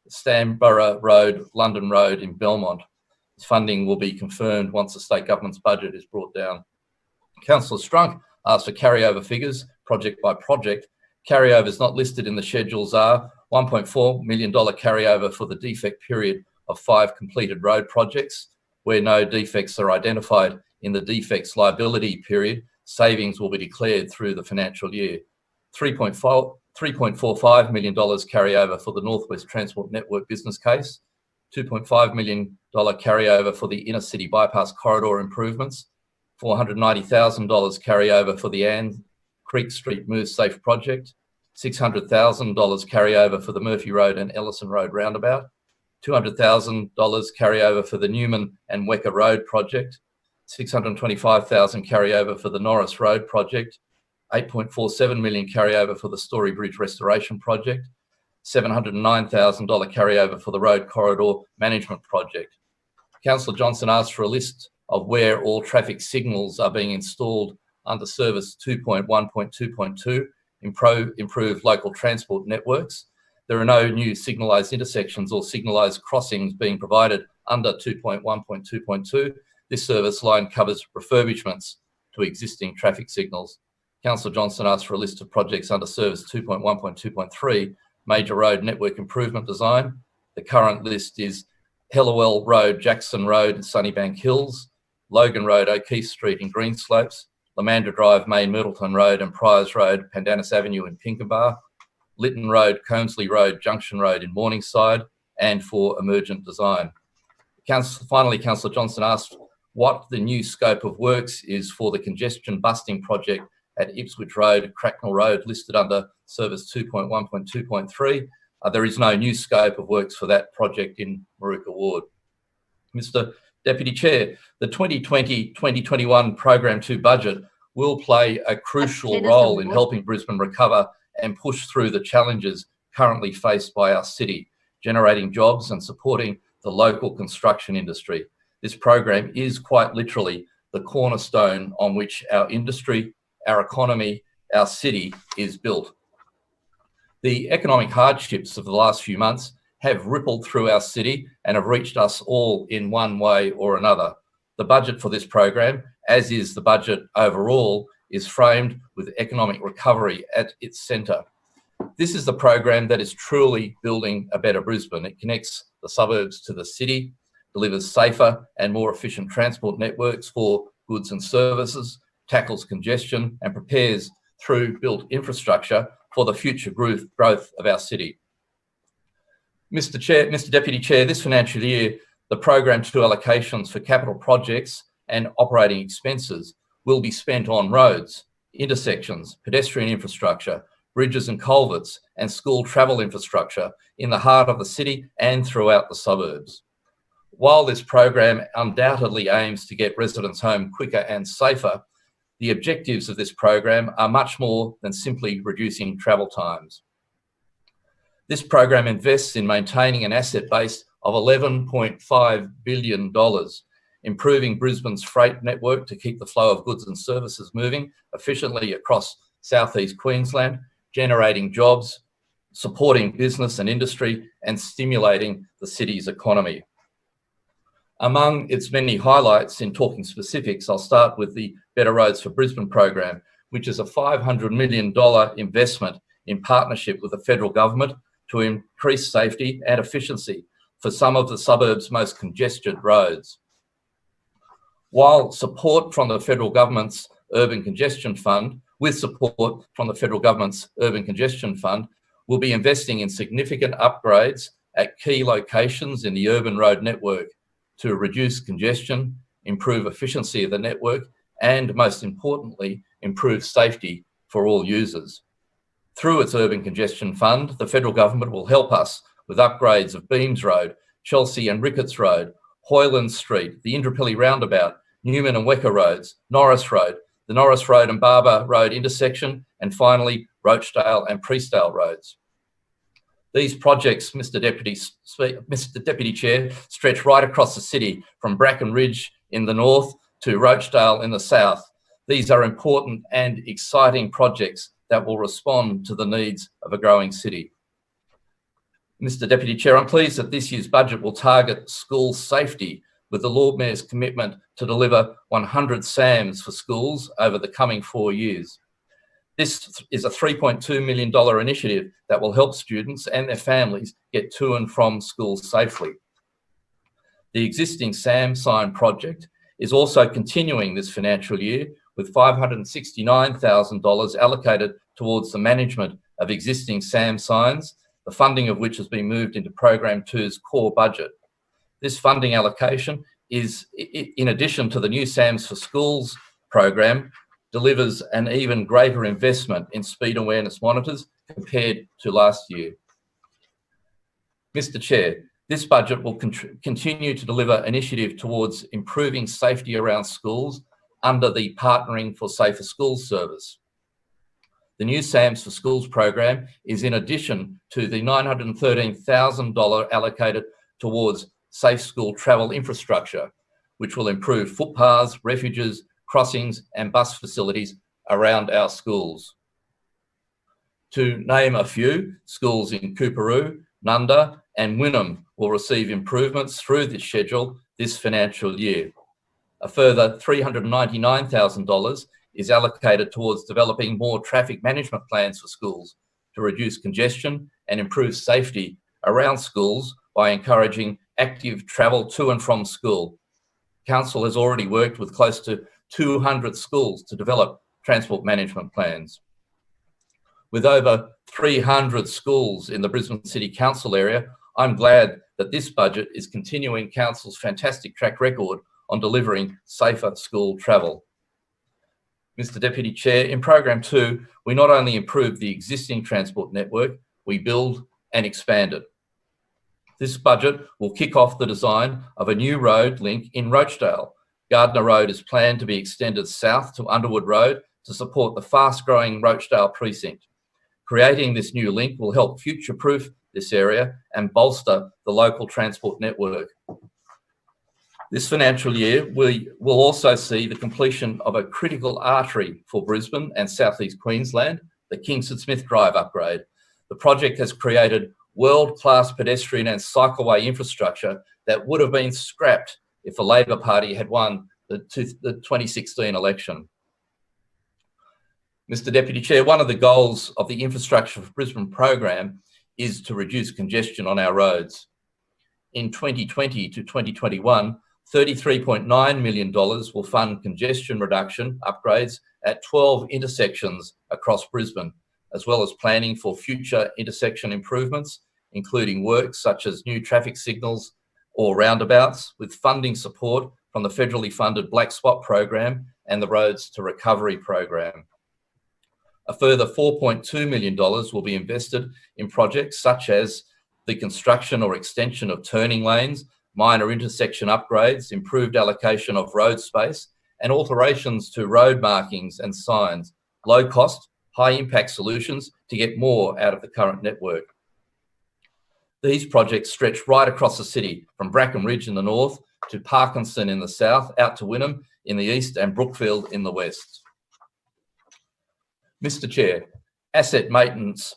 Stanborough Road, London Road in Belmont. Funding will be confirmed once the state government's budget is brought down. Councillor Strunk asked for carryover figures, project by project. Carryovers not listed in the schedules are $1.4 million carryover for the defect period of 5 completed road projects. Where no defects are identified in the defects liability period, savings will be declared through the financial year. $3.45 million carryover for the Northwest Transport Network business case, $2.5 million carryover for the inner city bypass corridor improvements, $490,000 carryover for the Ann Creek Street Move Safe project, $600,000 carryover for the Murphy Road and Ellison Road roundabout, $200,000 carryover for the Newman and Wecker Road project, $625,000 carryover for the Norris Road project, $8.47 million carryover for the Story Bridge Restoration project, $709,000 carryover for the Road Corridor Management project. Councillor Johnson asked for a list of where all traffic signals are being installed under Service 2.1.2.2, improve local transport networks. There are no new signalised intersections or signalised crossings being provided under 2.1.2.2. This service line covers refurbishments to existing traffic signals. Councillor Johnson asked for a list of projects under Service 2.1.2.3, Major Road Network Improvement Design. The current list is Hellawell Road, Jackson Road, Sunnybank Hills, Logan Road, O'Keefe Street in Greenslopes, Lamandra Drive, Main Middleton Road and Priors Road, Pandanus Avenue in Pinkenbar, Lytton Road, Combsley Road, Junction Road in Morningside, and for emergent design. Finally, Councillor Johnson asked what the new scope of works is for the congestion busting project at Ipswich Road, Cracknell Road, listed under Service 2.1.2.3. There is no new scope of works for that project in Maruka Ward. Mr Deputy Chair, the 2020-2021 Program 2 budget will play a crucial role in helping Brisbane recover and push through the challenges currently faced by our city, generating jobs and supporting the local construction industry. This program is quite literally the cornerstone on which our industry, our economy, our city is built. The economic hardships of the last few months have rippled through our city and have reached us all in one way or another. The budget for this program, as is the budget overall, is framed with economic recovery at its centre. This is the program that is truly building a better Brisbane. It connects the suburbs to the city, delivers safer and more efficient transport networks for goods and services, tackles congestion and prepares through built infrastructure for the future growth of our city. Mr Deputy Chair, this financial year, the Program 2 allocations for capital projects and operating expenses will be spent on roads, intersections, pedestrian infrastructure, bridges and culverts, and school travel infrastructure in the heart of the city and throughout the suburbs. While this program undoubtedly aims to get residents home quicker and safer, the objectives of this program are much more than simply reducing travel times. This program invests in maintaining an asset base of $11.5 billion, improving Brisbane's freight network to keep the flow of goods and services moving efficiently across southeast Queensland, generating jobs, supporting business and industry, and stimulating the city's economy. Among its many highlights, in talking specifics, I'll start with the Better Roads for Brisbane program, which is a $500 million investment in partnership with the federal government to increase safety and efficiency for some of the suburbs' most congested roads. While support from the federal government's Urban Congestion Fund, will be investing in significant upgrades at key locations in the urban road network to reduce congestion improve efficiency of the network, and most importantly, improve safety for all users. Through its Urban Congestion Fund, the federal government will help us with upgrades of Beams Road, Chelsea and Ricketts Road, Hoyland Street, the Indooroopilly Roundabout, Newman and Wecker Roads, Norris Road, the Norris Road and Barber Road intersection, and finally, Rochdale and Priestdale Roads. These projects, Mr Deputy Chair, stretch right across the city from Bracken Ridge in the north to Rochdale in the south. These are important and exciting projects that will respond to the needs of a growing city. Mr Deputy Chair, I'm pleased that this year's budget will target school safety with the Lord Mayor's commitment to deliver 100 SAMs for schools over the coming 4 years. This is a $3.2 million initiative that will help students and their families get to and from school safely. The existing SAM sign project is also continuing this financial year with $569,000 allocated towards the management of existing SAM signs, the funding of which has been moved into Program 2's core budget. This funding allocation is, in addition to the new SAMs for Schools program, delivers an even greater investment in speed awareness monitors compared to last year. Mr Chair, this budget will continue to deliver initiative towards improving safety around schools under the Partnering for Safer Schools service. The new SAMs for Schools program is in addition to the $913,000 allocated towards safe school travel infrastructure, which will improve footpaths, refuges, crossings and bus facilities around our schools. To name a few, schools in Coorparoo, Nunda and Wynnum will receive improvements through this schedule this financial year. A further $399,000 is allocated towards developing more traffic management plans for schools to reduce congestion and improve safety around schools by encouraging active travel to and from school. Council has already worked with close to 200 schools to develop transport management plans. With over 300 schools in the Brisbane City Council area, I'm glad that this budget is continuing Council's fantastic track record on delivering safer school travel. Mr Deputy Chair, in Program 2, we not only improve the existing transport network, we build and expand it. This budget will kick off the design of a new road link in Rochdale. Gardner Road is planned to be extended south to Underwood Road to support the fast-growing Rochdale precinct. Creating this new link will help future-proof this area and bolster the local transport network. This financial year, we will also see the completion of a critical artery for Brisbane and South East Queensland, the Kingston Smith Drive upgrade. The project has created world-class pedestrian and cycleway infrastructure that would have been scrapped if the Labor Party had won the 2016 election. Mr Deputy Chair, one of the goals of the Infrastructure for Brisbane program is to reduce congestion on our roads. In 2020 to 2021, $33.9 million will fund congestion reduction upgrades at 12 intersections across Brisbane, as well as planning for future intersection improvements, including works such as new traffic signals or roundabouts, with funding support from the federally funded Black Spot program and the Roads to Recovery program. A further $4.2 million will be invested in projects such as the construction or extension of turning lanes, minor intersection upgrades, improved allocation of road space, and alterations to road markings and signs, low cost, high impact solutions to get more out of the current network. These projects stretch right across the city, from Bracken Ridge in the north to Parkinson in the south, out to Wynnum in the east and Brookfield in the west. Mr Chair, asset maintenance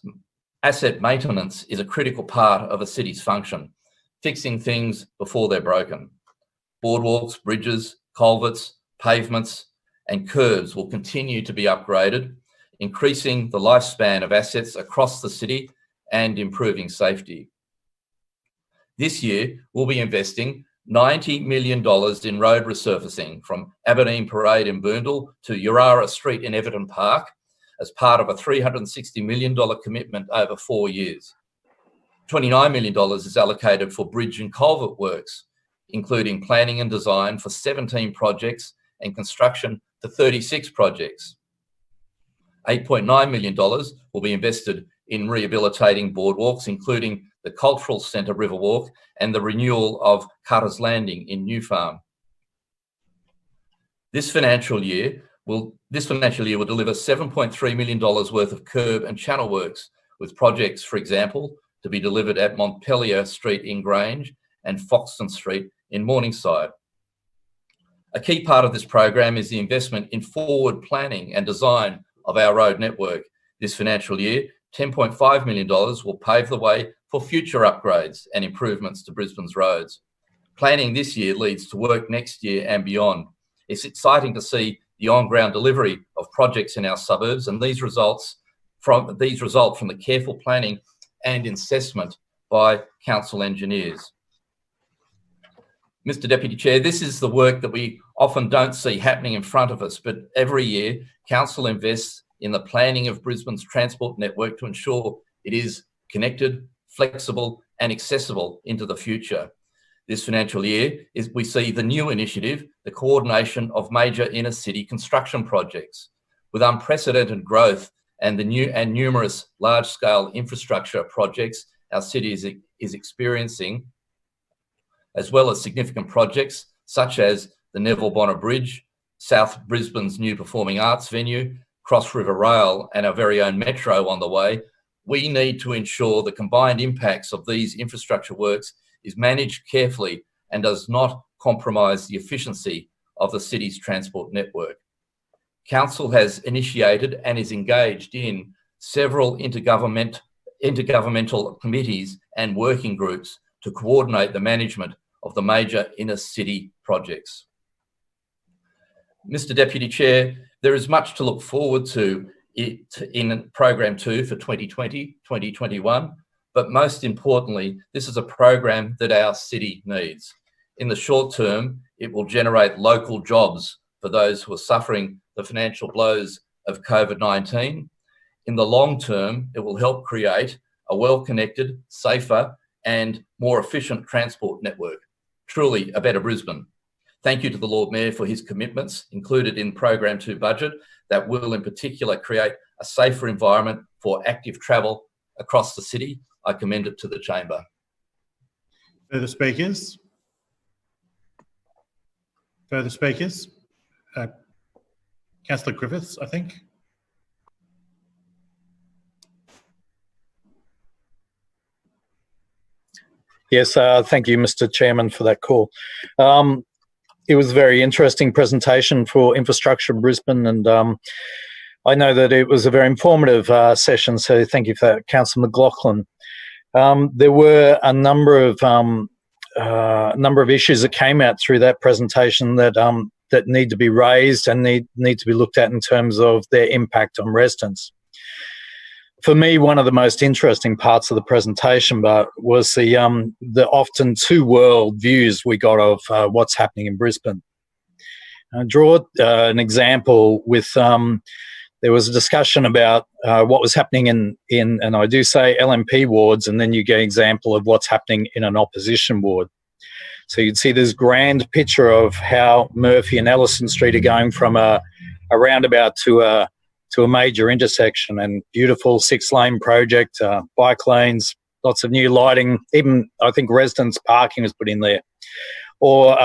is a critical part of a city's function, fixing things before they're broken. Boardwalks, bridges, culverts, pavements and curbs will continue to be upgraded, increasing the lifespan of assets across the city and improving safety. This year, we'll be investing $90 million in road resurfacing from Aberdeen Parade in Boondall to Urara Street in Everton Park as part of a $360 million commitment over 4 years. $29 million is allocated for bridge and culvert works, including planning and design for 17 projects and construction for 36 projects. $8.9 million will be invested in rehabilitating boardwalks, including the Cultural Centre Riverwalk and the renewal of Carter's Landing in New Farm. This financial year will deliver $7.3 million worth of curb and channel works, with projects, for example, to be delivered at Montpellier Street in Grange and Foxton Street in Morningside. A key part of this program is the investment in forward planning and design of our road network. This financial year, $10.5 million will pave the way for future upgrades and improvements to Brisbane's roads. Planning this year leads to work next year and beyond. It's exciting to see the on-ground delivery of projects in our suburbs, and these result from the careful planning and assessment by council engineers. Mr. Deputy Chair, this is the work that we often don't see happening in front of us, but every year council invests in the planning of Brisbane's transport network to ensure it is connected, flexible and accessible into the future. This financial year we see the new initiative, the coordination of major inner city construction projects. With unprecedented growth and numerous large-scale infrastructure projects our city is experiencing, as well as significant projects such as the Neville Bonner Bridge, South Brisbane's new performing arts venue, Cross River Rail and our very own metro on the way, we need to ensure the combined impacts of these infrastructure works is managed carefully and does not compromise the efficiency of the city's transport network. Council has initiated and is engaged in several intergovernmental committees and working groups to coordinate the management of the major inner city projects. Mr. Deputy Chair, there is much to look forward to in Program 2 for 2020-2021, but most importantly, this is a program that our city needs. In the short term, it will generate local jobs for those who are suffering the financial blows of COVID-19. In the long term, it will help create a well-connected, safer and more efficient transport network. Truly a better Brisbane. Thank you to the Lord Mayor for his commitments included in Program 2 budget that will in particular create a safer environment for active travel across the city. I commend it to the chamber. Further speakers? Further speakers? Councillor Griffiths, I think. Yes, thank you, Mr. Chairman, for that call. It was a very interesting presentation for Infrastructure Brisbane, and I know that it was a very informative session, so thank you for that, Councillor McLaughlin. There were a number of issues that came out through that presentation that that need to be raised and need to be looked at in terms of their impact on residents. For me, one of the most interesting parts of the presentation was the often two-world views we got of what's happening in Brisbane. I draw an example with there was a discussion about what was happening in and I do say LNP wards, and then you get an example of what's happening in an opposition ward. So you'd see this grand picture of how Murphy and Ellison Street are going from a roundabout to a major intersection, and beautiful 6-lane project, bike lanes, lots of new lighting, even I think residents parking was put in there. Or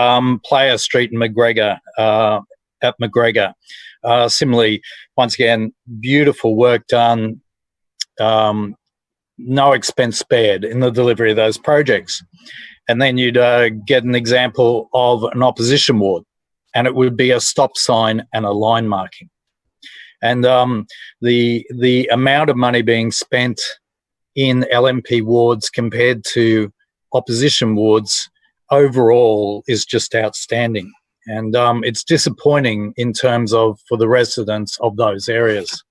Player Street in McGregor, at McGregor. Similarly, once again, beautiful work done, no expense spared in the delivery of those projects. And then you'd get an example of an opposition ward, and it would be a stop sign and a line marking. And the amount of money being spent in LNP wards compared to opposition wards overall is just outstanding. And it's disappointing in terms of for the residents of those areas.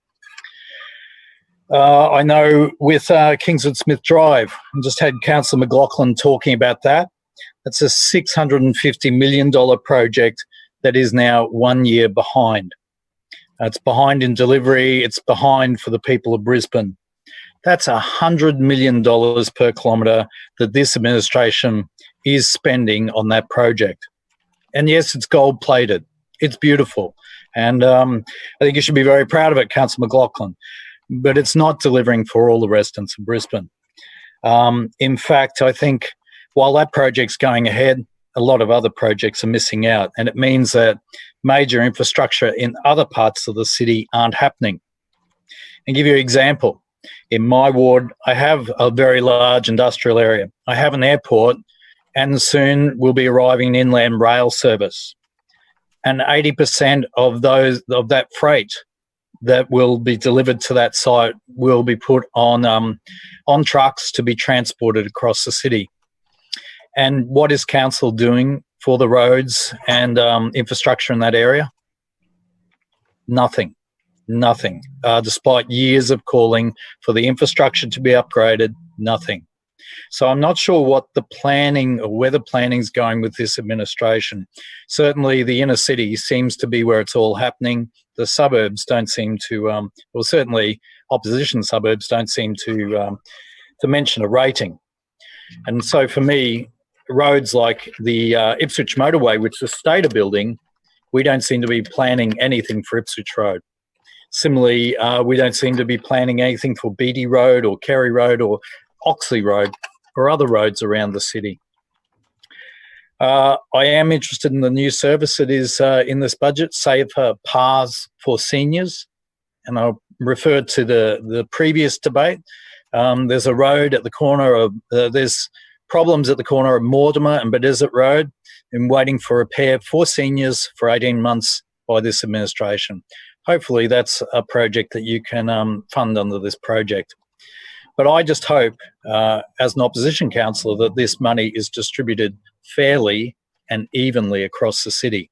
I know with Kingswood Smith Drive, I just had Councillor McLaughlin talking about that. That's a $650 million project that is now 1 year behind. It's behind in delivery. It's behind for the people of Brisbane. That's $100 million per kilometre that this administration is spending on that project. And yes, it's gold plated. It's beautiful. And I think you should be very proud of it, Councillor McLaughlin. But it's not delivering for all the residents of Brisbane. In fact, I think while that project's going ahead, a lot of other projects are missing out. And it means that major infrastructure in other parts of the city aren't happening. And give you an example. In my ward, I have a very large industrial area. I have an airport, and soon we'll be arriving an inland rail service. And 80% of that freight that will be delivered to that site will be put on trucks to be transported across the city. And what is council doing for the roads and infrastructure in that area? Nothing. Nothing. Despite years of calling for the infrastructure to be upgraded, nothing. So I'm not sure what the planning or where the planning's going with this administration. Certainly the inner city seems to be where it's all happening. The suburbs don't seem to, well, certainly opposition suburbs don't seem to mention a rating. And so for me, roads like the Ipswich motorway, which the state are building, we don't seem to be planning anything for Ipswich Road. Similarly, we don't seem to be planning anything for Beatty Road or Kerry Road or Oxley Road or other roads around the city. I am interested in the new service that is in this budget, Safer Paths for Seniors. And I'll refer to the previous debate. There's a road at the corner of, there's problems at the corner of Mortimer and Bedesert Road and waiting for repair for seniors for 18 months by this administration. Hopefully that's a project that you can fund under this project. But I just hope, as an opposition councillor, that this money is distributed fairly and evenly across the city.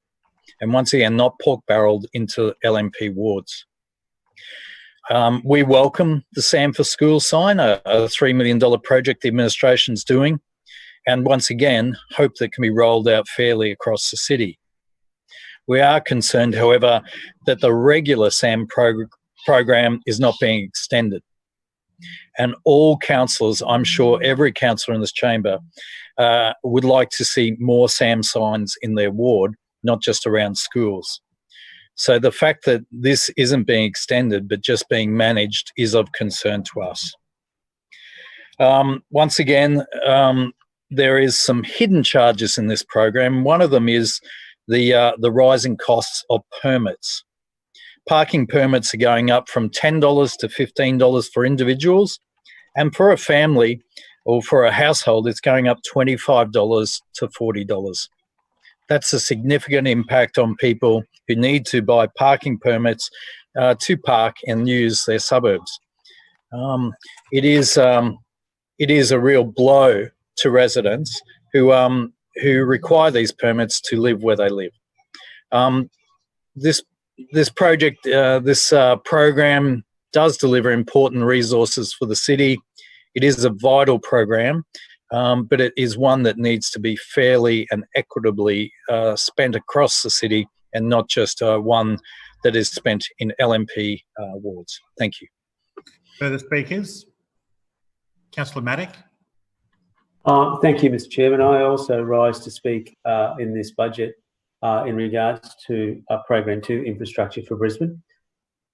And once again, not pork-barreled into LNP wards. We welcome the Sam for Schools sign, a $3 million project the administration's doing. And once again, hope that can be rolled out fairly across the city. We are concerned, however, that the regular SAM program is not being extended. And all councillors, I'm sure every councillor in this chamber, would like to see more SAM signs in their ward, not just around schools. So the fact that this isn't being extended but just being managed is of concern to us. Once again, there is some hidden charges in this program. One of them is the rising costs of permits. Parking permits are going up from $10 to $15 for individuals, and for a family or for a household, it's going up $25 to $40. That's a significant impact on people who need to buy parking permits to park and use their suburbs. It is a real blow to residents who require these permits to live where they live. This program does deliver important resources for the city. It is a vital program, but it is one that needs to be fairly and equitably spent across the city and not just one that is spent in LNP wards. Thank you. Further speakers? Councillor Maddock. Thank you, Mr. Chairman. I also rise to speak in this budget in regards to Program 2, Infrastructure for Brisbane.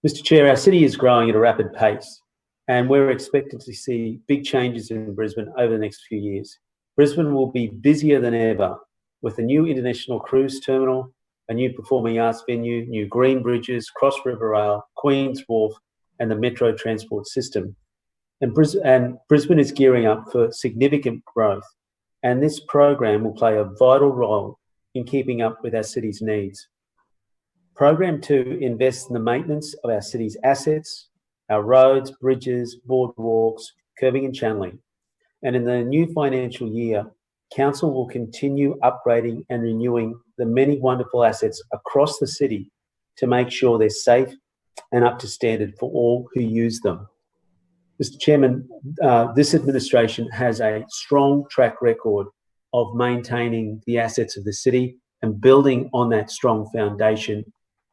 Mr. Chair, our city is growing at a rapid pace, and we're expected to see big changes in Brisbane over the next few years. Brisbane will be busier than ever with a new international cruise terminal, a new performing arts venue, new green bridges, Cross River Rail, Queen's Wharf, and the metro transport system. And Brisbane is gearing up for significant growth, and this program will play a vital role in keeping up with our city's needs. Program 2 invests in the maintenance of our city's assets, our roads, bridges, boardwalks, curbing and channeling. And in the new financial year, Council will continue upgrading and renewing the many wonderful assets across the city to make sure they're safe and up to standard for all who use them. Mr. Chairman, this administration has a strong track record of maintaining the assets of the city and building on that strong foundation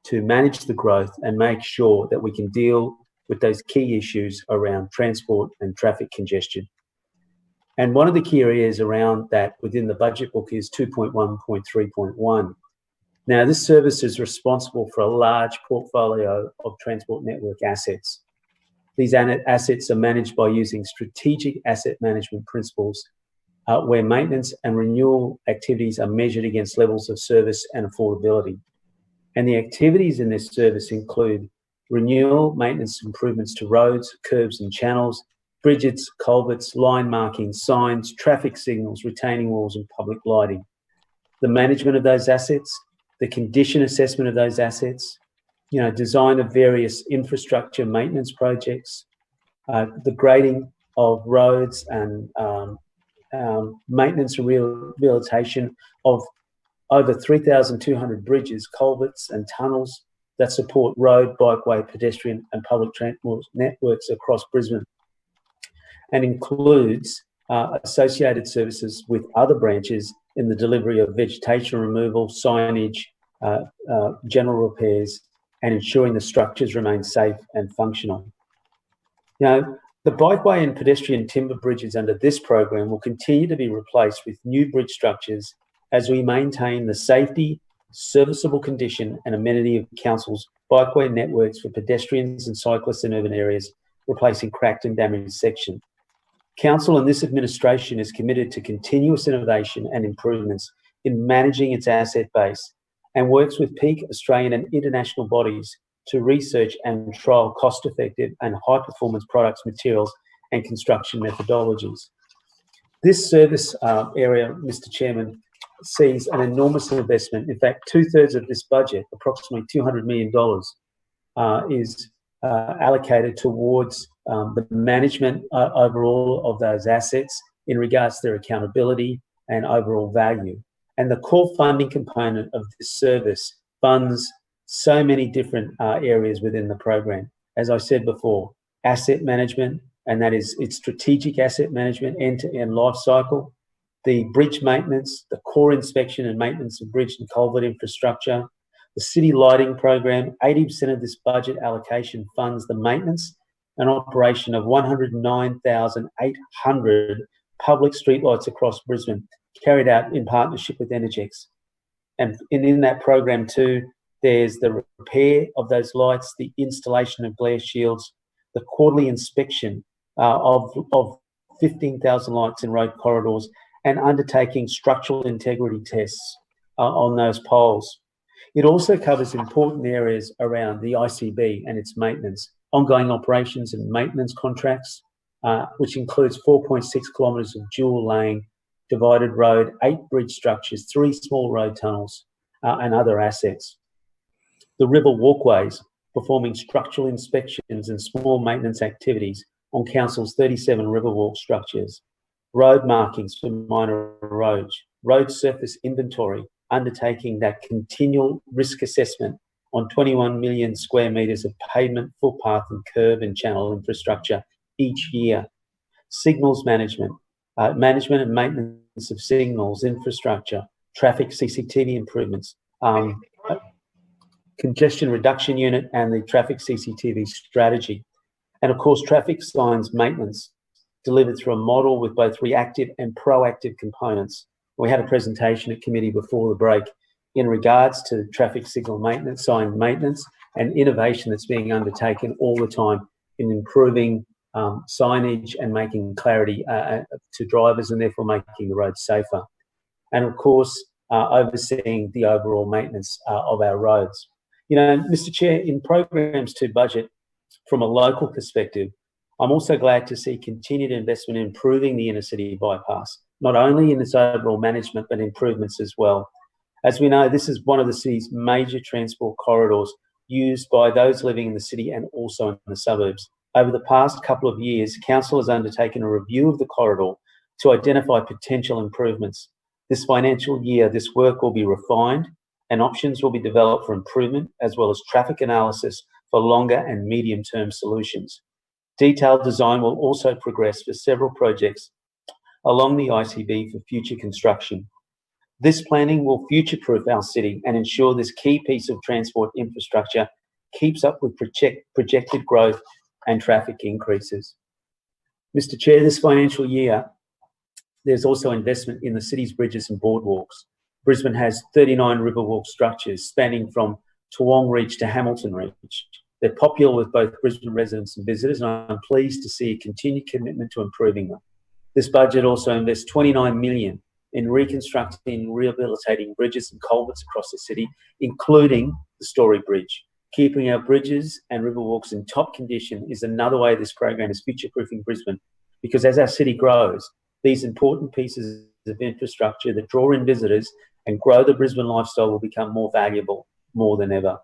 to manage the growth and make sure that we can deal with those key issues around transport and traffic congestion. And one of the key areas around that within the budget book is 2.1.3.1. Now, this service is responsible for a large portfolio of transport network assets. These assets are managed by using strategic asset management principles where maintenance and renewal activities are measured against levels of service and affordability. And the activities in this service include renewal, maintenance improvements to roads, curbs and channels, bridges, culverts, line markings, signs, traffic signals, retaining walls and public lighting. The management of those assets, the condition assessment of those assets, design of various infrastructure maintenance projects, the grading of roads and maintenance and rehabilitation of over 3,200 bridges, culverts and tunnels that support road, bikeway, pedestrian and public transport networks across Brisbane, and includes associated services with other branches in the delivery of vegetation removal, signage, general repairs, and ensuring the structures remain safe and functional. The bikeway and pedestrian timber bridges under this program will continue to be replaced with new bridge structures as we maintain the safety, serviceable condition and amenity of council's bikeway networks for pedestrians and cyclists in urban areas, replacing cracked and damaged sections. Council and this administration is committed to continuous innovation and improvements in managing its asset base and works with peak Australian and international bodies to research and trial cost-effective and high-performance products, materials and construction methodologies. This service area, Mr. Chairman, sees an enormous investment. In fact, 2/3 of this budget, approximately $200 million, is allocated towards the management overall of those assets in regards to their accountability and overall value. And the core funding component of this service funds so many different areas within the program. As I said before, asset management, and that is its strategic asset management, end-to-end life cycle, the bridge maintenance, the core inspection and maintenance of bridge and culvert infrastructure, the city lighting program. 80% of this budget allocation funds the maintenance and operation of 109,800 public streetlights across Brisbane, carried out in partnership with Energex. And in that program too, there's the repair of those lights, the installation of glare shields, the quarterly inspection of 15,000 lights in road corridors, and undertaking structural integrity tests on those poles. It also covers important areas around the ICB and its maintenance, ongoing operations and maintenance contracts, which includes 4.6 kilometres of dual lane divided road, 8 bridge structures, 3 small road tunnels, and other assets. The river walkways, performing structural inspections and small maintenance activities on council's 37 riverwalk structures. Road markings for minor roads, road surface inventory, undertaking that continual risk assessment on 21 million square metres of pavement, footpath and curb and channel infrastructure each year. Signals management, management and maintenance of signals, infrastructure, traffic CCTV improvements, congestion reduction unit and the traffic CCTV strategy. And of course, traffic signs maintenance delivered through a model with both reactive and proactive components. We had a presentation at committee before the break in regards to traffic signal maintenance, sign maintenance, and innovation that's being undertaken all the time in improving signage and making clarity to drivers and therefore making the roads safer. And of course, overseeing the overall maintenance of our roads. Mr. Chair, in programs to budget from a local perspective, I'm also glad to see continued investment in improving the inner city bypass, not only in its overall management, but improvements as well. As we know, this is one of the city's major transport corridors used by those living in the city and also in the suburbs. Over the past couple of years, Council has undertaken a review of the corridor to identify potential improvements. This financial year, this work will be refined and options will be developed for improvement, as well as traffic analysis for longer and medium-term solutions. Detailed design will also progress for several projects along the ICB for future construction. This planning will future-proof our city and ensure this key piece of transport infrastructure keeps up with projected growth and traffic increases. Mr. Chair, this financial year, there's also investment in the city's bridges and boardwalks. Brisbane has 39 riverwalk structures spanning from Toowong Reach to Hamilton Reach. They're popular with both Brisbane residents and visitors, and I'm pleased to see a continued commitment to improving them. This budget also invests $29 million in reconstructing and rehabilitating bridges and culverts across the city, including the Story Bridge. Keeping our bridges and riverwalks in top condition is another way this program is future-proofing Brisbane, because as our city grows, these important pieces of infrastructure that draw in visitors and grow the Brisbane lifestyle will become more valuable more than ever.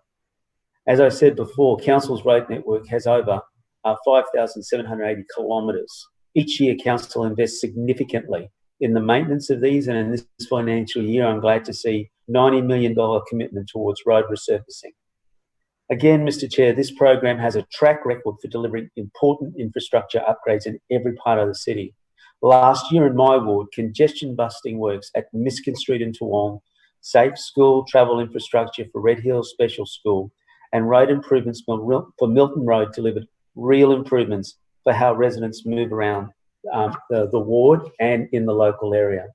As I said before, Council's road network has over 5,780 kilometres. Each year, Council invests significantly in the maintenance of these, and in this financial year, I'm glad to see $90 million commitment towards road resurfacing. Again, Mr. Chair, this program has a track record for delivering important infrastructure upgrades in every part of the city. Last year in my ward, congestion busting works at Miskin Street in Toowong, safe school travel infrastructure for Red Hills Special School, and road improvements for Milton Road delivered real improvements for how residents move around the ward and in the local area.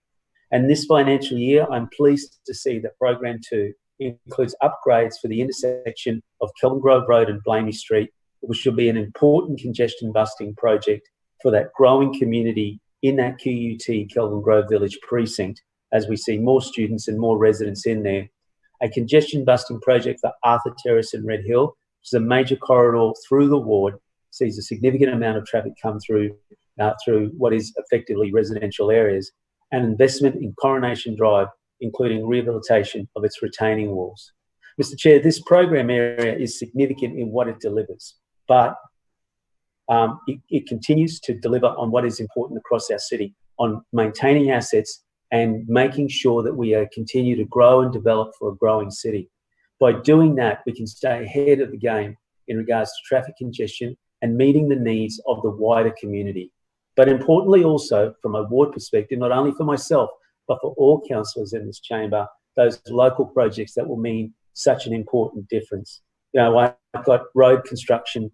And this financial year, I'm pleased to see that Program 2 includes upgrades for the intersection of Kelvin Grove Road and Blamey Street, which will be an important congestion busting project for that growing community in that QUT Kelvin Grove Village precinct, as we see more students and more residents in there. A congestion busting project for Arthur Terrace and Red Hill, which is a major corridor through the ward, sees a significant amount of traffic come through what is effectively residential areas, and investment in Coronation Drive, including rehabilitation of its retaining walls. Mr. Chair, this program area is significant in what it delivers, but it continues to deliver on what is important across our city, on maintaining assets and making sure that we continue to grow and develop for a growing city. By doing that, we can stay ahead of the game in regards to traffic congestion and meeting the needs of the wider community. But importantly also, from a ward perspective, not only for myself, but for all councillors in this chamber, those local projects that will mean such an important difference. You know, I've got road construction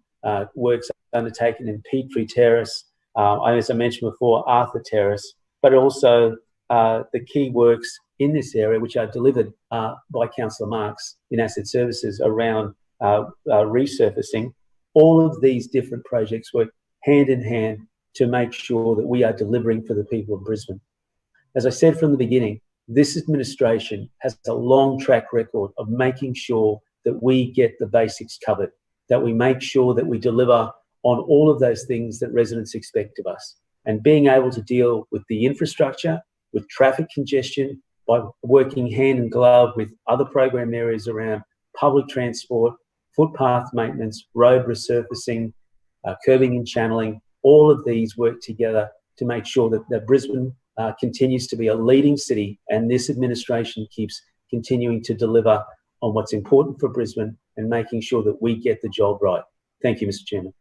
works undertaken in Peachtree Terrace, as I mentioned before, Arthur Terrace, but also the key works in this area, which are delivered by Councillor Marks in Asset Services around resurfacing. All of these different projects work hand in hand to make sure that we are delivering for the people of Brisbane. As I said from the beginning, this administration has a long track record of making sure that we get the basics covered, that we make sure that we deliver on all of those things that residents expect of us, and being able to deal with the infrastructure, with traffic congestion, by working hand in glove with other program areas around public transport, footpath maintenance, road resurfacing, curbing and channeling. All of these work together to make sure that Brisbane continues to be a leading city, and this administration keeps continuing to deliver on what's important for Brisbane and making sure that we get the job right. Thank you, Mr. Chairman.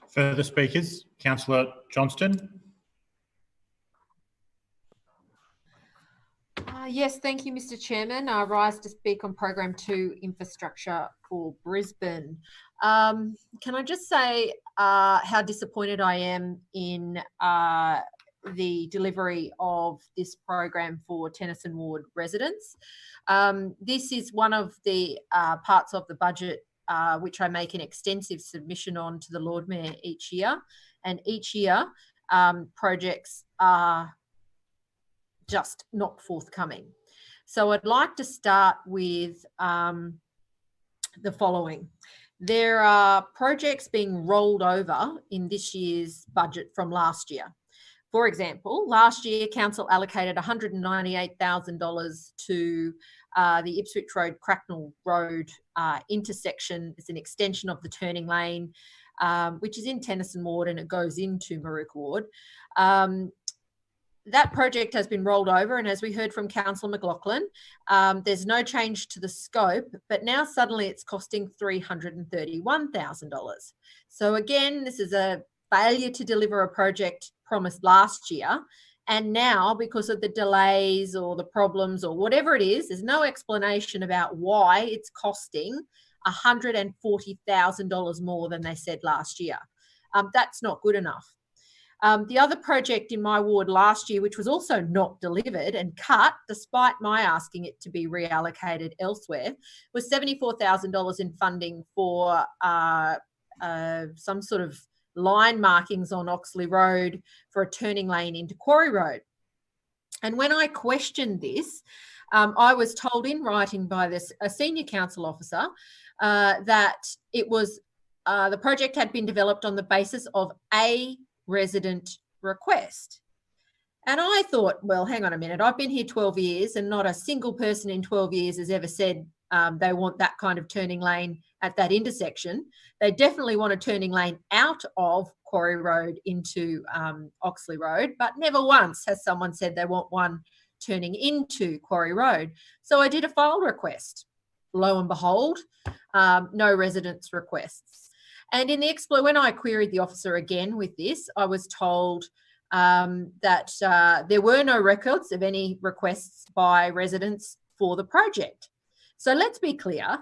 Further speakers? Councillor Johnston. Yes, thank you, Mr. Chairman. I rise to speak on Program 2, Infrastructure for Brisbane. Can I just say how disappointed I am in the delivery of this program for Tennyson Ward residents. This is one of the parts of the budget which I make an extensive submission on to the Lord Mayor each year. And each year, projects are just not forthcoming. So I'd like to start with the following. There are projects being rolled over in this year's budget from last year. For example, last year, Council allocated $198,000 to the Ipswich Road, Cracknell Road intersection. It's an extension of the turning lane, which is in Tennyson Ward, and it goes into Marook Ward. That project has been rolled over, and as we heard from Councillor McLaughlin, there's no change to the scope, but now suddenly it's costing $331,000. So again, this is a failure to deliver a project promised last year, and now because of the delays or the problems or whatever it is, there's no explanation about why it's costing $140,000 more than they said last year. That's not good enough. The other project in my ward last year, which was also not delivered and cut, despite my asking it to be reallocated elsewhere, was $74,000 in funding for some sort of line markings on Oxley Road for a turning lane into Quarry Road. And when I questioned this, I was told in writing by a senior council officer that it was the project had been developed on the basis of a resident request. And I thought, well, hang on a minute. I've been here 12 years and not a single person in 12 years has ever said they want that kind of turning lane at that intersection. They definitely want a turning lane out of Quarry Road into Oxley Road, but never once has someone said they want one turning into Quarry Road. So I did a file request. Lo and behold, no residents' requests. And in the when I queried the officer again with this, I was told that there were no records of any requests by residents for the project. So let's be clear.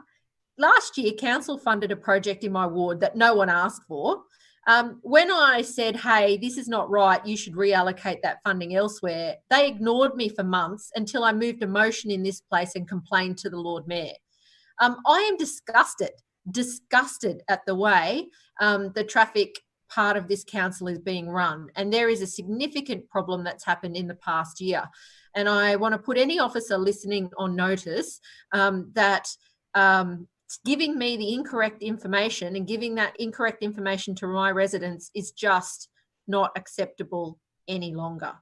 Last year, council funded a project in my ward that no one asked for. When I said, hey, this is not right, you should reallocate that funding elsewhere, they ignored me for months until I moved a motion in this place and complained to the Lord Mayor. I am disgusted at the way the traffic part of this council is being run. And there is a significant problem that's happened in the past year. And I want to put any officer listening on notice that giving me the incorrect information and giving that incorrect information to my residents is just not acceptable any longer.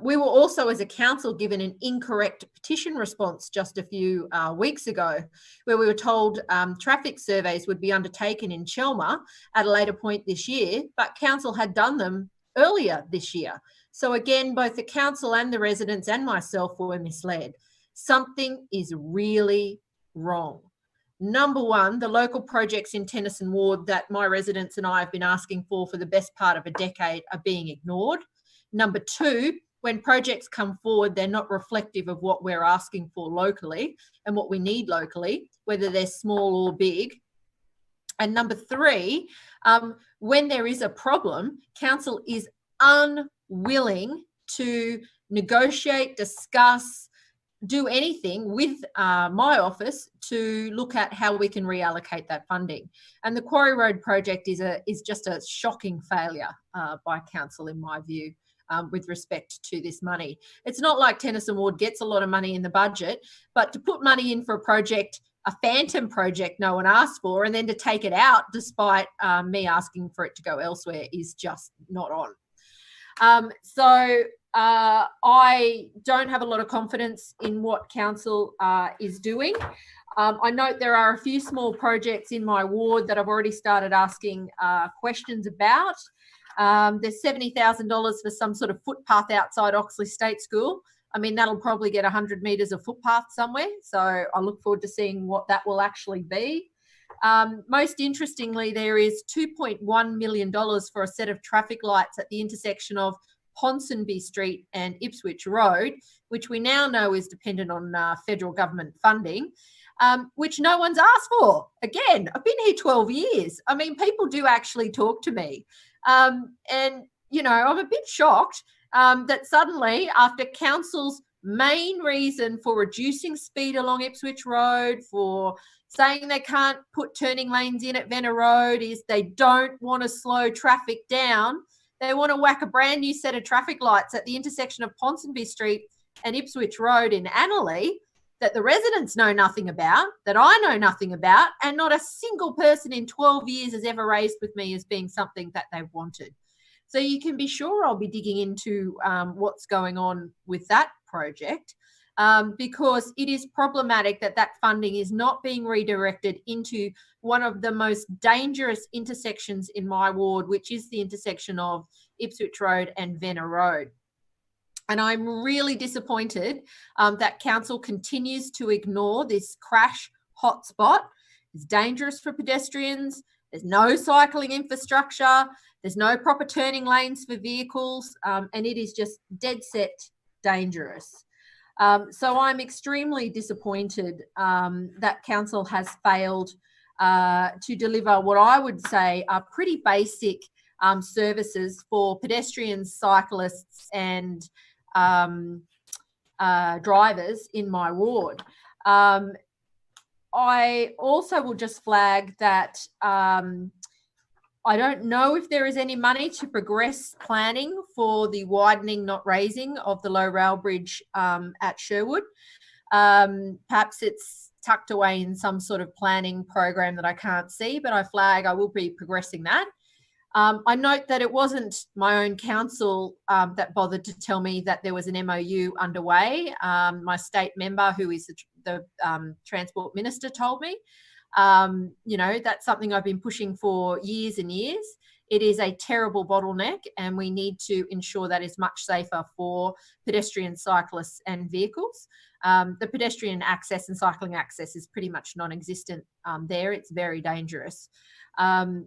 We were also, as a council, given an incorrect petition response just a few weeks ago, where we were told traffic surveys would be undertaken in Chelmer at a later point this year, but council had done them earlier this year. So again, both the council and the residents and myself were misled. Something is really wrong. Number one, the local projects in Tennyson Ward that my residents and I have been asking for the best part of a decade are being ignored. Number two, when projects come forward, they're not reflective of what we're asking for locally and what we need locally, whether they're small or big. And number three, when there is a problem, council is unwilling to negotiate, discuss, do anything with my office to look at how we can reallocate that funding. And the Quarry Road project is just a shocking failure by council, in my view. With respect to this money. It's not like Tennyson Ward gets a lot of money in the budget, but to put money in for a project, a phantom project no one asked for, and then to take it out despite me asking for it to go elsewhere is just not on. So I don't have a lot of confidence in what council is doing. I note there are a few small projects in my ward that I've already started asking questions about. There's $70,000 for some sort of footpath outside Oxley State School. I mean, that'll probably get 100 metres of footpath somewhere. So I look forward to seeing what that will actually be. Most interestingly, there is $2.1 million for a set of traffic lights at the intersection of Ponsonby Street and Ipswich Road, which we now know is dependent on federal government funding, which no one's asked for. Again, I've been here 12 years. I mean, people do actually talk to me. And, you know, I'm a bit shocked that suddenly, after council's main reason for reducing speed along Ipswich Road, for saying they can't put turning lanes in at Venner Road, is they don't want to slow traffic down. They want to whack a brand new set of traffic lights at the intersection of Ponsonby Street and Ipswich Road in Annerley that the residents know nothing about, that I know nothing about, and not a single person in 12 years has ever raised with me as being something that they wanted. So you can be sure I'll be digging into what's going on with that project because it is problematic that that funding is not being redirected into one of the most dangerous intersections in my ward, which is the intersection of Ipswich Road and Venner Road. And I'm really disappointed that council continues to ignore this crash hotspot. It's dangerous for pedestrians. There's no cycling infrastructure. There's no proper turning lanes for vehicles. And it is just dead set dangerous. So I'm extremely disappointed that council has failed to deliver what I would say are pretty basic services for pedestrians, cyclists and drivers in my ward. I also will just flag that I don't know if there is any money to progress planning for the widening, not raising of the low rail bridge at Sherwood. Perhaps it's tucked away in some sort of planning program that I can't see, but I flag I will be progressing that. I note that it wasn't my own council that bothered to tell me that there was an MOU underway. My state member, who is the Transport Minister, told me. You know, that's something I've been pushing for years and years. It is a terrible bottleneck, and we need to ensure that is much safer for pedestrians, cyclists and vehicles. The pedestrian access and cycling access is pretty much non-existent there. It's very dangerous. I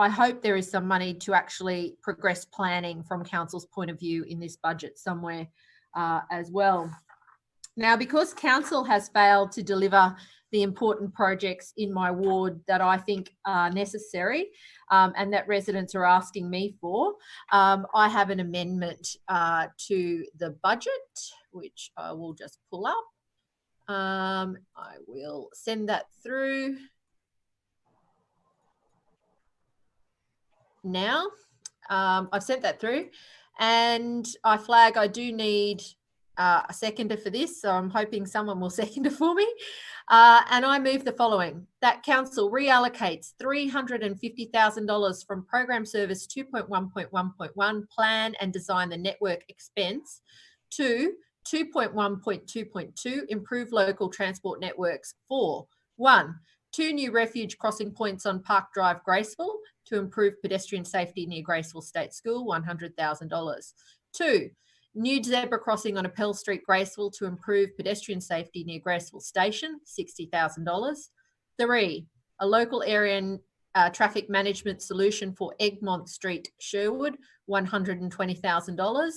hope there is some money to actually progress planning from council's point of view in this budget somewhere as well. Now, because council has failed to deliver the important projects in my ward that I think are necessary and that residents are asking me for, I have an amendment to the budget, which I will just pull up. I will send that through now. I've sent that through, and I flag I do need a seconder for this, so I'm hoping someone will second it for me. And I move the following: that council reallocates $350,000 from program service 2.1.1.1 plan and design the network expense to 2.1.2.2 improve local transport networks for 1, 2 new refuge crossing points on Park Drive, Graceville to improve pedestrian safety near Graceville State School, $100,000. 2, new zebra crossing on Appel Street, Graceville to improve pedestrian safety near Graceville Station, $60,000. 3, a local area traffic management solution for Egmont Street, Sherwood, $120,000.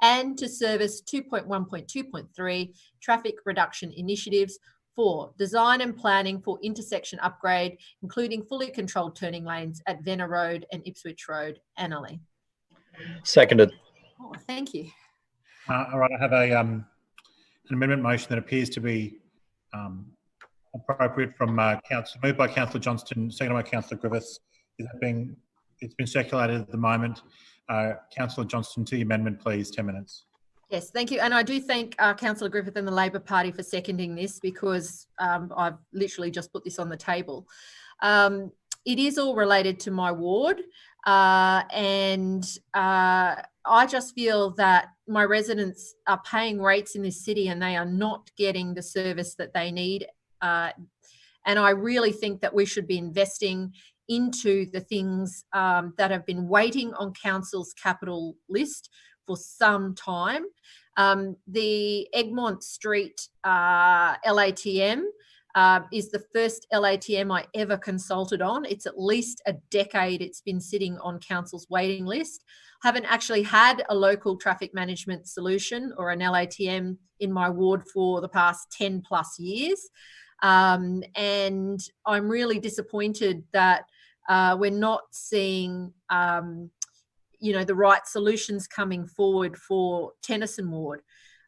And to service 2.1.2.3 traffic reduction initiatives. 4, design and planning for intersection upgrade, including fully controlled turning lanes at Venner Road and Ipswich Road, Annerley. Seconded. Oh, thank you. All right, I have an amendment motion that appears to be appropriate from council, moved by Councillor Johnston, seconded by Councillor Griffiths. It's been circulated at the moment. Councillor Johnston, to the amendment, please, 10 minutes. Yes, thank you. And I do thank Councillor Griffith and the Labor Party for seconding this, because I've literally just put this on the table. It is all related to my ward, and I just feel that my residents are paying rates in this city and they are not getting the service that they need. And I really think that we should be investing into the things that have been waiting on council's capital list for some time. The Egmont Street LATM is the first LATM I ever consulted on. It's at least a decade it's been sitting on council's waiting list. Haven't actually had a local traffic management solution or an LATM in my ward for the past 10 plus years. And I'm really disappointed that we're not seeing the right solutions coming forward for Tennyson Ward.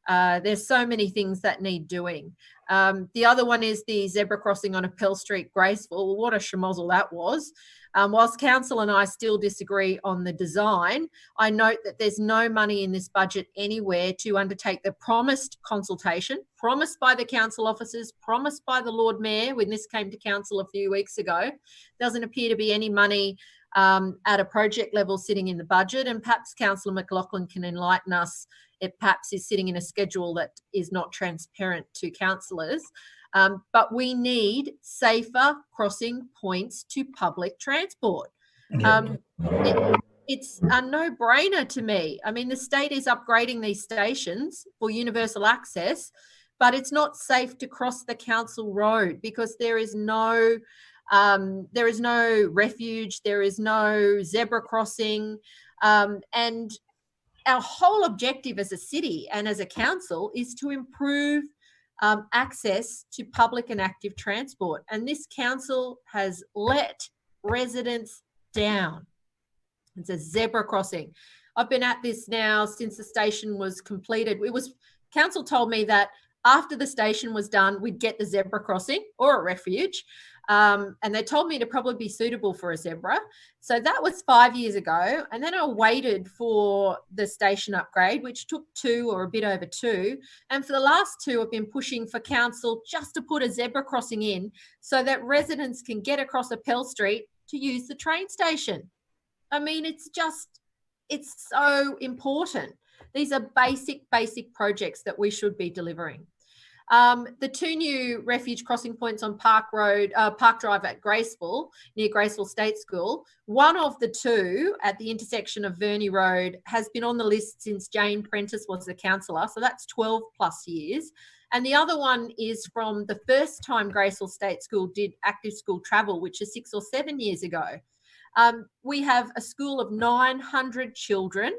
There's so many things that need doing. The other one is the zebra crossing on Appel Street, Graceville. What a schmozzle that was. Whilst council and I still disagree on the design, I note that there's no money in this budget anywhere to undertake the promised consultation, promised by the council officers, promised by the Lord Mayor when this came to council a few weeks ago. Doesn't appear to be any money at a project level sitting in the budget, and perhaps Councillor McLaughlin can enlighten us. It perhaps is sitting in a schedule that is not transparent to councillors. But we need safer crossing points to public transport. It's a no-brainer to me. I mean, the state is upgrading these stations for universal access, but it's not safe to cross the council road because there is no refuge, there is no zebra crossing, and our whole objective as a city and as a council is to improve access to public and active transport. And this council has let residents down. It's a zebra crossing. I've been at this now since the station was completed. Council told me that after the station was done, we'd get the zebra crossing or a refuge. And they told me to probably be suitable for a zebra. So that was 5 years ago. And then I waited for the station upgrade, which took 2 or a bit over 2. And for the last 2, I've been pushing for council just to put a zebra crossing in so that residents can get across Appel Street to use the train station. I mean, it's so important. These are basic projects that we should be delivering. The 2 new refuge crossing points on Park Drive at Graceville, near Graceville State School. One of the 2 at the intersection of Verney Road has been on the list since Jane Prentice was the councillor, so that's 12 plus years. And the other one is from the first time Graceville State School did active school travel, which is 6 or 7 years ago. We have a school of 900 children,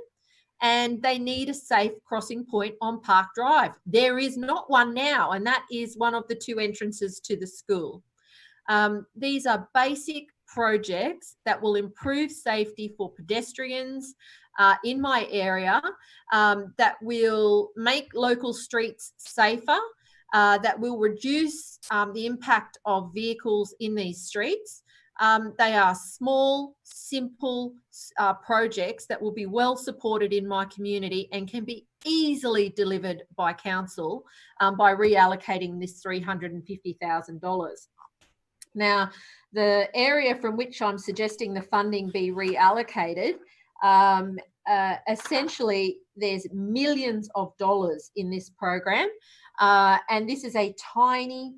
and they need a safe crossing point on Park Drive. There is not one now, and that is one of the 2 entrances to the school. These are basic projects that will improve safety for pedestrians in my area, that will make local streets safer, that will reduce the impact of vehicles in these streets. They are small, simple projects that will be well supported in my community and can be easily delivered by council by reallocating this $350,000. Now, the area from which I'm suggesting the funding be reallocated, essentially there's millions of dollars in this program. And this is a tiny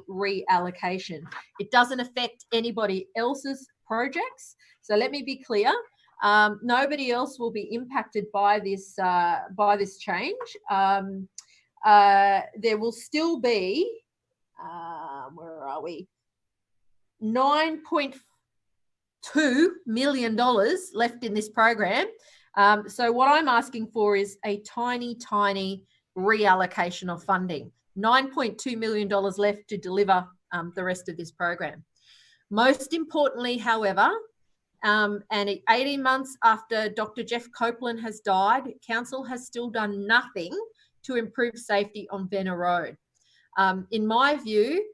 reallocation. It doesn't affect anybody else's projects. So let me be clear. Nobody else will be impacted by this change. There will still be, where are we? $9.2 million left in this program. So what I'm asking for is a tiny reallocation of funding. $9.2 million left to deliver the rest of this program. Most importantly, however, and 18 months after Dr. Jeff Copeland has died, council has still done nothing to improve safety on Venner Road. In my view,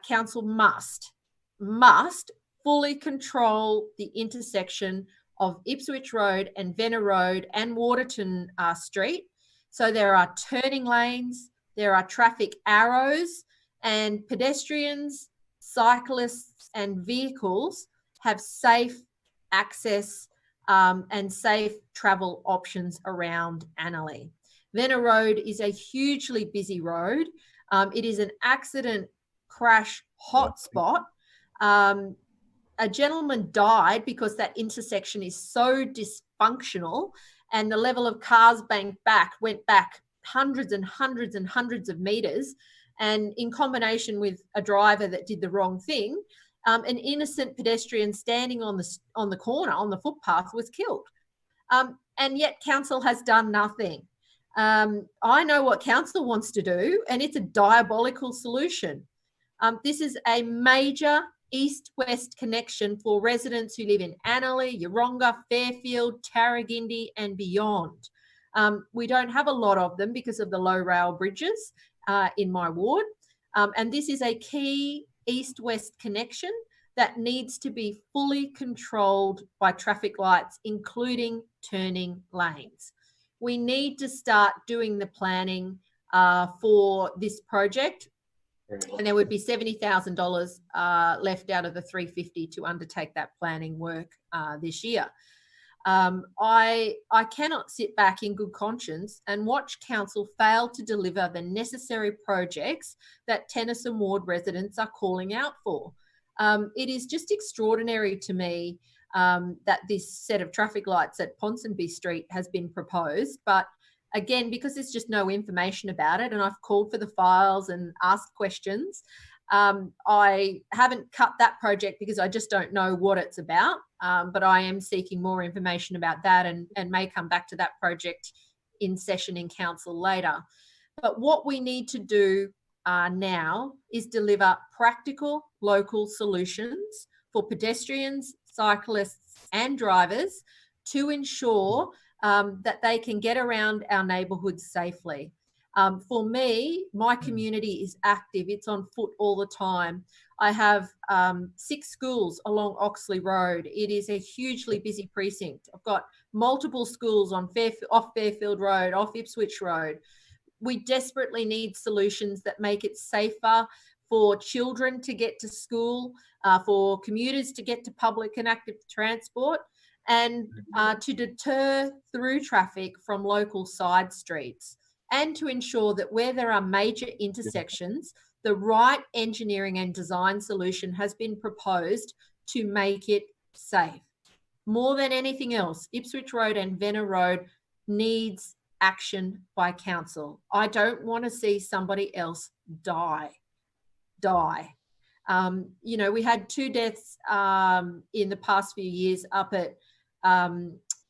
council must fully control the intersection of Ipswich Road and Venner Road and Waterton Street. So there are turning lanes, there are traffic arrows, and pedestrians, cyclists and vehicles have safe access and safe travel options around Annerley. Venner Road is a hugely busy road. It is an accident crash hotspot. A gentleman died because that intersection is so dysfunctional, and the level of cars went back hundreds and hundreds and hundreds of meters. And in combination with a driver that did the wrong thing, an innocent pedestrian standing on the corner, on the footpath, was killed. And yet council has done nothing. I know what council wants to do, and it's a diabolical solution. This is a major east-west connection for residents who live in Annerley, Yeronga, Fairfield, Tarragindi and beyond. We don't have a lot of them because of the low rail bridges in my ward. And this is a key east-west connection that needs to be fully controlled by traffic lights, including turning lanes. We need to start doing the planning for this project, and there would be $70,000 left out of the $350 to undertake that planning work this year. I cannot sit back in good conscience and watch council fail to deliver the necessary projects that Tennyson Ward residents are calling out for. It is just extraordinary to me that this set of traffic lights at Ponsonby Street has been proposed, but again, because there's just no information about it, and I've called for the files and asked questions, I haven't cut that project because I just don't know what it's about, but I am seeking more information about that and may come back to that project in session in council later. But what we need to do now is deliver practical local solutions for pedestrians, cyclists and drivers to ensure that they can get around our neighbourhoods safely. For me, my community is active. It's on foot all the time. I have 6 schools along Oxley Road. It is a hugely busy precinct. I've got multiple schools on off Fairfield Road, off Ipswich Road. We desperately need solutions that make it safer for children to get to school, for commuters to get to public and active transport, and to deter through traffic from local side streets, and to ensure that where there are major intersections, the right engineering and design solution has been proposed to make it safe. More than anything else, Ipswich Road and Venner Road needs action by council. I don't want to see somebody else die. You know, we had 2 deaths in the past few years up at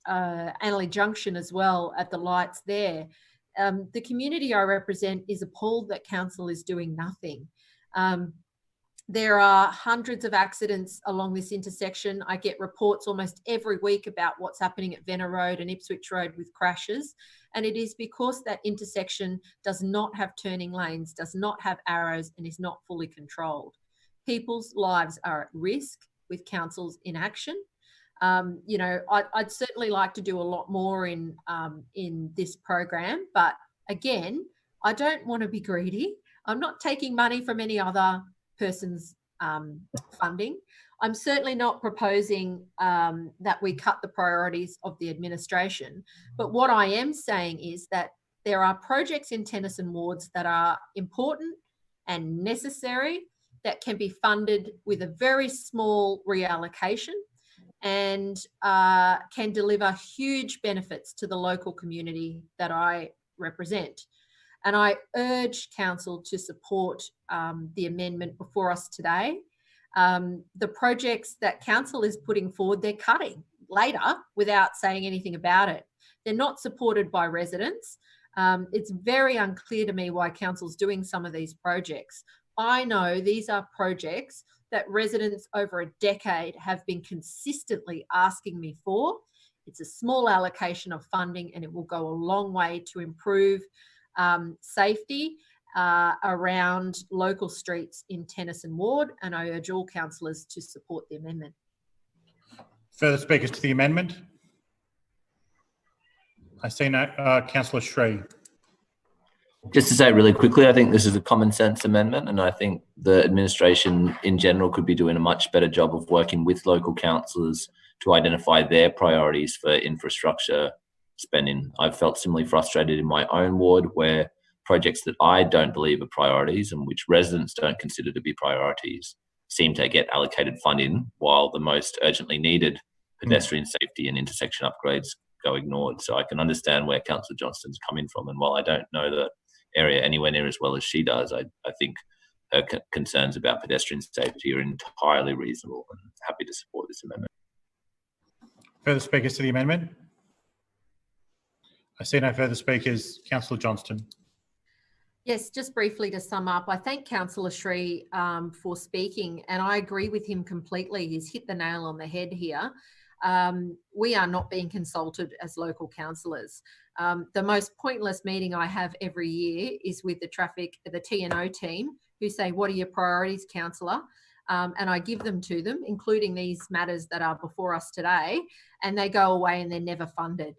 Annerley Junction as well, at the lights there. The community I represent is appalled that council is doing nothing. There are hundreds of accidents along this intersection. I get reports almost every week about what's happening at Venner Road and Ipswich Road with crashes. And it is because that intersection does not have turning lanes, does not have arrows, and is not fully controlled. People's lives are at risk with council's inaction. You know, I'd certainly like to do a lot more in this program, but again, I don't want to be greedy. I'm not taking money from any other person's funding. I'm certainly not proposing that we cut the priorities of the administration, but what I am saying is that there are projects in Tennyson wards that are important and necessary that can be funded with a very small reallocation and can deliver huge benefits to the local community that I represent. And I urge council to support the amendment before us today. The projects that council is putting forward, they're cutting later without saying anything about it. They're not supported by residents. It's very unclear to me why council's doing some of these projects. I know these are projects that residents over a decade have been consistently asking me for. It's a small allocation of funding and it will go a long way to improve safety around local streets in Tennyson Ward, and I urge all councillors to support the amendment. Further speakers to the amendment? I see no. Councillor Shree. Just to say really quickly, I think this is a common sense amendment, and I think the administration in general could be doing a much better job of working with local councillors to identify their priorities for infrastructure spending. I've felt similarly frustrated in my own ward where projects that I don't believe are priorities and which residents don't consider to be priorities seem to get allocated funding, while the most urgently needed pedestrian safety and intersection upgrades go ignored. So I can understand where Councillor Johnston's coming from, and while I don't know the area anywhere near as well as she does, I think her concerns about pedestrian safety are entirely reasonable, and happy to support this amendment. Further speakers to the amendment? I see no further speakers. Councillor Johnston. Yes, just briefly to sum up, I thank Councillor Shree for speaking, and I agree with him completely. He's hit the nail on the head here. We are not being consulted as local councillors. The most pointless meeting I have every year is with the TNO team, who say, what are your priorities, councillor? And I give them to them, including these matters that are before us today, and they go away and they're never funded.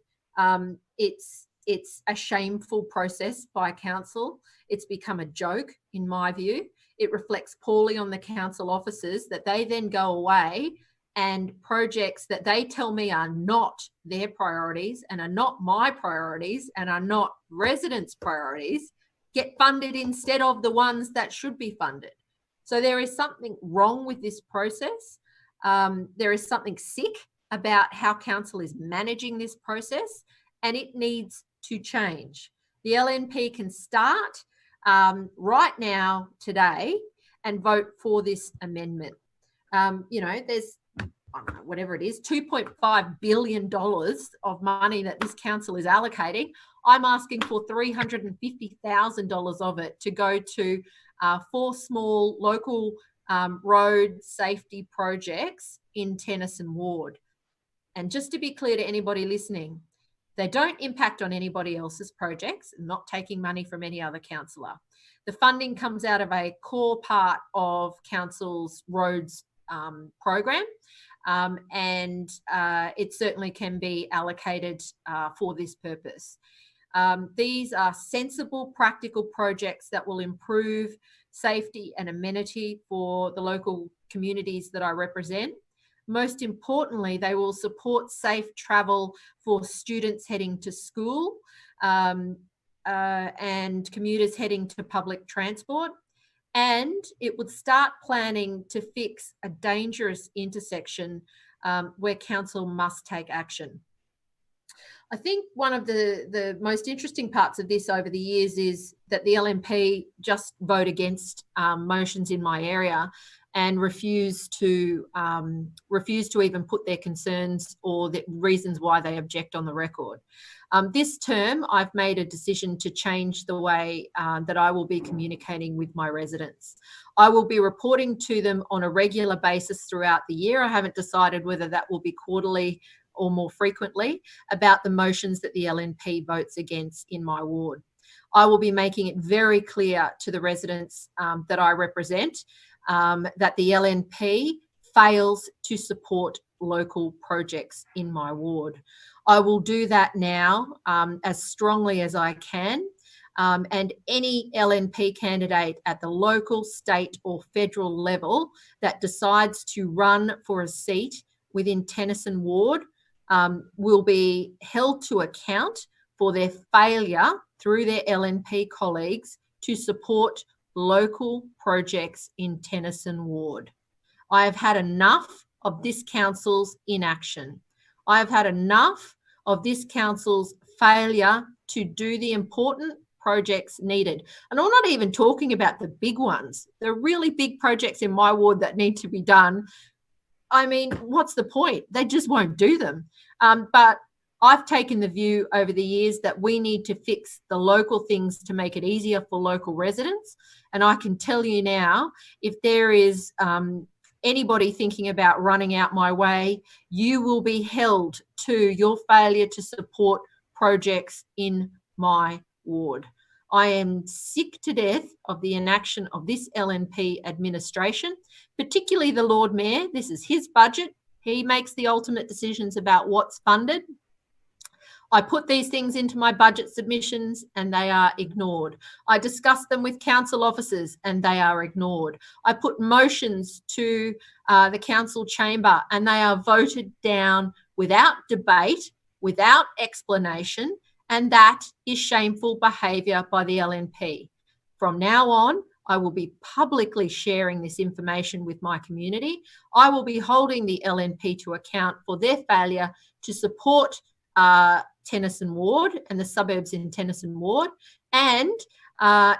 It's a shameful process by council. It's become a joke, in my view. It reflects poorly on the council officers that they then go away and projects that they tell me are not their priorities and are not my priorities and are not residents' priorities get funded instead of the ones that should be funded. So there is something wrong with this process. There is something sick about how council is managing this process, and it needs to change. The LNP can start right now, today, and vote for this amendment. You know, there's, I don't know, whatever it is, $2.5 billion of money that this council is allocating. I'm asking for $350,000 of it to go to 4 small local road safety projects in Tennyson Ward. And just to be clear to anybody listening, they don't impact on anybody else's projects, not taking money from any other councillor. The funding comes out of a core part of council's roads program, and it certainly can be allocated for this purpose. These are sensible, practical projects that will improve safety and amenity for the local communities that I represent. Most importantly, they will support safe travel for students heading to school and commuters heading to public transport. And it would start planning to fix a dangerous intersection where council must take action. I think one of the most interesting parts of this over the years is that the LNP just vote against motions in my area and refuse to even put their concerns or the reasons why they object on the record. This term, I've made a decision to change the way that I will be communicating with my residents. I will be reporting to them on a regular basis throughout the year. I haven't decided whether that will be quarterly or more frequently, about the motions that the LNP votes against in my ward. I will be making it very clear to the residents that I represent that the LNP fails to support local projects in my ward. I will do that now as strongly as I can, and any LNP candidate at the local, state or federal level that decides to run for a seat within Tennyson Ward will be held to account for their failure through their LNP colleagues to support local projects in Tennyson Ward. I have had enough of this council's inaction. I have had enough of this council's failure to do the important projects needed. And I'm not even talking about the big ones, the really big projects in my ward that need to be done. I mean, what's the point? They just won't do them. But I've taken the view over the years that we need to fix the local things to make it easier for local residents. And I can tell you now, if there is anybody thinking about running out my way, you will be held to your failure to support projects in my ward. I am sick to death of the inaction of this LNP administration, particularly the Lord Mayor. This is his budget. He makes the ultimate decisions about what's funded. I put these things into my budget submissions and they are ignored. I discuss them with council officers and they are ignored. I put motions to the council chamber and they are voted down without debate, without explanation, and that is shameful behaviour by the LNP. From now on, I will be publicly sharing this information with my community. I will be holding the LNP to account for their failure to support Tennyson Ward and the suburbs in Tennyson Ward, and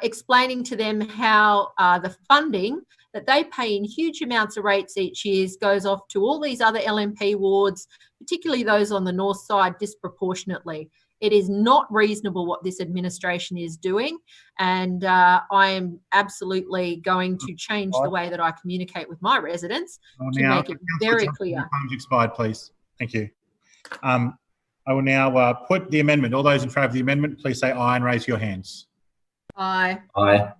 explaining to them how the funding that they pay in huge amounts of rates each year goes off to all these other LNP wards, particularly those on the north side, disproportionately. It is not reasonable what this administration is doing, and I am absolutely going to change the way that I communicate with my residents to make it very clear. Time's expired, please. Thank you. I will now put the amendment. All those in favour of the amendment, please say aye and raise your hands. Aye. Aye.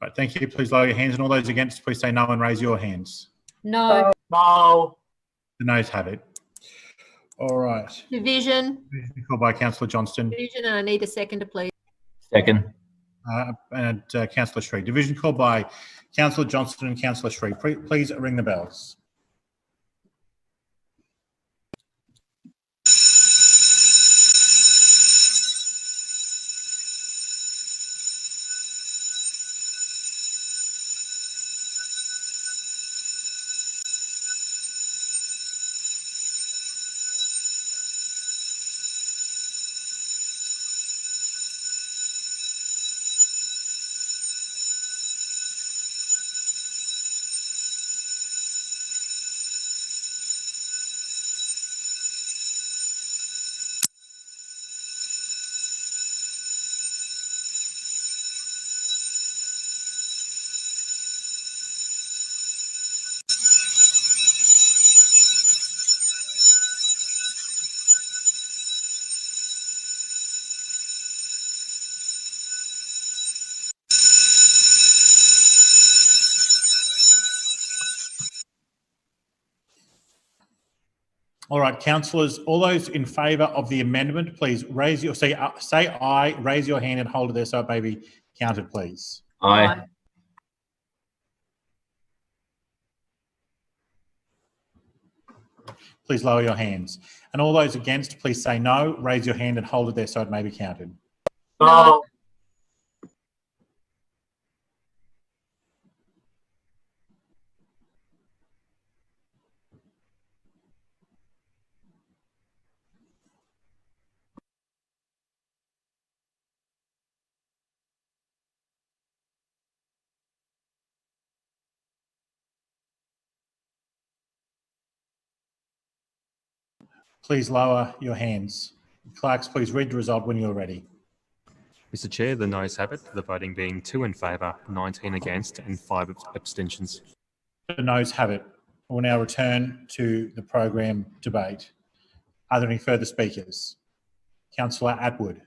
Right, thank you. Please lower your hands, and all those against, please say no and raise your hands. No. No. The noes have it. All right. Division. Called by Councillor Johnston. Division, and I need a seconder, please. Second. And Councillor Shree. Division called by Councillor Johnston and Councillor Shree. Please ring the bells. All right, councillors, all those in favour of the amendment, please raise your, say aye, raise your hand and hold it there so it may be counted, please. Aye. Please lower your hands. And all those against, please say no, raise your hand and hold it there so it may be counted. No. Please lower your hands. Clerks, please read the result when you're ready. Mr. Chair, the noes have it, the voting being 2 in favour, 19 against and 5 abstentions. The noes have it. We'll now return to the program debate. Are there any further speakers? Councillor Atwood.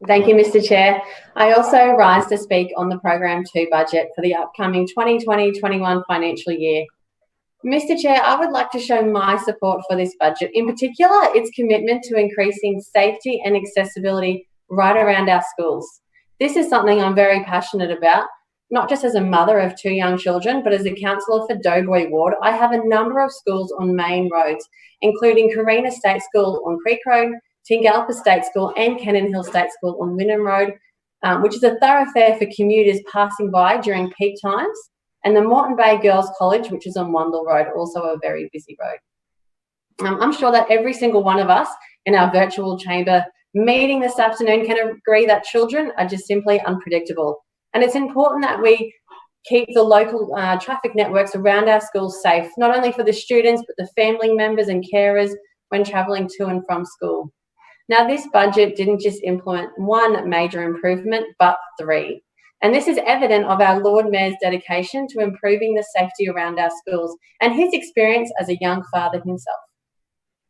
Thank you, Mr. Chair. I also rise to speak on the Program 2 budget for the upcoming 2020-21 financial year. Mr. Chair, I would like to show my support for this budget, in particular its commitment to increasing safety and accessibility right around our schools. This is something I'm very passionate about, not just as a mother of 2 young children, but as a councillor for Doughboy Ward. I have a number of schools on main roads, including Carina State School on Creek Road, Tingalpa State School and Cannon Hill State School on Wynnum Road, which is a thoroughfare for commuters passing by during peak times, and the Moreton Bay Girls College, which is on Wandle Road, also a very busy road. I'm sure that every single one of us in our virtual chamber meeting this afternoon can agree that children are just simply unpredictable. And it's important that we keep the local traffic networks around our schools safe, not only for the students, but the family members and carers when travelling to and from school. Now, this budget didn't just implement one major improvement, but 3. And this is evident of our Lord Mayor's dedication to improving the safety around our schools and his experience as a young father himself.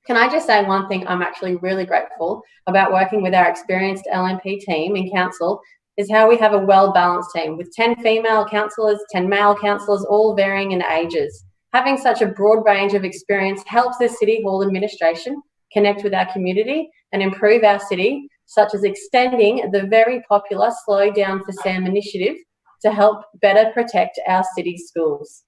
Can I just say one thing I'm actually really grateful about working with our experienced LNP team in council is how we have a well-balanced team with 10 female councillors, 10 male councillors, all varying in ages. Having such a broad range of experience helps the City Hall administration connect with our community and improve our city, such as extending the very popular Slow Down for Sam initiative to help better protect our city schools.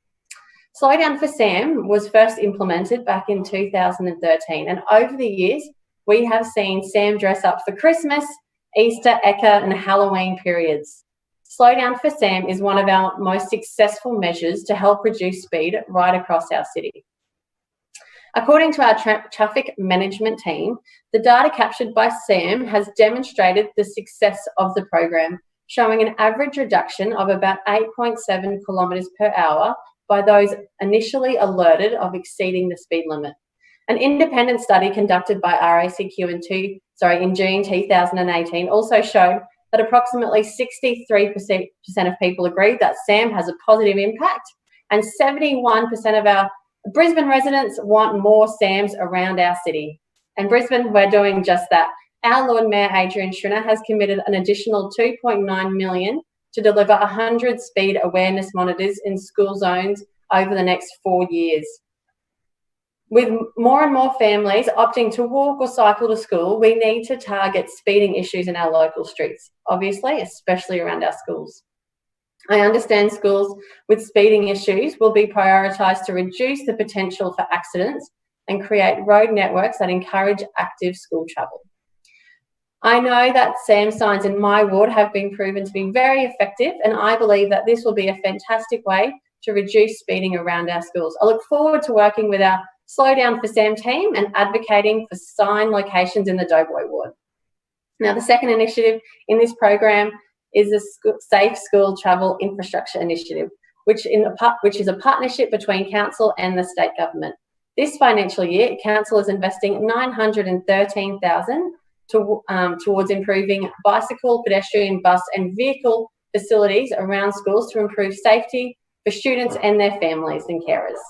Slow Down for Sam was first implemented back in 2013, and over the years, we have seen Sam dress up for Christmas, Easter, Ekka and Halloween periods. Slow Down for Sam is one of our most successful measures to help reduce speed right across our city. According to our traffic management team, the data captured by Sam has demonstrated the success of the program, showing an average reduction of about 8.7 kilometres per hour by those initially alerted of exceeding the speed limit. An independent study conducted by RACQ in June 2018 also showed that approximately 63% of people agreed that Sam has a positive impact, and 71% of our Brisbane residents want more SAMs around our city. And Brisbane, we're doing just that. Our Lord Mayor, Adrian Schrinner, has committed an additional $2.9 million to deliver 100 speed awareness monitors in school zones over the next 4 years. With more and more families opting to walk or cycle to school, we need to target speeding issues in our local streets, obviously, especially around our schools. I understand schools with speeding issues will be prioritised to reduce the potential for accidents and create road networks that encourage active school travel. I know that SAM signs in my ward have been proven to be very effective, and I believe that this will be a fantastic way to reduce speeding around our schools. I look forward to working with our Slow Down for Sam team and advocating for sign locations in the Doughboy ward. Now, the second initiative in this program is the Safe School Travel Infrastructure Initiative, which is a partnership between council and the state government. This financial year, council is investing $913,000 towards improving bicycle, pedestrian, bus and vehicle facilities around schools to improve safety for students and their families and carers.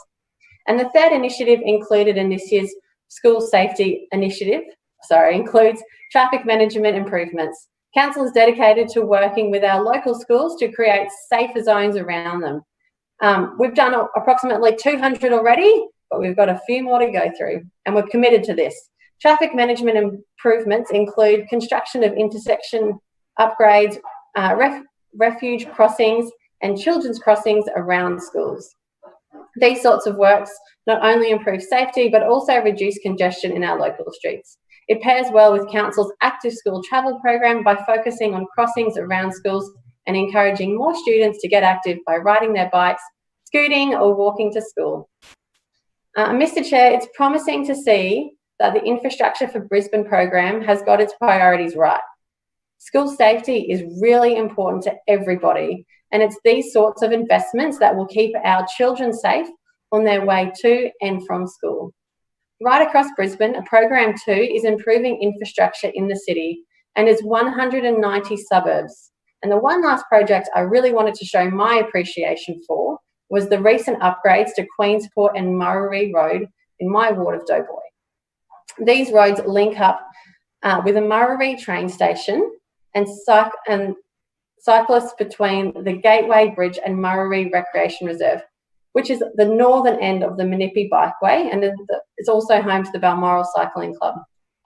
And the third initiative included in this year's School Safety Initiative, includes traffic management improvements. Council is dedicated to working with our local schools to create safer zones around them. We've done approximately 200 already, but we've got a few more to go through, and we're committed to this. Traffic management improvements include construction of intersection upgrades, refuge crossings and children's crossings around schools. These sorts of works not only improve safety, but also reduce congestion in our local streets. It pairs well with Council's active school travel program by focusing on crossings around schools and encouraging more students to get active by riding their bikes, scooting or walking to school. Mr. Chair, it's promising to see that the Infrastructure for Brisbane program has got its priorities right. School safety is really important to everybody, and it's these sorts of investments that will keep our children safe on their way to and from school. Right across Brisbane, Program 2 is improving infrastructure in the city and is 190 suburbs. And the one last project I really wanted to show my appreciation for was the recent upgrades to Queensport and Murray Road in my ward of Doughboy. These roads link up with a Murray train station and cyclists between the Gateway Bridge and Murray Recreation Reserve, which is the northern end of the Menippi Bikeway, and it's also home to the Balmoral Cycling Club.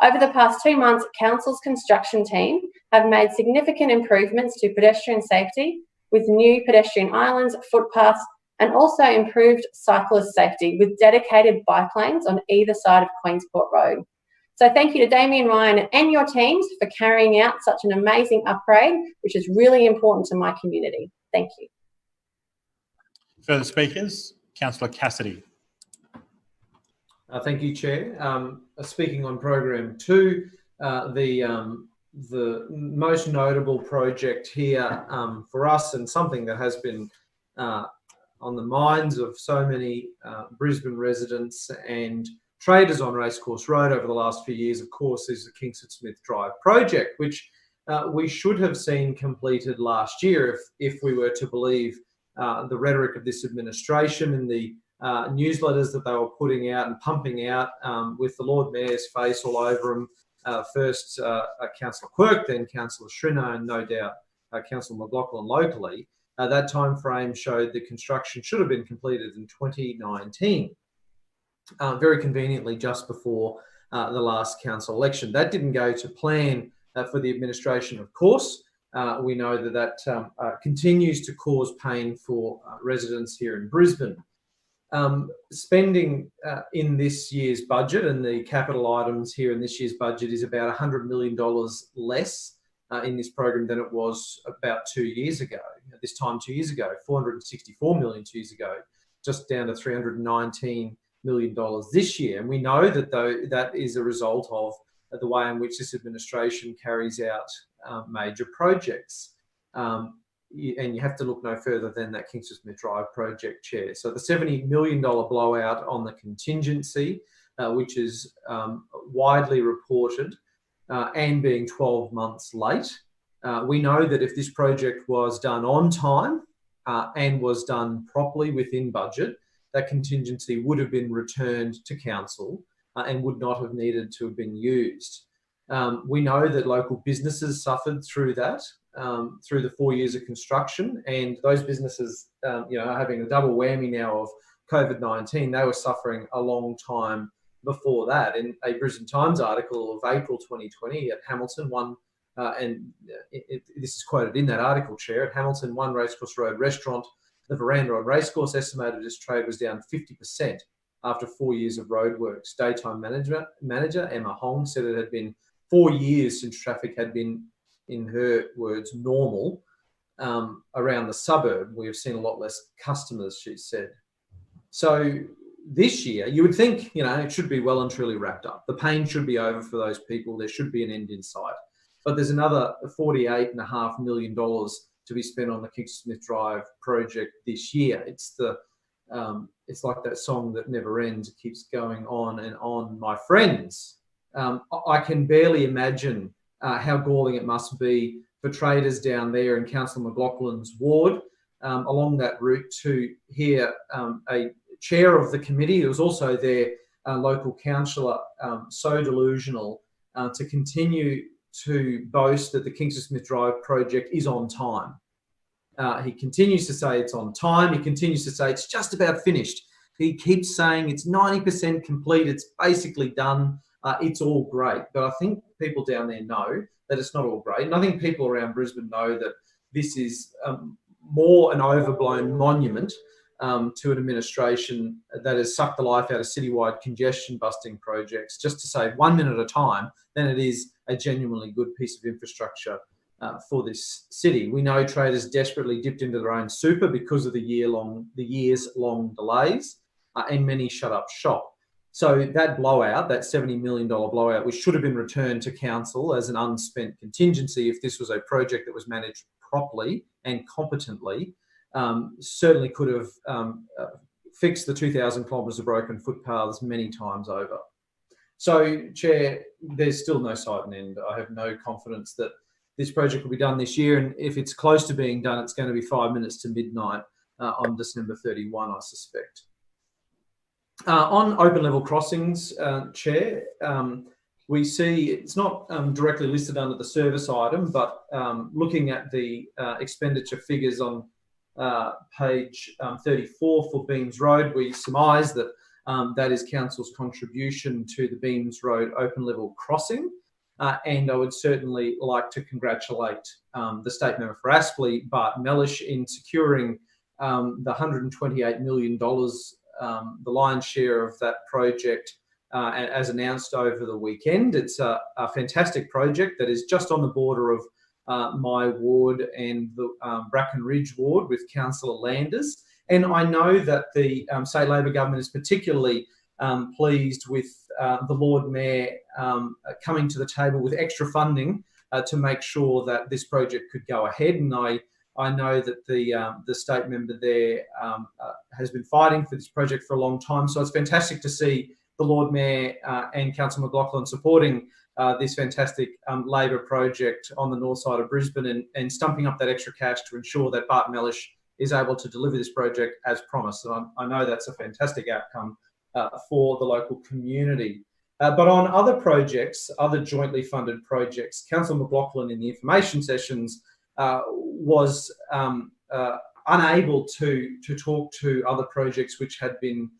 Over the past 2 months, Council's construction team have made significant improvements to pedestrian safety with new pedestrian islands, footpaths, and also improved cyclist safety with dedicated bike lanes on either side of Queensport Road. So thank you to Damien Ryan and your teams for carrying out such an amazing upgrade, which is really important to my community. Thank you. Further speakers? Councillor Cassidy. Thank you, Chair. Speaking on Program 2, the most notable project here for us, and something that has been on the minds of so many Brisbane residents and traders on Racecourse Road over the last few years, of course, is the Kingsford Smith Drive project, which we should have seen completed last year if we were to believe the rhetoric of this administration and the newsletters that they were putting out and pumping out with the Lord Mayor's face all over them. First Councillor Quirk, then Councillor Schrinner, and no doubt Councillor McLaughlin locally. That time frame showed the construction should have been completed in 2019, very conveniently just before the last council election. That didn't go to plan for the administration, of course. We know that continues to cause pain for residents here in Brisbane. Spending in this year's budget and the capital items here in this year's budget is about $100 million less in this program than it was about 2 years ago. This time 2 years ago, $464 million 2 years ago, just down to $319 million this year. And we know that that is a result of the way in which this administration carries out major projects. And you have to look no further than that Kingsford Smith Drive project, Chair. So the $70 million blowout on the contingency, which is widely reported and being 12 months late. We know that if this project was done on time and was done properly within budget, that contingency would have been returned to council and would not have needed to have been used. We know that local businesses suffered through that, through the 4 years of construction, and those businesses, are having a double whammy now of COVID-19. They were suffering a long time before that. In a Brisbane Times article of April 2020 at Hamilton, this is quoted in that article, Chair, at Hamilton, one Racecourse Road restaurant, the Veranda on Racecourse, estimated its trade was down 50% after 4 years of roadworks. Daytime manager Emma Hong said it had been 4 years since traffic had been, in her words, normal around the suburb. We have seen a lot less customers, she said. So this year, you would think, it should be well and truly wrapped up. The pain should be over for those people. There should be an end in sight. But there's another $48.5 million to be spent on the Kingsford Smith Drive project this year. It's like that song that never ends. It keeps going on and on, my friends. I can barely imagine how galling it must be for traders down there in Councillor McLaughlin's ward along that route to hear a chair of the committee, who was also their local councillor, so delusional to continue to boast that the Kingsford Smith Drive project is on time. He continues to say it's on time. He continues to say it's just about finished. He keeps saying it's 90% complete. It's basically done. It's all great. But I think people down there know that it's not all great. And I think people around Brisbane know that this is more an overblown monument to an administration that has sucked the life out of citywide congestion busting projects just to save 1 minute at a time than it is a genuinely good piece of infrastructure for this city. We know traders desperately dipped into their own super because of the years-long delays, and many shut up shop. So that blowout, that $70 million blowout, which should have been returned to council as an unspent contingency if this was a project that was managed properly and competently, certainly could have fixed the 2,000 kilometres of broken footpaths many times over. So, Chair, there's still no sight and end. I have no confidence that this project will be done this year, and if it's close to being done, it's going to be 5 minutes to midnight on December 31, I suspect. On open level crossings, Chair, we see it's not directly listed under the service item, but looking at the expenditure figures on page 34 for Beams Road, we surmise that that is Council's contribution to the Beams Road open level crossing. And I would certainly like to congratulate the State Member for Aspley, Bart Mellish, in securing the $128 million, the lion's share of that project, as announced over the weekend. It's a fantastic project that is just on the border of my ward and the Bracken Ridge ward with Councillor Landers. And I know that the State Labor government is particularly pleased with the Lord Mayor coming to the table with extra funding to make sure that this project could go ahead. And I know that the state member there has been fighting for this project for a long time. So it's fantastic to see the Lord Mayor and Councillor McLaughlin supporting this fantastic Labor project on the north side of Brisbane and stumping up that extra cash to ensure that Bart Mellish is able to deliver this project as promised. And I know that's a fantastic outcome for the local community. But on other projects, other jointly funded projects, Councillor McLaughlin in the information sessions was unable to talk to other projects which had been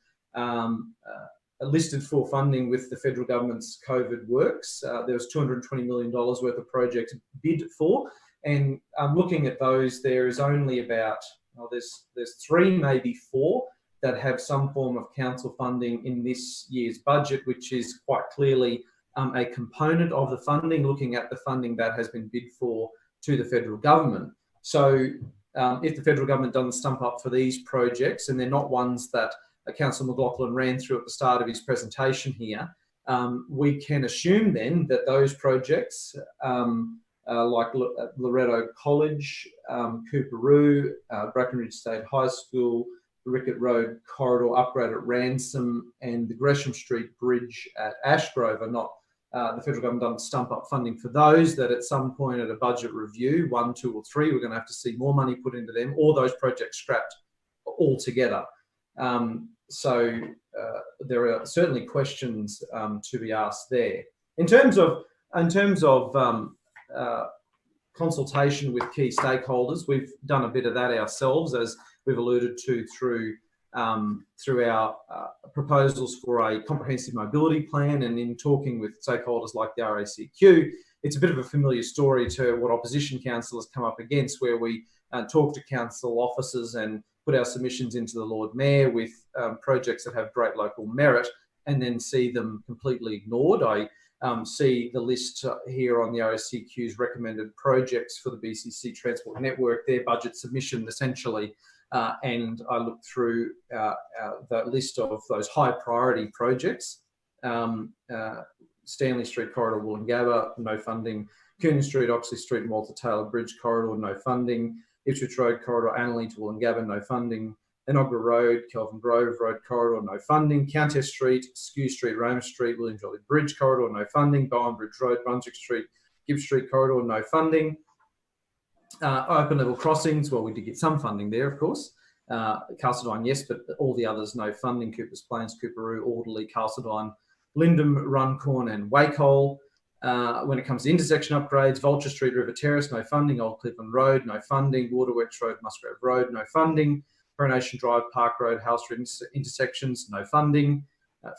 listed for funding with the federal government's COVID works. There was $220 million worth of projects bid for, and looking at those, there is only about, well, there's 3, maybe 4 that have some form of council funding in this year's budget, which is quite clearly a component of the funding, looking at the funding that has been bid for to the federal government. So if the federal government doesn't stump up for these projects, and they're not ones that Councillor McLaughlin ran through at the start of his presentation here, we can assume then that those projects like Loretto College, Cooperoo, Bracken Ridge State High School, the Rickett Road corridor upgrade at Ransom, and the Gresham Street Bridge at Ashgrove are not, the federal government doesn't stump up funding for those, that at some point at a budget review, 1, 2 or 3, we're going to have to see more money put into them, or those projects scrapped altogether. So there are certainly questions to be asked there. In terms of consultation with key stakeholders, we've done a bit of that ourselves, as we've alluded to through our proposals for a comprehensive mobility plan, and in talking with stakeholders like the RACQ. It's a bit of a familiar story to what opposition councillors come up against, where we talk to council officers and put our submissions into the Lord Mayor with projects that have great local merit, and then see them completely ignored. I see the list here on the RACQ's recommended projects for the BCC Transport Network, their budget submission essentially, and I look through the list of those high priority projects. Stanley Street Corridor, Woolloongabba, no funding. Coonan Street, Oxley Street and Walter Taylor Bridge Corridor, no funding. Ipswich Road Corridor, Annerley to Woolloongabba, no funding. Enoggera Road, Kelvin Grove Road Corridor, no funding. Countess Street, Skew Street, Roma Street, William Jolly Bridge Corridor, no funding. Bowen Bridge Road, Brunswick Street, Gibbs Street Corridor, no funding. Open level crossings, well, we did get some funding there, of course. Castledine, yes, but all the others, no funding. Coopers Plains, Cooperoo, Alderley, Castledine, Lindum, Runcorn and Wakehole. When it comes to intersection upgrades, Vulture Street, River Terrace, no funding. Old Clifton Road, no funding. Waterworks Road, Musgrave Road, no funding. Coronation Drive, Park Road, House Street intersections, no funding.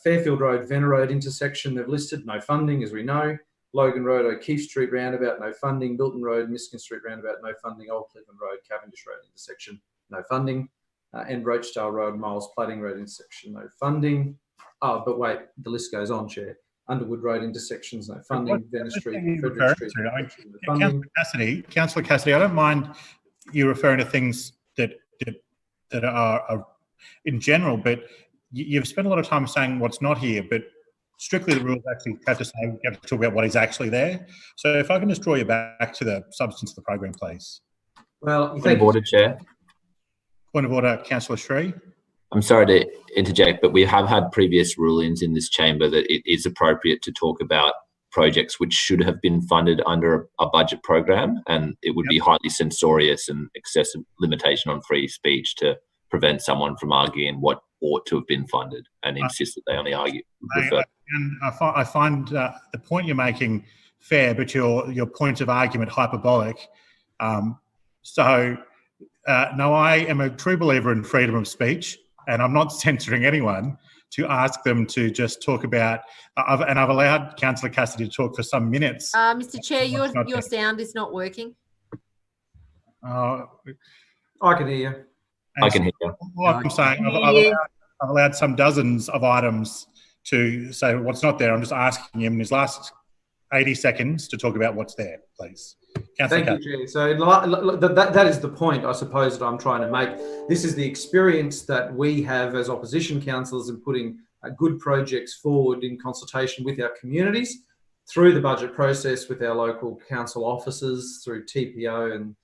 Fairfield Road, Venner Road intersection, they've listed, no funding, as we know. Logan Road, O'Keefe Street roundabout, no funding. Milton Road, Miskin Street roundabout, no funding. Old Clifton Road, Cavendish Road intersection, no funding. And Roachdale Road, Miles Plating Road intersection, no funding. Oh, but wait, the list goes on, Chair. Underwood Road intersections, no funding. Venner Street, Frederick Street, no funding. Councillor Cassidy, I don't mind you referring to things that are in general, but you've spent a lot of time saying what's not here, but strictly the rules actually have to say, we have to talk about what is actually there. So if I can just draw you back to the substance of the program, please. Well, Point of order, Chair. Point of order, Councillor Shree. I'm sorry to interject, but we have had previous rulings in this chamber that it is appropriate to talk about projects which should have been funded under a budget program, and it would be highly censorious and excessive limitation on free speech to prevent someone from arguing what ought to have been funded and insist that they only argue. I find the point you're making fair, but your point of argument hyperbolic. No, I am a true believer in freedom of speech, and I'm not censoring anyone to ask them to just talk about, and I've allowed Councillor Cassidy to talk for some minutes. Mr. Chair, your sound is not working. I can hear you. I can hear you. What I'm saying, I've allowed some dozens of items to say what's not there. I'm just asking him in his last 80 seconds to talk about what's there, please. Thank you, Chair. So that is the point, I suppose, that I'm trying to make. This is the experience that we have as opposition councillors in putting good projects forward in consultation with our communities through the budget process with our local council officers, through TPO and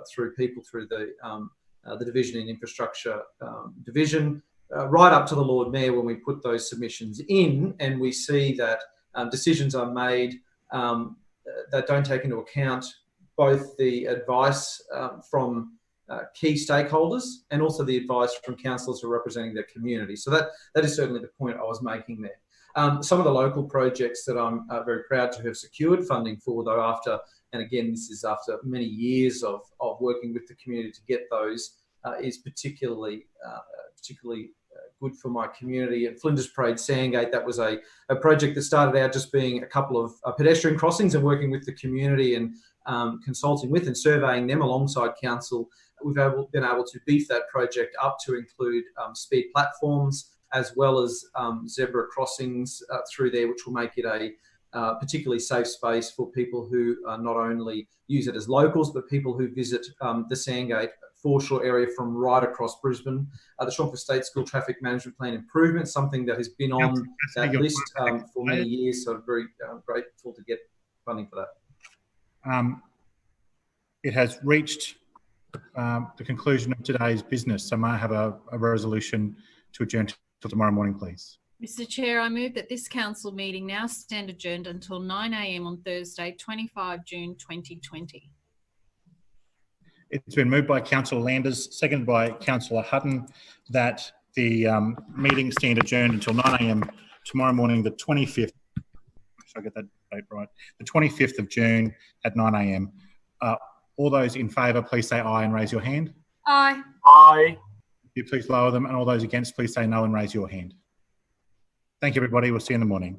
through people through the Division in Infrastructure Division, right up to the Lord Mayor when we put those submissions in and we see that decisions are made that don't take into account both the advice from key stakeholders and also the advice from councillors who are representing their community. So that is certainly the point I was making there. Some of the local projects that I'm very proud to have secured funding for, though, after, and again, this is after many years of working with the community to get those, is particularly good for my community. At Flinders Parade Sandgate, that was a project that started out just being a couple of pedestrian crossings, and working with the community and consulting with and surveying them alongside council, we've been able to beef that project up to include speed platforms as well as zebra crossings through there, which will make it a particularly safe space for people who not only use it as locals, but people who visit the Sandgate foreshore area from right across Brisbane. The Schonford State School Traffic Management Plan improvement, something that has been on that list for many years, so I'm very grateful to get funding for that. It has reached the conclusion of today's business, so may I have a resolution to adjourn till tomorrow morning, please? Mr. Chair, I move that this council meeting now stand adjourned until 9 a.m. on Thursday, 25 June 2020. It's been moved by Councillor Landers, seconded by Councillor Hutton, that the meeting stand adjourned until 9 a.m. tomorrow morning, the 25th. Should I get that date right? The 25th of June at 9 a.m. All those in favour, please say aye and raise your hand. Aye. Aye. You please lower them, and all those against, please say no and raise your hand. Thank you, everybody. We'll see you in the morning.